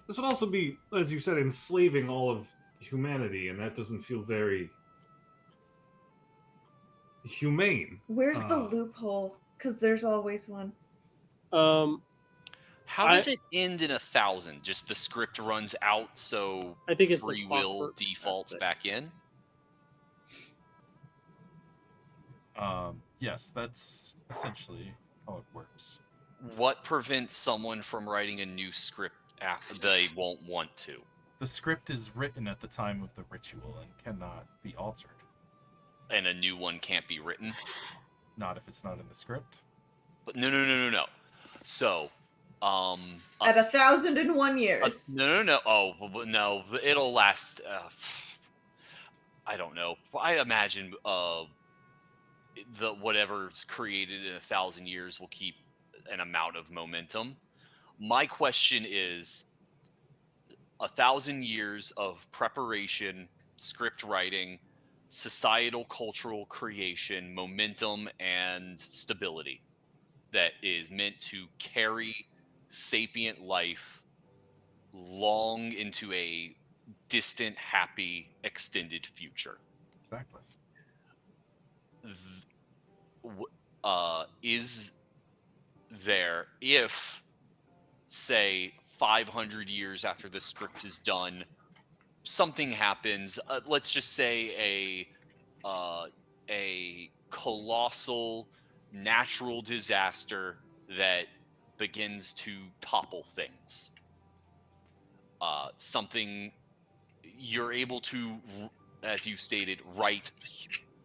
This would also be, as you said, enslaving all of humanity, and that doesn't feel very humane. Where's the loophole? Because there's always one. How does it end in 1,000? Just the script runs out, so I think it's the free will clockwork defaults aspect. back in? Yes, that's essentially how it works. What prevents someone from writing a new script after they won't want to? The script is written at the time of the ritual and cannot be altered. And a new one can't be written? Not if it's not in the script. But no. So, At 1,001 years. no. Oh, no. It'll last. I don't know. I imagine the whatever's created in 1,000 years will keep an amount of momentum. My question is: 1,000 years of preparation, script writing, societal cultural creation, momentum, and stability that is meant to carry sapient life long into a distant, happy, extended future. Exactly. Is there, if, say, 500 years after the script is done, something happens, let's just say a colossal natural disaster that begins to topple things. Something you're able to, as you stated, write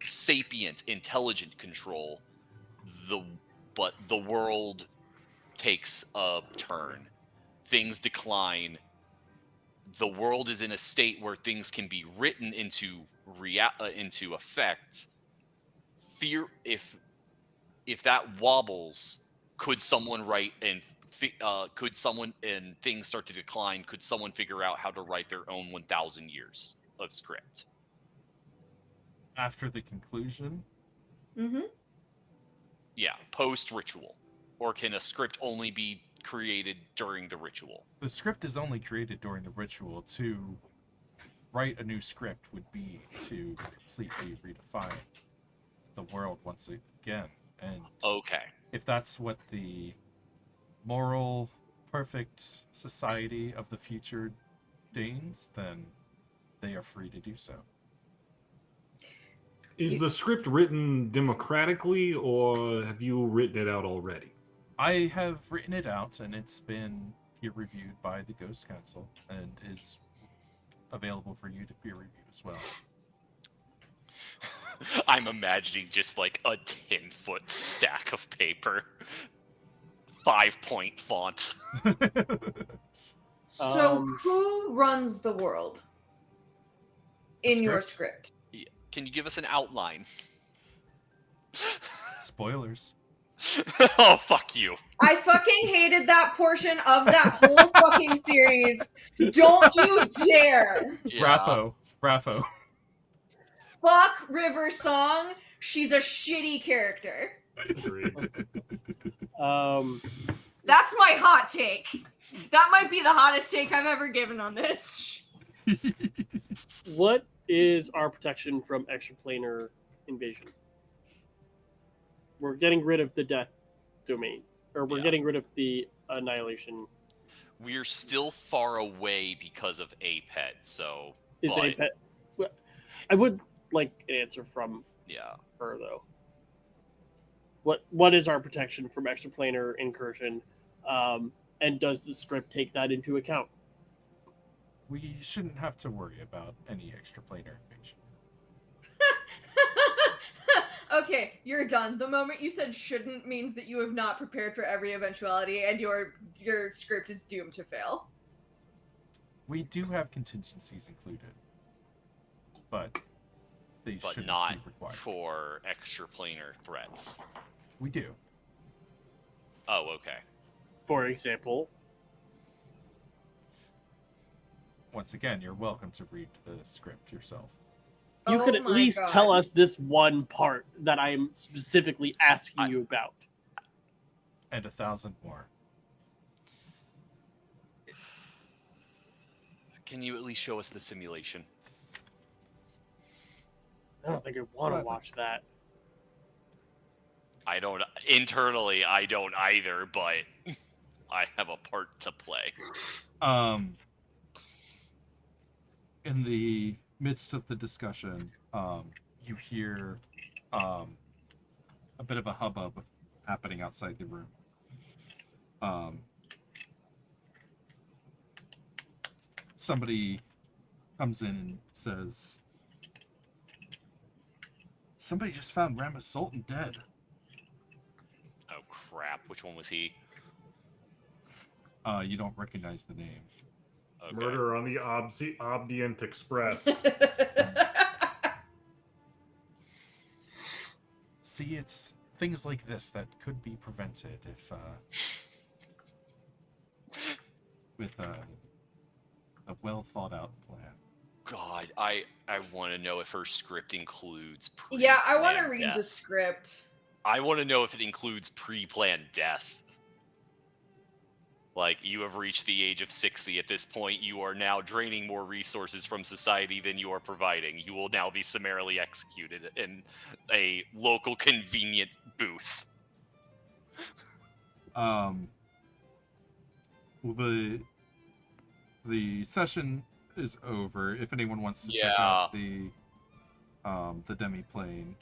sapient, intelligent control. But the world takes a turn. Things decline. The world is in a state where things can be written into effect. Fear, if that wobbles, could someone write and could someone, and things start to decline, could someone figure out how to write their own 1,000 years of script? After the conclusion, Mm-hmm. Yeah, post ritual. Or can a script only be created during the ritual? the script is only created during the ritual. To write a new script would be to completely redefine the world once again. And Okay. if that's what the moral, perfect society of the future deigns, then they are free to do so. Is the script written democratically, or have you written it out already? I have written it out, and it's been peer reviewed by the Ghost Council, and is available for you to peer review as well. I'm imagining just like a 10-foot stack of paper. 5-point font. So Um, who runs the world in your script? Can you give us an outline? Spoilers. Oh, fuck you. I fucking hated that portion of that whole fucking series. Don't you dare. Yeah. Bravo. Fuck River Song. She's a shitty character. Agreed. That's my hot take. That might be the hottest take I've ever given on this. what is our protection from extraplanar invasion? We're getting rid of the death domain, or we're Yeah. getting rid of the annihilation. We're still far away because of APET, so... Is but, a pet? Well, I would like an answer from yeah. her though. What is our protection from extraplanar incursion, and does the script take that into account? We shouldn't have to worry about any extraplanar invasion. Okay, you're done. The moment you said shouldn't means that you have not prepared for every eventuality and your script is doomed to fail. We do have contingencies included, but they But shouldn't not be required. for extraplanar threats. We do. Oh, okay. For example, Once again, you're welcome to read the script yourself. you could Oh at my least God. tell us this one part that I'm specifically asking you about. And 1,000 more. Can you at least show us the simulation? I don't think I want to What? watch that. I don't... Internally, I don't either, but I have a part to play. In the midst of the discussion, you hear a bit of a hubbub happening outside the room. Somebody comes in and says, "Somebody just found Ramus Sultan dead." Oh, crap. Which one was he? You don't recognize the name. Okay. Murder on the Obdient Express. See, it's things like this that could be prevented if, with a well thought out plan. God, I want to know if her script includes Yeah, I want to pre-planned read death. the script. I want to know if it includes pre-planned death. Like, you have reached the age of 60 at this point. You are now draining more resources from society than you are providing. You will now be summarily executed in a local convenient booth. Well, the session is over. If anyone wants to check Yeah. out the demi-plane,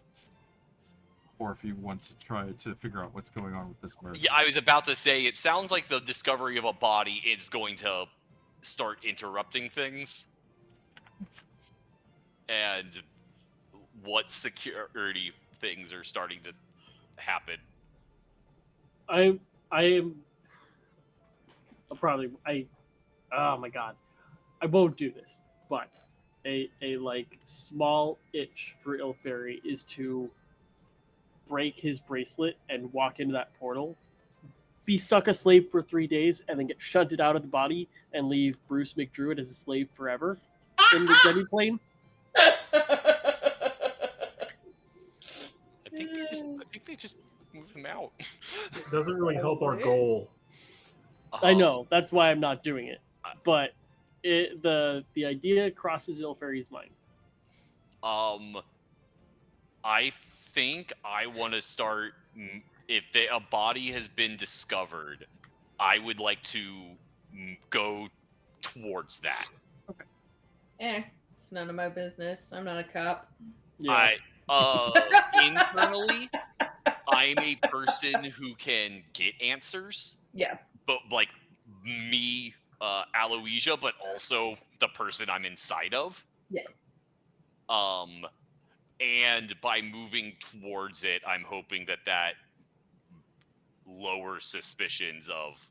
or if you want to try to figure out what's going on with this murder. Yeah, I was about to say, it sounds like the discovery of a body is going to start interrupting things. And what security things are starting to happen. I am probably oh my god, I won't do this, but a like small itch for Ilferi is to break his bracelet and walk into that portal be stuck a slave for 3 days and then get shunted out of the body and leave Bruce McDruitt as a slave forever in the demi-plane? I think they just move him out. It doesn't really help our goal. I know, that's why I'm not doing it. But the idea crosses Ilfari's mind. I think I want to start. If a body has been discovered, I would like to go towards that. It's none of my business. I'm not a cop. Yeah. Internally, I'm a person who can get answers. Yeah. But like me, Aloysia, but also the person I'm inside of. Yeah. And by moving towards it, I'm hoping that lowers suspicions of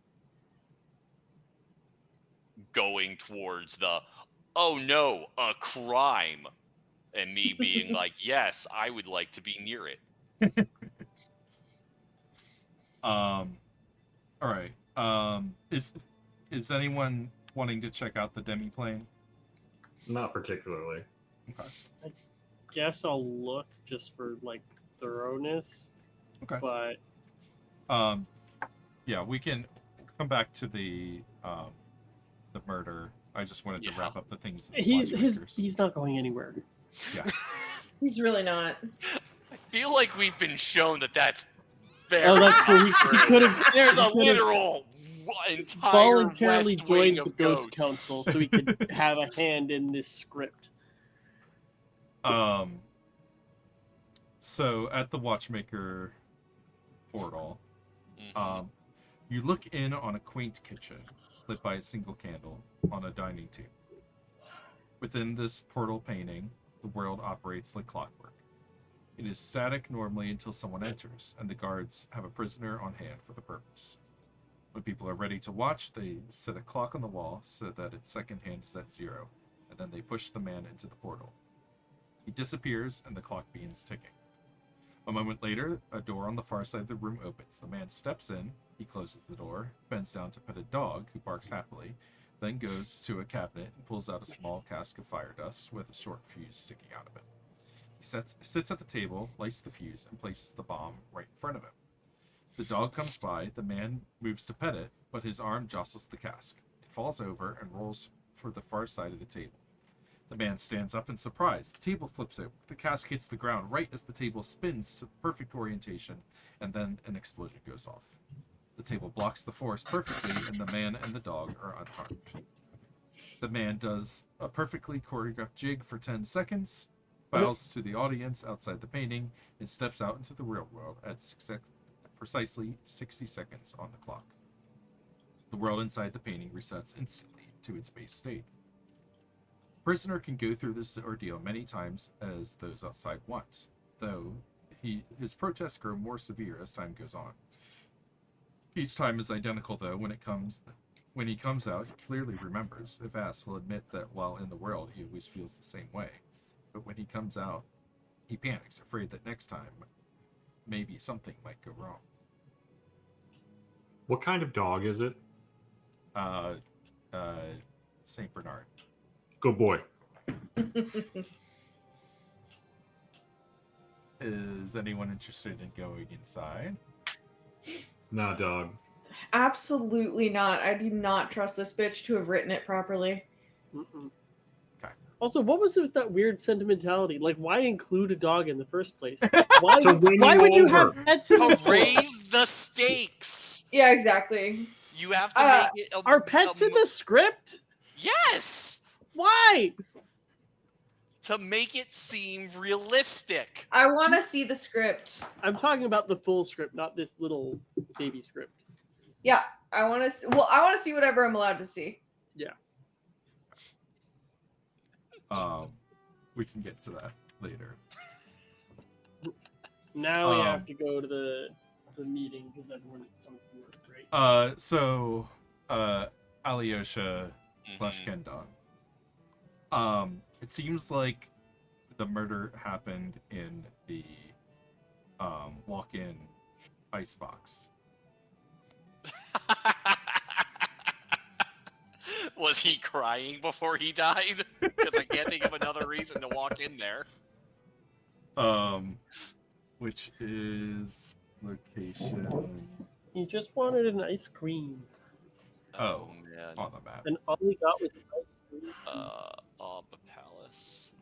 going towards the, oh no, a crime, and me being like, yes, I would like to be near it. All right. Is anyone wanting to check out the demi-plane? Not particularly. Okay. Guess I'll look just for like thoroughness. Okay. But yeah, we can come back to the murder. I just wanted to wrap up the things. He's not going anywhere. Yeah. He's really not. I feel like we've been shown that's very. Oh, that's true. He could have. There's a literal entire voluntarily West Wing joined of the Ghost ghosts. Council so he could have a hand in this script. So at the Watchmaker portal, you look in on a quaint kitchen lit by a single candle on a dining table. Within this portal painting, the world operates like clockwork. It is static normally until someone enters, and the guards have a prisoner on hand for the purpose. When people are ready to watch, they set a clock on the wall so that its second hand is at 0, and then they push the man into the portal. He disappears, and the clock begins ticking. A moment later, a door on the far side of the room opens. The man steps in, he closes the door, bends down to pet a dog, who barks happily, then goes to a cabinet and pulls out a small cask of fire dust with a short fuse sticking out of it. He sits at the table, lights the fuse, and places the bomb right in front of him. The dog comes by, the man moves to pet it, but his arm jostles the cask. It falls over and rolls for the far side of the table. The man stands up in surprise. The table flips over. The cask hits the ground right as the table spins to perfect orientation, and then an explosion goes off. The table blocks the force perfectly, and the man and the dog are unharmed. The man does a perfectly choreographed jig for 10 seconds, bows to the audience outside the painting, and steps out into the real world at precisely 60 seconds on the clock. The world inside the painting resets instantly to its base state. Prisoner can go through this ordeal many times as those outside want, though his protests grow more severe as time goes on. Each time is identical, though. When he comes out, he clearly remembers. If asked, he'll admit that while in the world, he always feels the same way. But when he comes out, he panics, afraid that next time, maybe something might go wrong. What kind of dog is it? Saint Bernard. Good boy. Is anyone interested in going inside? Nah, dog. Absolutely not. I do not trust this bitch to have written it properly. Mm-mm. Okay. Also, what was it with that weird sentimentality? Like, why include a dog in the first place? Why, To win why you would you over. have pets in To this world? raise the stakes. Yeah, exactly. You have to make it. Are pets in the script? Yes. Why? To make it seem realistic. I want to see the script. I'm talking about the full script, not this little baby script. Yeah, I want to. Well, I want to see whatever I'm allowed to see. We can get to that later. Now we have to go to the meeting because everyone needs something to work, right? So Alyosha / Kendon. It seems like the murder happened in the walk-in icebox. Was he crying before he died? Because I can't think of another reason to walk in there. Which is location. He just wanted an ice cream, Oh, man. on the map. and all he got was an ice cream. Ob Palace.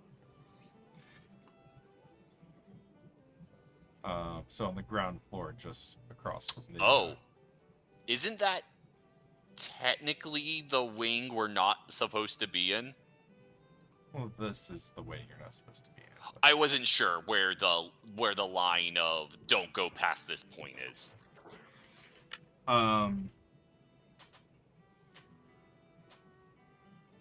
So on the ground floor, just across from the. Oh, isn't that technically the wing we're not supposed to be in? Well, this is the way you're not supposed to be in. But... I wasn't sure where the line of "don't go past this point" is.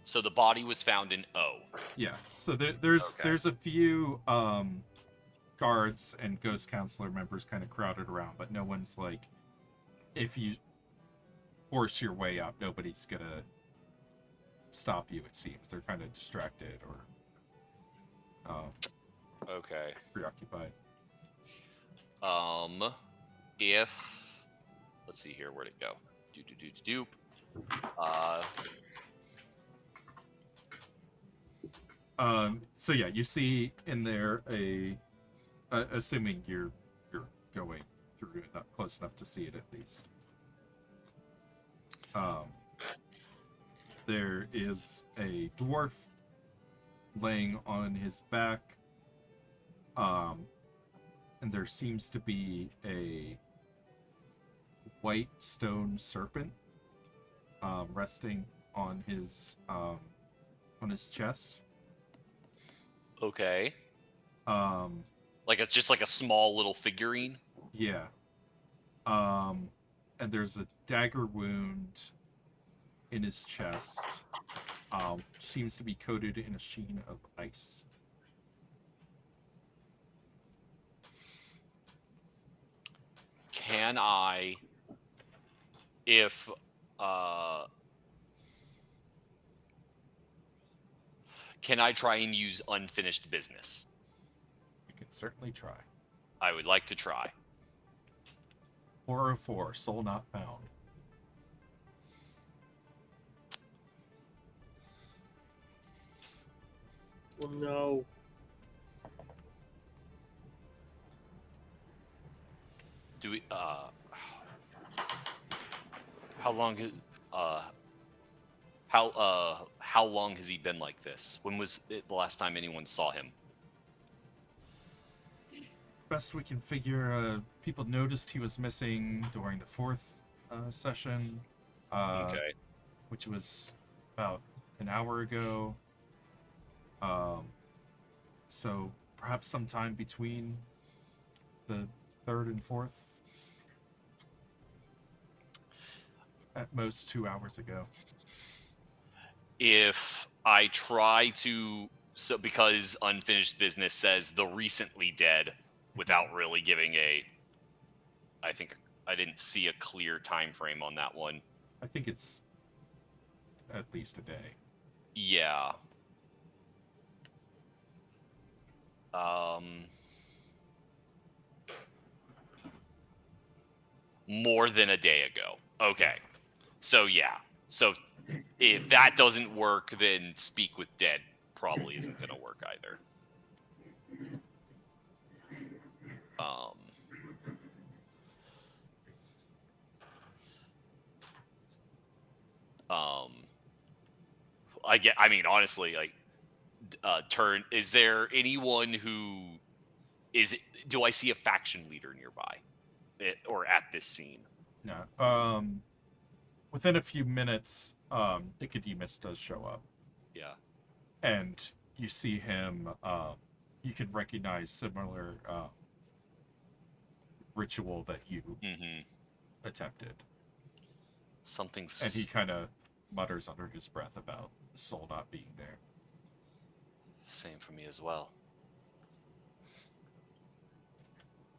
So the body was found in O. Yeah. So there's a few guards and ghost counselor members kind of crowded around, but no one's like, if you force your way up, nobody's gonna stop you. It seems they're kind of distracted or Okay. preoccupied. If let's see here, where'd it go? Doop. So yeah, you see in there assuming you're going through it, not close enough to see it at least. There is a dwarf laying on his back, and there seems to be a white stone serpent resting on his chest. Okay. Like it's just like a small little figurine. Yeah. And there's a dagger wound in his chest. Seems to be coated in a sheen of ice. Can I, can I try and use unfinished business? You can certainly try. I would like to try. 404, soul not found. Oh no. Do we, how long has he been like this? When was it the last time anyone saw him? Best we can figure, people noticed he was missing during the fourth session. Okay. Which was about an hour ago. So perhaps sometime between the third and fourth. At most 2 hours ago. If I try to, so because unfinished business says the recently dead without really giving I think I didn't see a clear time frame on that one. I think it's at least a day. Yeah. More than a day ago. Okay. So yeah. So if that doesn't work, then speak with dead probably isn't going to work either. I mean, honestly, like, is there anyone who do I see a faction leader nearby or at this scene? No. Within a few minutes, Nicodemus does show up. Yeah. And you see him, you can recognize similar ritual that you attempted. And he kind of mutters under his breath about the soul not being there. Same for me as well.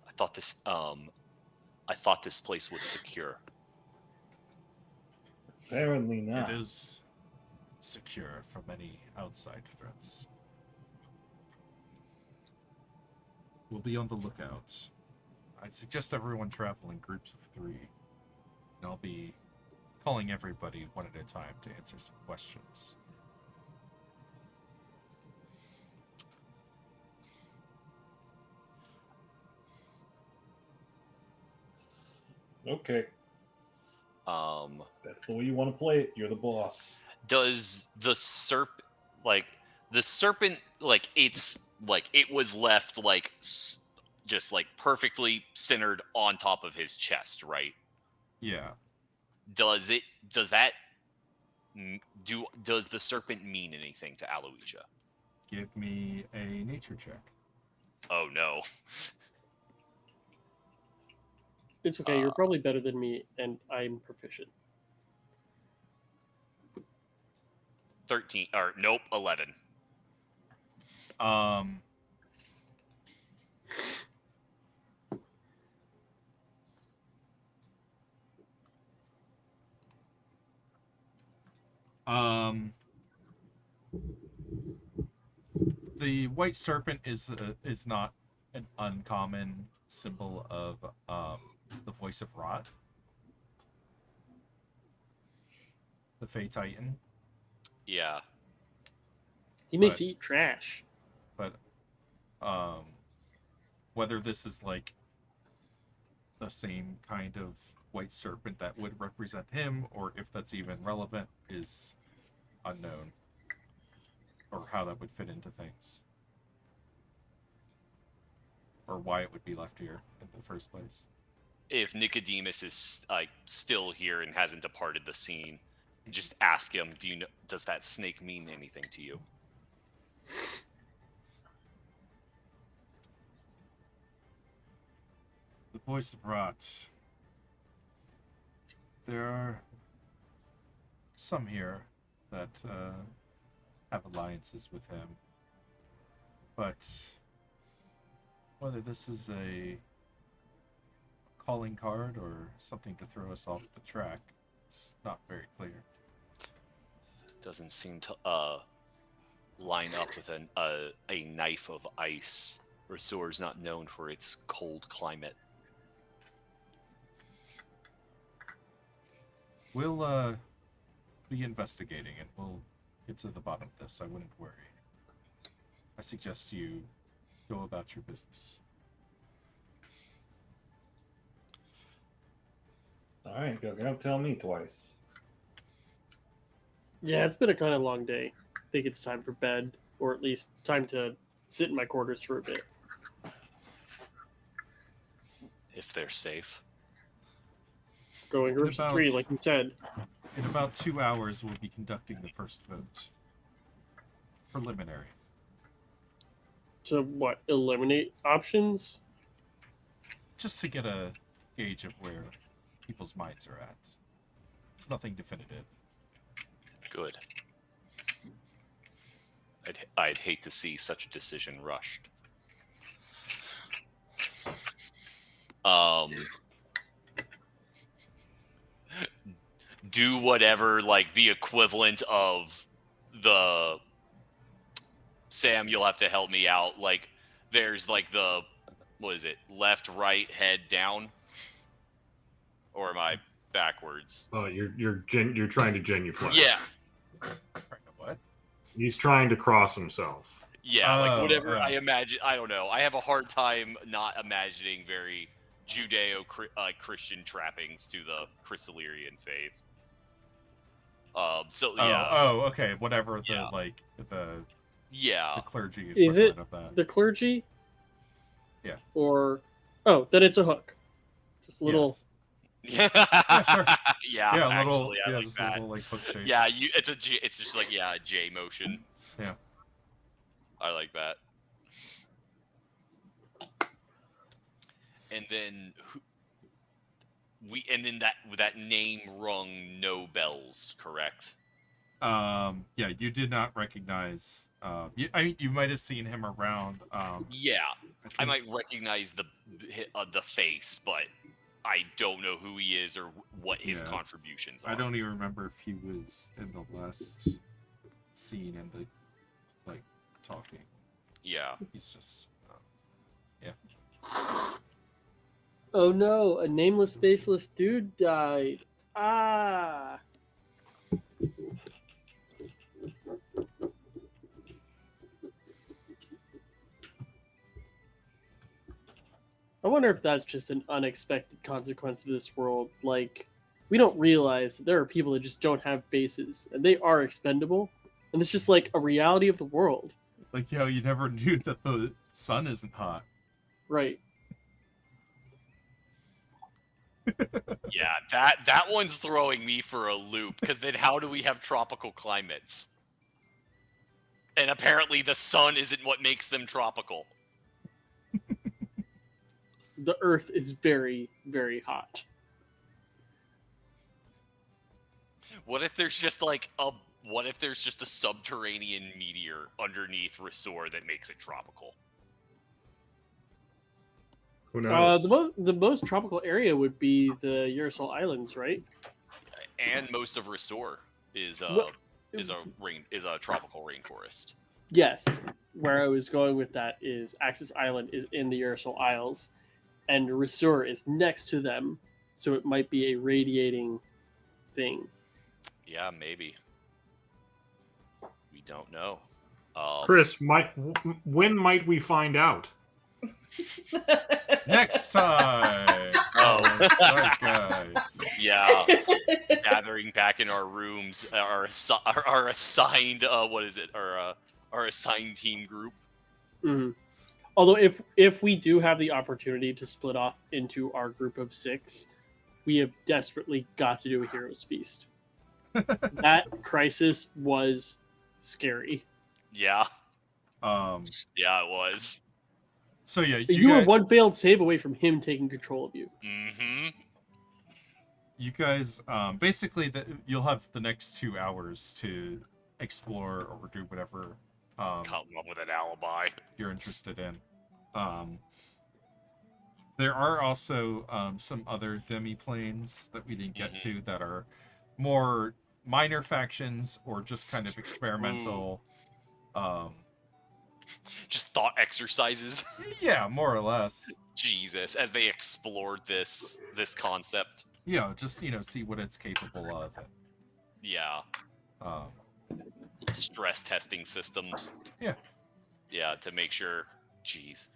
I thought this place was secure. Apparently not. It is secure from any outside threats. We'll be on the lookout. I'd suggest everyone travel in groups of 3. And I'll be calling everybody one at a time to answer some questions. Okay, that's the way you want to play it. You're the boss. Does the serpent it's like it was left like just like perfectly centered on top of his chest, right? Yeah. Does the serpent mean anything to Aloysia? Give me a nature check. Oh no. It's okay. You're probably better than me, and I'm proficient. 13 or nope, 11. The white serpent is not an uncommon symbol of the voice of Rot, the Fey Titan. Yeah. He makes But- you eat trash. But whether this is like the same kind of white serpent that would represent him, or if that's even relevant, is unknown, or how that would fit into things, or why it would be left here in the first place. If Nicodemus is still here and hasn't departed the scene, just ask him, does that snake mean anything to you? The voice of Rot. There are some here that have alliances with him, but whether this is a calling card or something to throw us off the track, it's not very clear. Doesn't seem to line up with a knife of ice. Resor is not known for its cold climate. We'll be investigating and we'll get to the bottom of this. I wouldn't worry. I suggest you go about your business. All right, go. Don't tell me twice. Yeah, it's been a kind of long day. I think it's time for bed, or at least time to sit in my quarters for a bit. If they're safe. Going groups of 3, like you said. In about 2 hours, we'll be conducting the first vote. Preliminary. To what? Eliminate options? Just to get a gauge of where people's minds are at. It's nothing definitive. Good. I'd hate to see such a decision rushed. Do whatever, like, the equivalent of the... Sam, you'll have to help me out. Like, there's, like, the... What is it? Left, right, head, down? Or am I backwards? Oh, you're trying to genuflect. Yeah. What? He's trying to cross himself. Yeah, like, whatever oh. I imagine. I don't know. I have a hard time not imagining very Judeo-Christian trappings to the Chrysalerian faith. So yeah. Oh, okay. Whatever the Yeah. the clergy Is it equivalent of that. the clergy? Yeah. Or then it's a hook. Just a little. Yes. Yeah, sure. yeah, Yeah, a actually, little, I like just that. a little like hook shape. Yeah, it's just like a J motion. Yeah. I like that. And then that name rung no bells, correct? Yeah, you did not recognize. You might have seen him around. Yeah, I think- might recognize the face, but I don't know who he is or what his Yeah. contributions are. I don't even remember if he was in the last scene and the talking. Yeah. He's just Oh no! A nameless, faceless dude died. Ah. I wonder if that's just an unexpected consequence of this world. Like, we don't realize that there are people that just don't have faces, and they are expendable, and it's just like a reality of the world. Like, you never knew that the sun isn't hot. Right. Yeah, that one's throwing me for a loop, because then how do we have tropical climates? And apparently the sun isn't what makes them tropical. The Earth is very, very hot. What if there's just a subterranean meteor underneath Resor that makes it tropical? Who knows? The most tropical area would be the Urasol Islands, right? And most of Resor is a tropical rainforest. Yes. Where I was going with that is Axis Island is in the Urasol Isles, and Resur is next to them, so it might be a radiating thing. Yeah, maybe. We don't know. Chris, when might we find out? Next time. Zeitgeist. Yeah, gathering back in our rooms, our assigned our assigned team group. Mhm. Although, if we do have the opportunity to split off into our group of 6, we have desperately got to do a Heroes Feast. That crisis was scary. Yeah, Yeah, it was. So yeah, You were one failed save away from him taking control of you. Mm-hmm. You guys, basically, you'll have the next 2 hours to explore or do whatever Come up with an alibi. you're interested in. There are also some other demi-planes that we didn't get to that are more minor factions or just kind of experimental. Just thought exercises. Yeah, more or less. Jesus, as they explored this concept. Yeah, just see what it's capable of. Yeah. Um, Stress testing systems. Yeah. Yeah, to make sure. Jeez.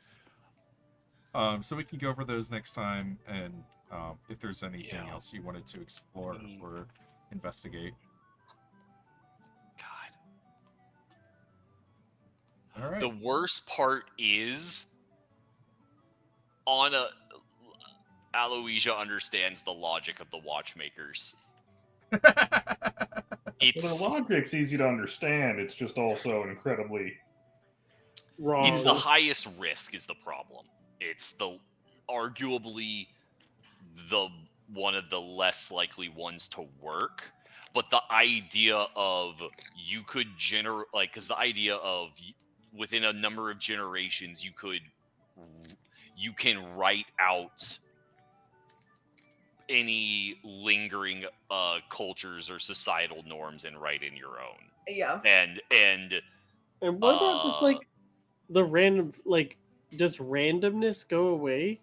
So we can go over those next time, and if there's anything else you wanted to explore or investigate. God. All right. The worst part is, Aloysia understands the logic of the watchmakers. Well, the logic's easy to understand. It's just also incredibly wrong. It's the highest risk is the problem. It's arguably the one of the less likely ones to work. But the idea of you could because the idea of within a number of generations you can write out any lingering cultures or societal norms and write in your own. Yeah. And what about just like the random, like, does randomness go away?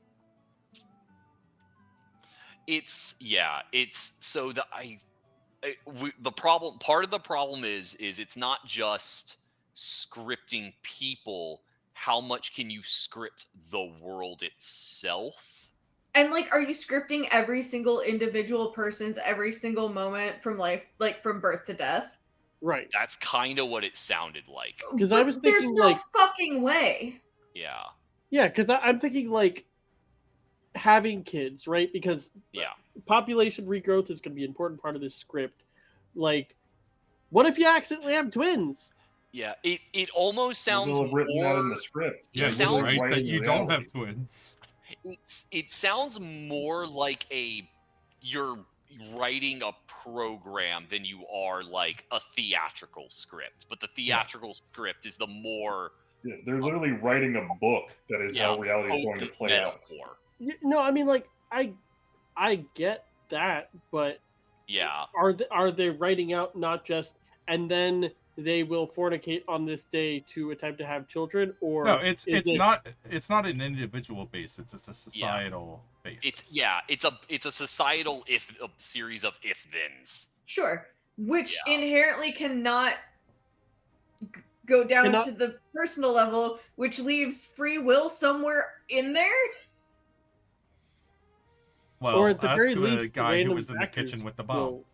Part of the problem is it's not just scripting people. How much can you script the world itself? And like, are you scripting every single individual person's every single moment from life, like from birth to death? Right. That's kind of what it sounded like. Because I was thinking, there's no like, fucking way. Yeah. Yeah, because I'm thinking like having kids, right? Because population regrowth is going to be an important part of this script. Like, what if you accidentally have twins? Yeah, it almost sounds They'll have written more. that in the script. Yeah, It you're sounds right that in you don't reality. have twins. It sounds more like you're writing a program than you are like a theatrical script. But the theatrical script is the more. Yeah, they're literally writing a book that is how reality is going to play out. metaphor. No, I mean, like, I get that, but Yeah. are they writing out not just and then they will fornicate on this day to attempt to have children, or No, it's not an individual base. It's a societal. basis. It's a societal a series of if-thens. Sure. Which Yeah. inherently cannot go down Cannot- to the personal level, which leaves free will somewhere in there. Well, or at the ask very the least, guy who random was in the kitchen factors with the bomb. will-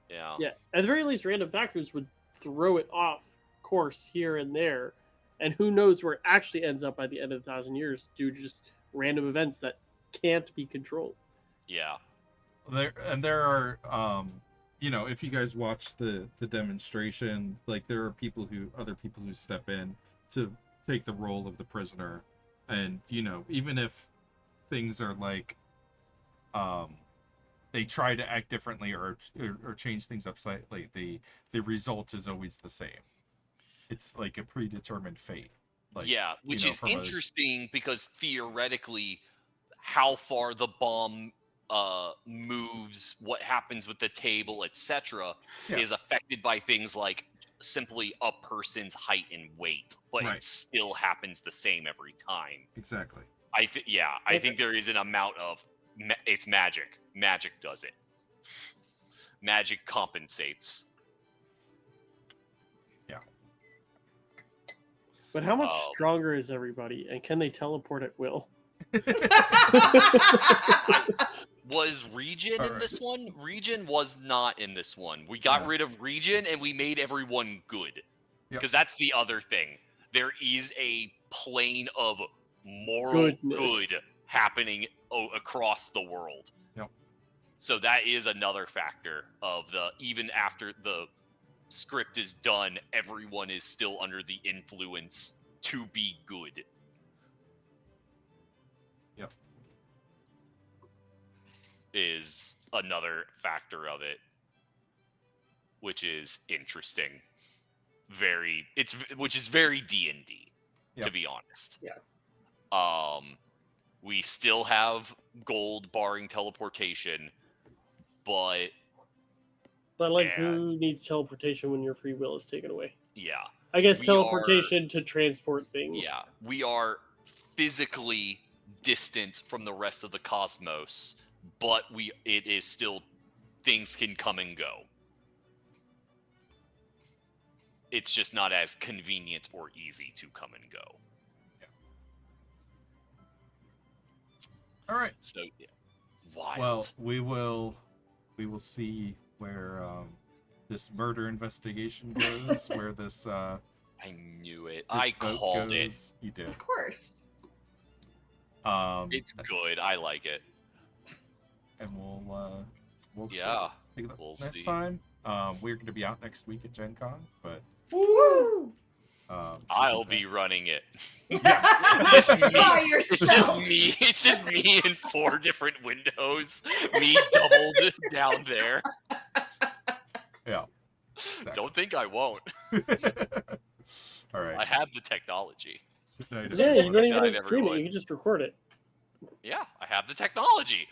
Yeah. Yeah, at the very least, random factors would throw it off course here and there, and who knows where it actually ends up by the end of 1,000 years due to just random events that can't be controlled. Yeah. There are if you guys watch the demonstration, like there are other people who step in to take the role of the prisoner, and even if things are like they try to act differently or change things up slightly, the result is always the same. It's like a predetermined fate. Like, yeah, which is from interesting because theoretically, how far the bomb moves, what happens with the table, etc., is affected by things like simply a person's height and weight, but Right. it still happens the same every time. Exactly. I think there is an amount of it's magic. Magic does it. Magic compensates. But how much stronger is everybody, and can they teleport at will? Was Region in this one? Region was not in this one. We got rid of Region and we made everyone good. Because that's the other thing. There is a plane of moral good happening across the world. Yep. So that is another factor of even after the script is done, everyone is still under the influence to be good. Yep. Is another factor of it, which is interesting. Which is very D&D, to be honest. Yeah. We still have gold barring teleportation, but who needs teleportation when your free will is taken away? Yeah. I guess teleportation to transport things. Yeah. We are physically distant from the rest of the cosmos, but it is still, things can come and go. It's just not as convenient or easy to come and go. All right. So, wild. Well, we will see where this murder investigation goes. Where this I knew it. I called it. You did. Of course. It's good. I like it. And we'll take it up next see. time. We're going to be out next week at Gen Con, but Woo! I'll be running it. Just me. by yourself. It's just me in 4 different windows. Me doubled down there. Yeah. Exactly. Don't think I won't. All right. I have the technology. Yeah, you don't even have to stream it. You can just record it. Yeah, I have the technology.